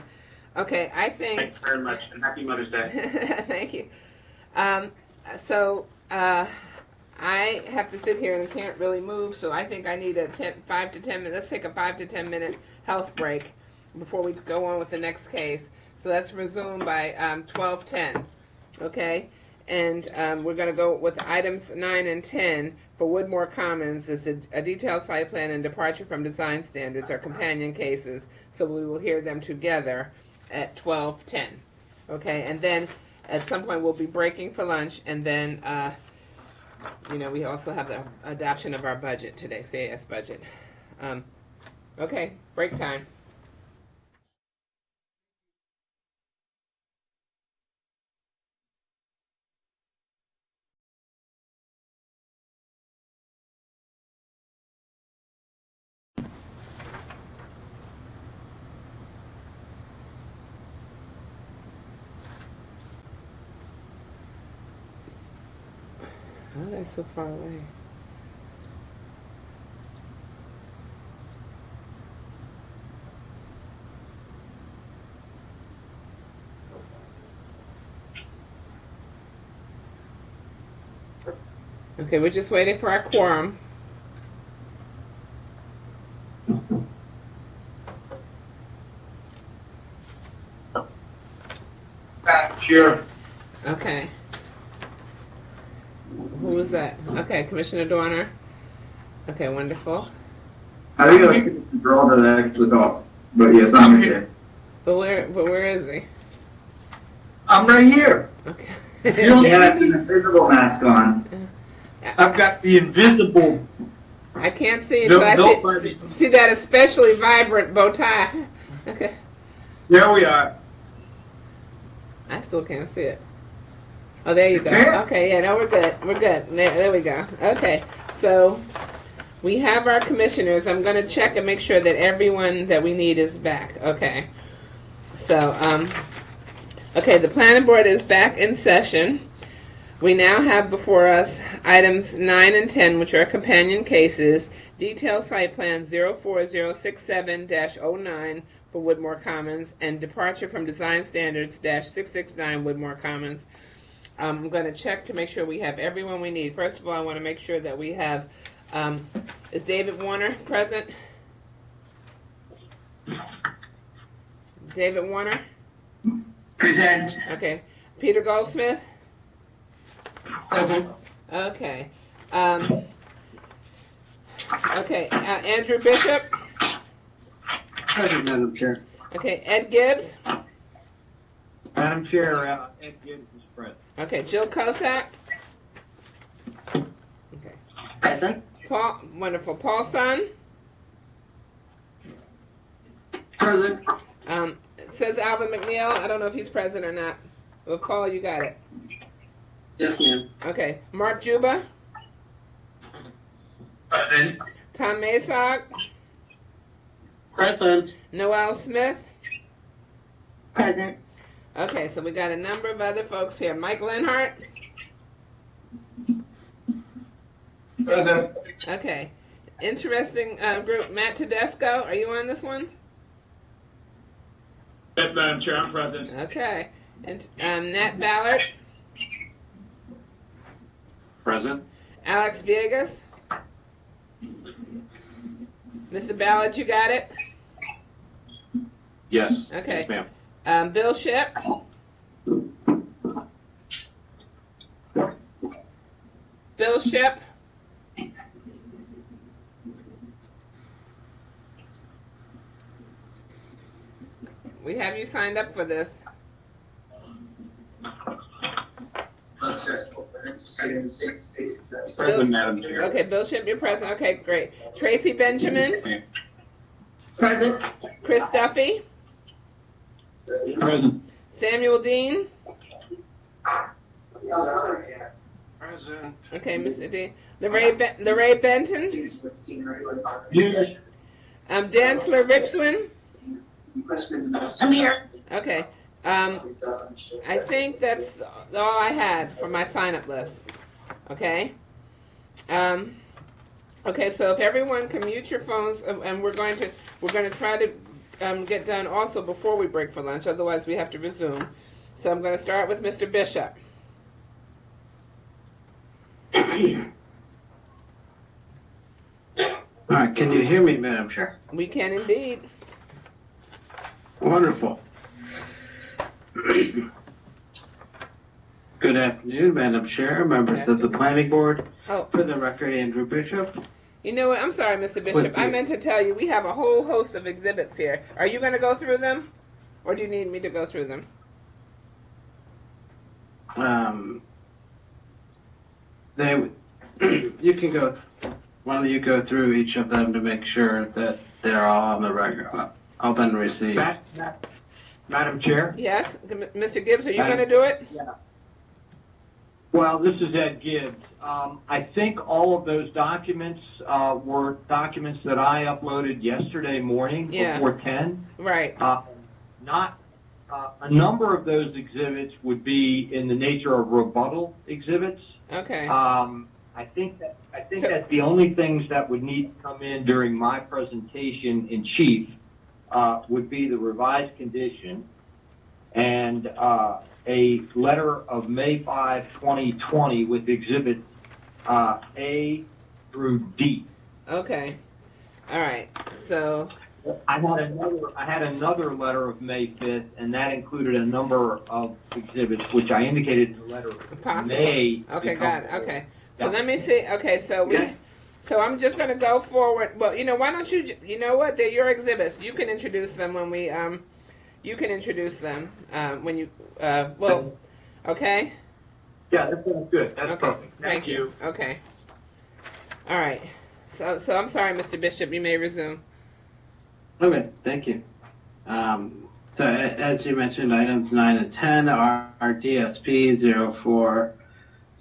Okay, I think... Thanks very much, and happy Mother's Day. Thank you. I have to sit here and can't really move, so I think I need a 5 to 10 minutes. Let's take a 5 to 10 minute health break before we go on with the next case. So let's resume by 12:10, okay? And we're going to go with items 9 and 10 for Woodmore Commons. Is a detailed site plan and departure from design standards are companion cases, so we will hear them together at 12:10, okay? And then at some point we'll be breaking for lunch, and then we also have the adoption of our budget today, CAS budget. Okay, break time. Why are they so far away? Okay, we're just waiting for our quorum. Sure. Okay. Who was that? Okay, Commissioner Dorner. Okay, wonderful. I think I was the girl that actually talked, but yes, I'm here. But where is he? I'm right here. Okay. You don't have an invisible mask on. I've got the invisible. I can't see No, until I see that especially vibrant bow tie. Okay. There we are. I still can't see it. Oh, there you go. Yeah. Okay, yeah, no, we're good. We're good. There we go. Okay, so we have our commissioners. I'm going to check and make sure that everyone that we need is back. Okay. So, okay, the planning board is back in session. We now have before us items 9 and 10, which are companion cases. Detailed site plan 04067-09 for Woodmore Commons and departure from design standards -669 Woodmore Commons. I'm going to check to make sure we have everyone we need. First of all, I want to make sure that we have, is David Warner present? David Warner? Present. Okay. Peter Goldsmith? Present. Okay. Okay. Andrew Bishop? Present, Madam Chair. Okay. Ed Gibbs? Madam Chair, Ed Gibbs is present. Okay. Jill Kosak? Okay. Present. Paul, wonderful. Paul Son? Present. It says Alvin McNeil. I don't know if he's present or not. Well, Paul, you got it. Yes, ma'am. Okay. Mark Juba? Present. Tom Masog? Present. Noel Smith? Present. Okay, so we got a number of other folks here. Mike Lenhart? Present. Okay. Interesting group. Matt Tedesco, are you on this one? Yes, Madam Chair, I'm present. Okay. And Nat Ballard? Present. Alex Viegas? Mr. Ballard, you got it? Yes. Okay. Yes, ma'am. Bill Shipp? Bill Shipp? We have you signed up for this. Present, Madam Chair. Okay, Bill Shipp, you're present. Okay, great. Tracy Benjamin? Present. Chris Duffy? Present. Samuel Dean? Present. Okay, Mr. Dean. LaRae Benton? Yes. Dantzler Richland? I'm here. Okay. I think that's all I had for my sign-up list. Okay. Okay. So if everyone can mute your phones, and we're going to try to get done also before we break for lunch. Otherwise, we have to resume. So I'm going to start with Mr. Bishop. All right, can you hear me, Madam Chair? We can indeed. Wonderful. Good afternoon, Madam Chair, members of the Planning Board. Oh. For the record, Andrew Bishop. You know what? I'm sorry, Mr. Bishop. I meant to tell you we have a whole host of exhibits here. Are you going to go through them, or do you need me to go through them? You can go. Why don't you go through each of them to make sure that they're all on the record, all been received. Madam Chair? Yes, Mr. Gibbs, are you going to do it? Yeah. Well, this is Ed Gibbs. I think all of those documents were documents that I uploaded yesterday morning before 10. Right. A number of those exhibits would be in the nature of rebuttal exhibits. Okay. I think that the only things that would need to come in during my presentation in chief would be the revised condition and a letter of May 5, 2020 with exhibits A through D. Okay. All right. So I had another letter of May 5th, and that included a number of exhibits, which I indicated in the letter of possible. May. Okay, got it. Okay. So Yeah. let me see. Okay, so so I'm just gonna go forward. Well, why don't you? You know what? They're your exhibits. You can introduce them when we You can introduce them when you. Well, okay. Yeah, that sounds good. That's Okay. perfect. Thank you. Okay. All right. So I'm sorry, Mr. Bishop. You may resume. Okay, thank you. So as you mentioned, items 9 and 10 are DSP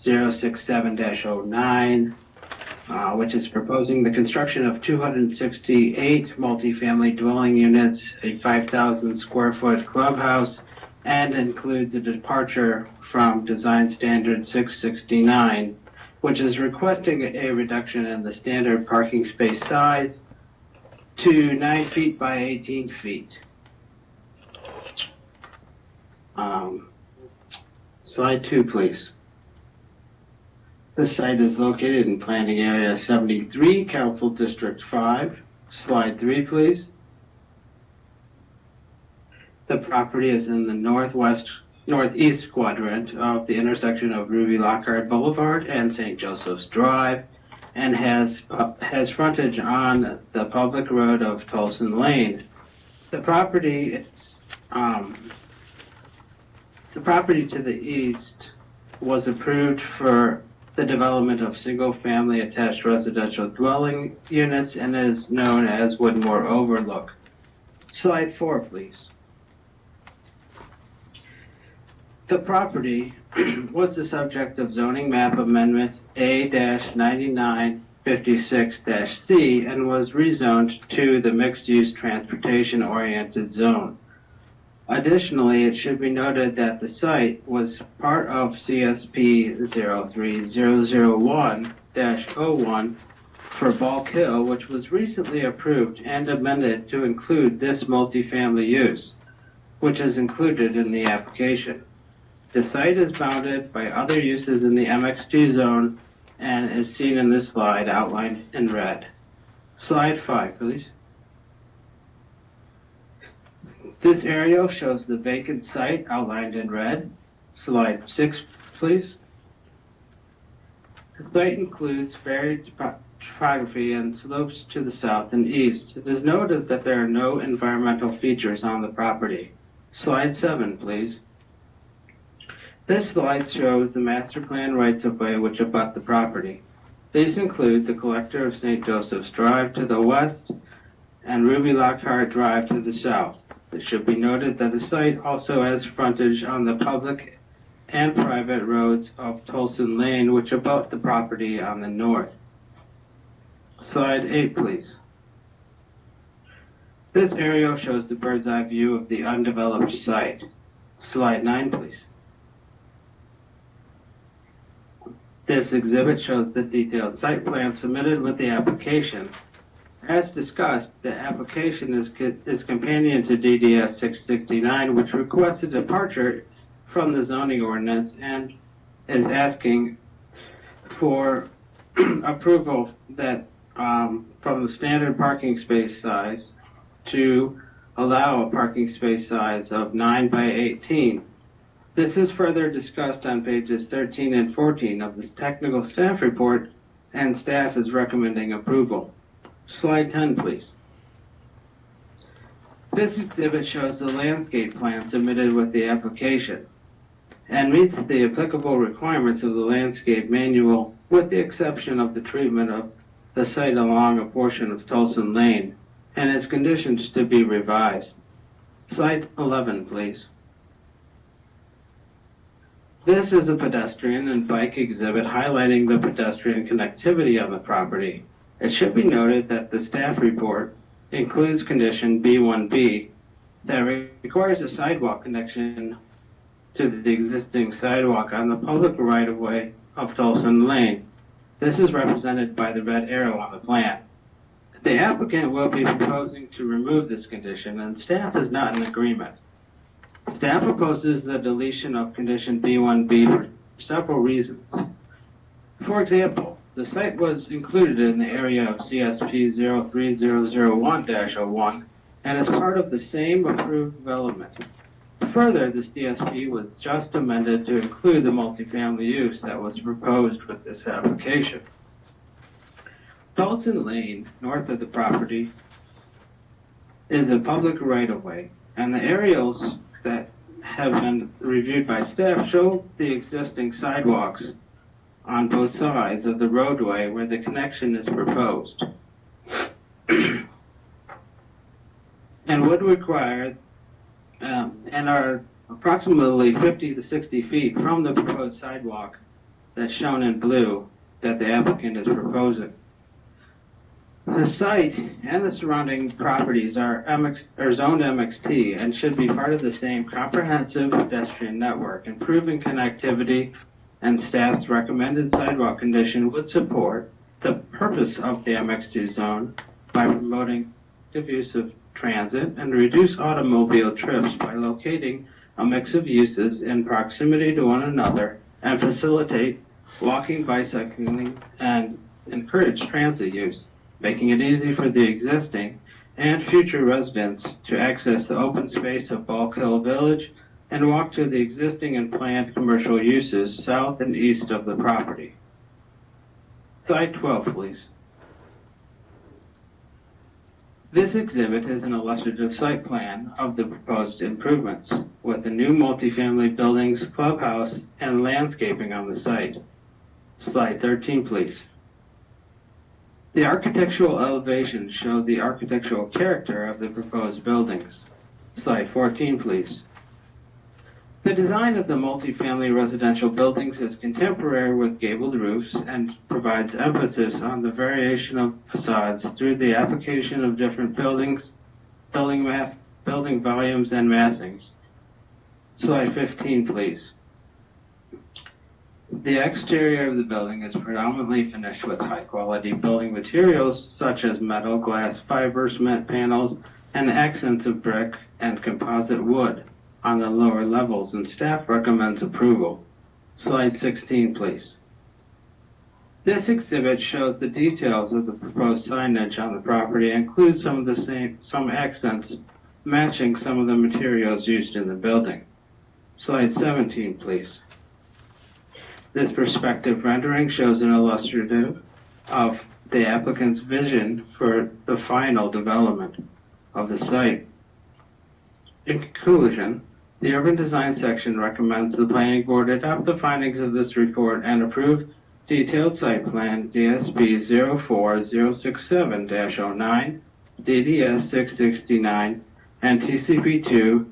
04067-09, which is proposing the construction of 268 multifamily dwelling units, a 5,000 square foot clubhouse, and includes a departure from Design Standard 669, which is requesting a reduction in the standard parking space size to 9 feet by 18 feet. Slide 2, please. This site is located in Planning Area 73, Council District 5. Slide 3, please. The property is in the northeast quadrant of the intersection of Ruby Lockhart Boulevard and St. Joseph's Drive, and has frontage on the public road of Tolson Lane. The property to the east was approved for the development of single-family attached residential dwelling units and is known as Woodmore Overlook. Slide 4, please. The property was the subject of zoning map amendment A-9956-C and was rezoned to the mixed-use transportation-oriented zone. Additionally, it should be noted that the site was part of CSP 03001-01 for Bulk Hill, which was recently approved and amended to include this multifamily use, which is included in the application. The site is bounded by other uses in the MX2 zone and is seen in this slide outlined in red. Slide 5, please. This aerial shows the vacant site outlined in red. Slide 6, please. The site includes varied topography and slopes to the south and east. It is noted that there are no environmental features on the property. Slide 7, please. This slide shows the master plan rights-of-way which abut the property. These include the collector of St. Joseph's Drive to the west and Ruby Lockhart Drive to the south. It should be noted that the site also has frontage on the public and private roads of Tolson Lane, which abut the property on the north. Slide 8, please. This aerial shows the bird's eye view of the undeveloped site. Slide 9, please. This exhibit shows the detailed site plan submitted with the application. As discussed, the application is companion to DDS 669, which requests a departure from the zoning ordinance and is asking for approval that from the standard parking space size to allow a parking space size of 9 by 18. This is further discussed on pages 13 and 14 of the technical staff report, and staff is recommending approval. Slide 10, please. This exhibit shows the landscape plan submitted with the application and meets the applicable requirements of the landscape manual with the exception of the treatment of the site along a portion of Tolson Lane and its conditions to be revised. Slide 11, please. This is a pedestrian and bike exhibit highlighting the pedestrian connectivity of the property. It should be noted that the staff report includes condition B1B that requires a sidewalk connection to the existing sidewalk on the public right-of-way of Tolson Lane. This is represented by the red arrow on the plan. The applicant will be proposing to remove this condition, and staff is not in agreement. Staff opposes the deletion of condition B1B for several reasons. For example, the site was included in the area of CSP 03001-01 and is part of the same approved development. Further, this DSP was just amended to include the multifamily use that was proposed with this application. Dalton Lane, north of the property, is a public right-of-way, and the aerials that have been reviewed by staff show the existing sidewalks on both sides of the roadway where the connection is proposed, and would require and are approximately 50 to 60 feet from the proposed sidewalk that's shown in blue that the applicant is proposing. The site and the surrounding properties are zoned MXT and should be part of the same comprehensive pedestrian network. Improving connectivity and staff's recommended sidewalk condition would support the purpose of the MX2 zone by promoting diffusive transit and reduce automobile trips by locating a mix of uses in proximity to one another and facilitate walking, bicycling, and encourage transit use, making it easy for the existing and future residents to access the open space of Bulk Hill Village and walk to the existing and planned commercial uses south and east of the property. Slide 12, please. This exhibit is an illustrative site plan of the proposed improvements with the new multifamily buildings, clubhouse, and landscaping on the site. Slide 13, please. The architectural elevations show the architectural character of the proposed buildings. Slide 14, please. The design of the multifamily residential buildings is contemporary with gabled roofs and provides emphasis on the variation of facades through the application of different building volumes and massings. Slide 15, please. The exterior of the building is predominantly finished with high-quality building materials such as metal, glass, fiber, cement panels, and accents of brick and composite wood on the lower levels, and staff recommends approval. Slide 16, please. This exhibit shows the details of the proposed signage on the property and includes some accents matching some of the materials used in the building. Slide 17, please. This perspective rendering shows an illustrative of the applicant's vision for the final development of the site. In conclusion, the Urban Design Section recommends the Planning Board adopt the findings of this report and approve detailed site plan DSP 04067-09, DDS 669, and TCP 2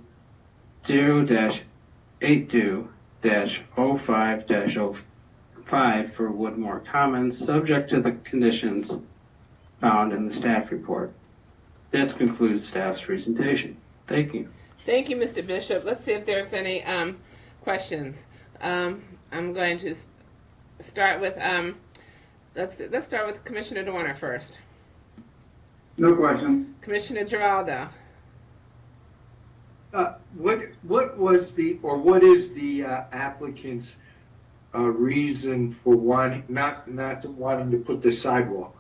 0-82-05-05 for Woodmore Commons, subject to the conditions found in the staff report. This concludes staff's presentation. Thank you. Thank you, Mr. Bishop. Let's see if there's any questions. I'm going to start with let's start with Commissioner Dorner first. No questions. Commissioner Giraldo. What was the, or what is the applicant's reason for wanting, not wanting to put the sidewalk?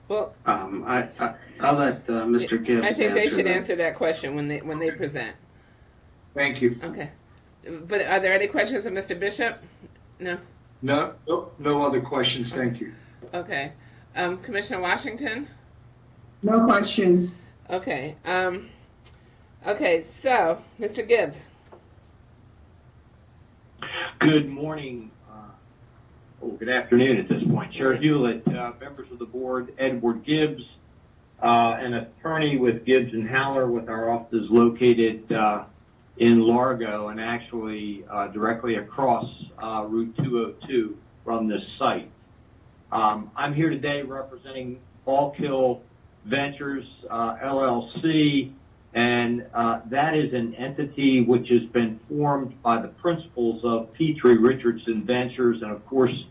Well, I'll let Mr. Gibbs. I think they should answer that question when they present. Thank you. Okay. But are there any questions of Mr. Bishop? No. No other questions. Thank you. Okay. Commissioner Washington. No questions. Okay. Okay. So, Mr. Gibbs. Good morning. Good afternoon at this point. Chair Hewlett, members of the board, Edward Gibbs, an attorney with Gibbs and Haller with our offices located in Largo and actually directly across Route 202 from this site. I'm here today representing Bulk Hill Ventures, LLC, And that is an entity which has been formed by the principals of Petrie Richardson Ventures. And of course,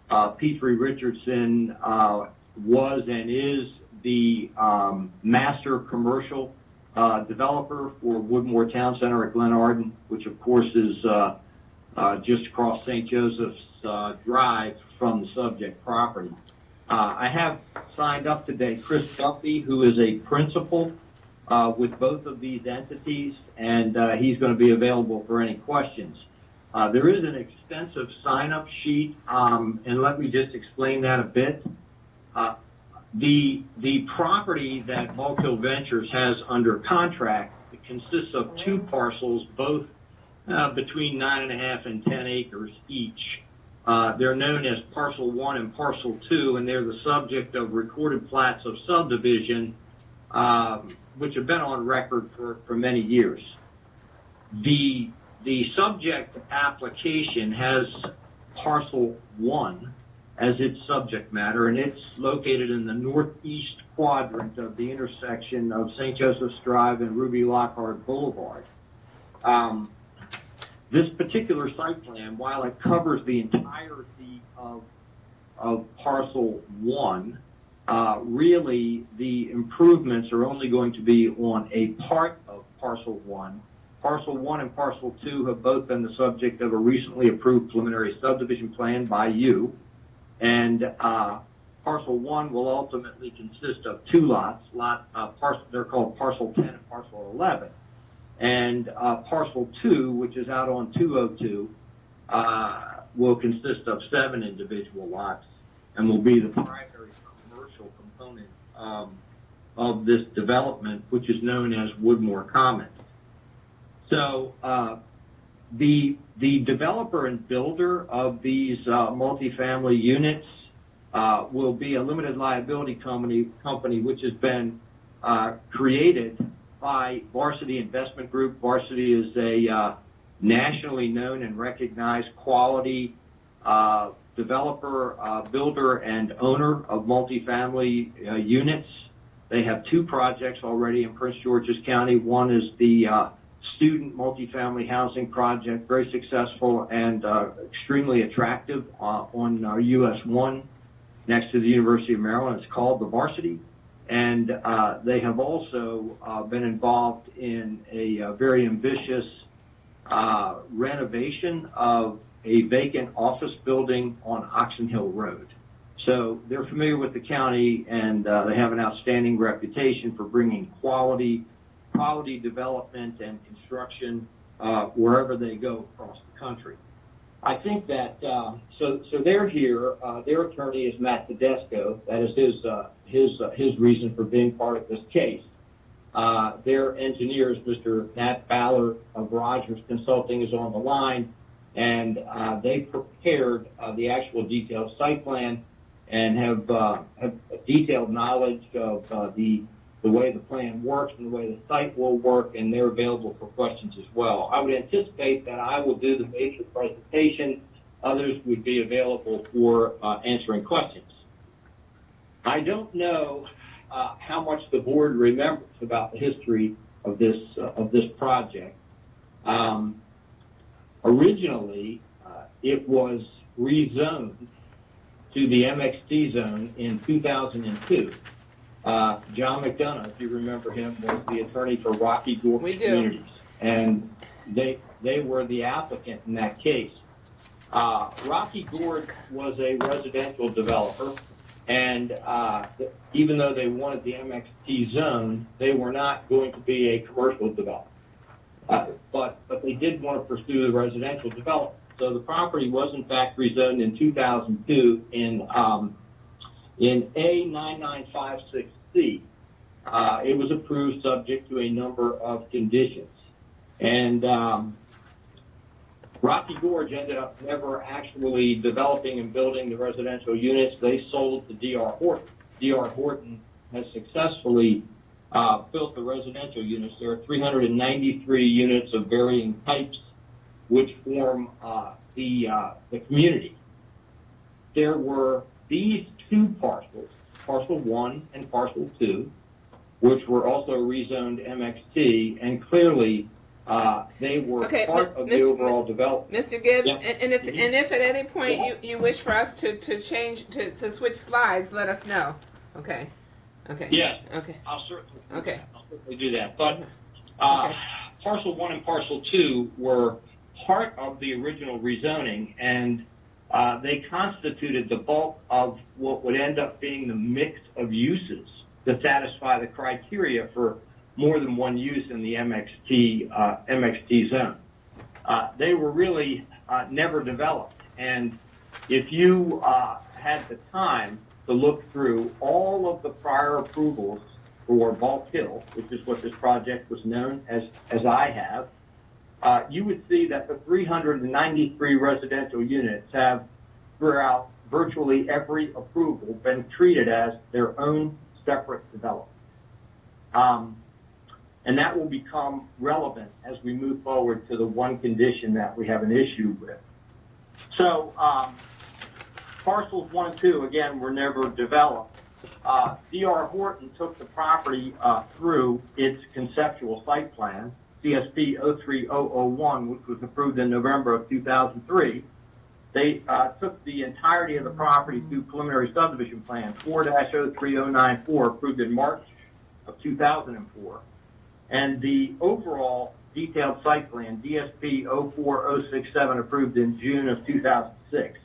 Petrie Richardson was and is the master commercial developer for Woodmore Town Center at Glen Arden, which of course is just across St. Joseph's Drive from the subject property. I have signed up today Chris Duffy, who is a principal with both of these entities, and he's going to be available for any questions. There is an extensive sign-up sheet, and let me just explain that a bit. The property that Bulk Hill Ventures has under contract consists of two parcels, both between 9.5 and 10 acres each. They're known as Parcel 1 and Parcel 2, and they're the subject of recorded plats of subdivision, which have been on record for many years. The subject application has Parcel 1 as its subject matter, and it's located in the northeast quadrant of the intersection of St. Joseph's Drive and Ruby Lockhart Boulevard. This particular site plan, while it covers the entirety of Parcel 1, really the improvements are only going to be on a part of Parcel 1. Parcel 1 and Parcel 2 have both been the subject of a recently approved preliminary subdivision plan by you. And Parcel 1 will ultimately consist of two lots. They're called Parcel 10 and Parcel 11. And Parcel 2, which is out on 202, will consist of 7 individual lots and will be the primary commercial component of this development, which is known as Woodmore Commons. So the developer and builder of these multifamily units will be a limited liability company which has been created by Varsity Investment Group. Varsity is a nationally known and recognized quality developer, builder, and owner of multifamily units. They have two projects already in Prince George's County. One is the student multifamily housing project, very successful and extremely attractive on US 1 next to the University of Maryland. It's called the Varsity. And they have also been involved in a very ambitious renovation of a vacant office building on Oxon Hill Road. So they're familiar with the county, and they have an outstanding reputation for bringing quality development and construction wherever they go across the country. I think that, so they're here. Their attorney is Matt Tedesco. That is his reason for being part of this case. Their engineer is Mr. Nat Ballard of Rogers Consulting is on the line, and they prepared the actual detailed site plan and have detailed knowledge of the way the plan works and the way the site will work, and they're available for questions as well. I would anticipate that I will do the major presentation. Others would be available for answering questions. I don't know how much the board remembers about the history of this project. Originally, it was rezoned to the MXT zone in 2002. John McDonough, if you remember him, was the attorney for Rocky Gorge Communities, and they were the applicant in that case. Rocky Gorge was a residential developer, and even though they wanted the MXT zone, they were not going to be a commercial developer. But they did want to pursue the residential development. So the property was in fact rezoned in 2002 in A9956C. It was approved subject to a number of conditions. And Rocky Gorge ended up never actually developing and building the residential units. They sold to D.R. Horton. D.R. Horton has successfully built the residential units. There are 393 units of varying types which form the community. There were these two parcels, Parcel 1 and Parcel 2, which were also rezoned MXT, and clearly they were Okay, part of the overall development. Mr. Gibbs, Yeah. and if at any point you wish for us to change, to switch slides, let us know. Okay. Okay. Yes. Okay. I'll certainly. Okay. I'll certainly do that. But parcel 1 and parcel 2 were part of the original rezoning, and they constituted the bulk of what would end up being the mix of uses to satisfy the criteria for more than one use in the MXT zone. They were really never developed, and if you had the time to look through all of the prior approvals for Bulk Hill, which is what this project was known as I have, you would see that the 393 residential units have, throughout virtually every approval, been treated as their own separate development. And that will become relevant as we move forward to the one condition that we have an issue with. So parcels 1 and 2, again, were never developed. D.R. Horton took the property through its conceptual site plan, CSP 03001, which was approved in November of 2003. They took the entirety of the property through preliminary subdivision plan 4-03094, approved in March of 2004. And the overall detailed site plan, DSP 04067, approved in June of 2006.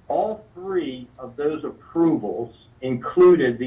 All 3 of those approvals included the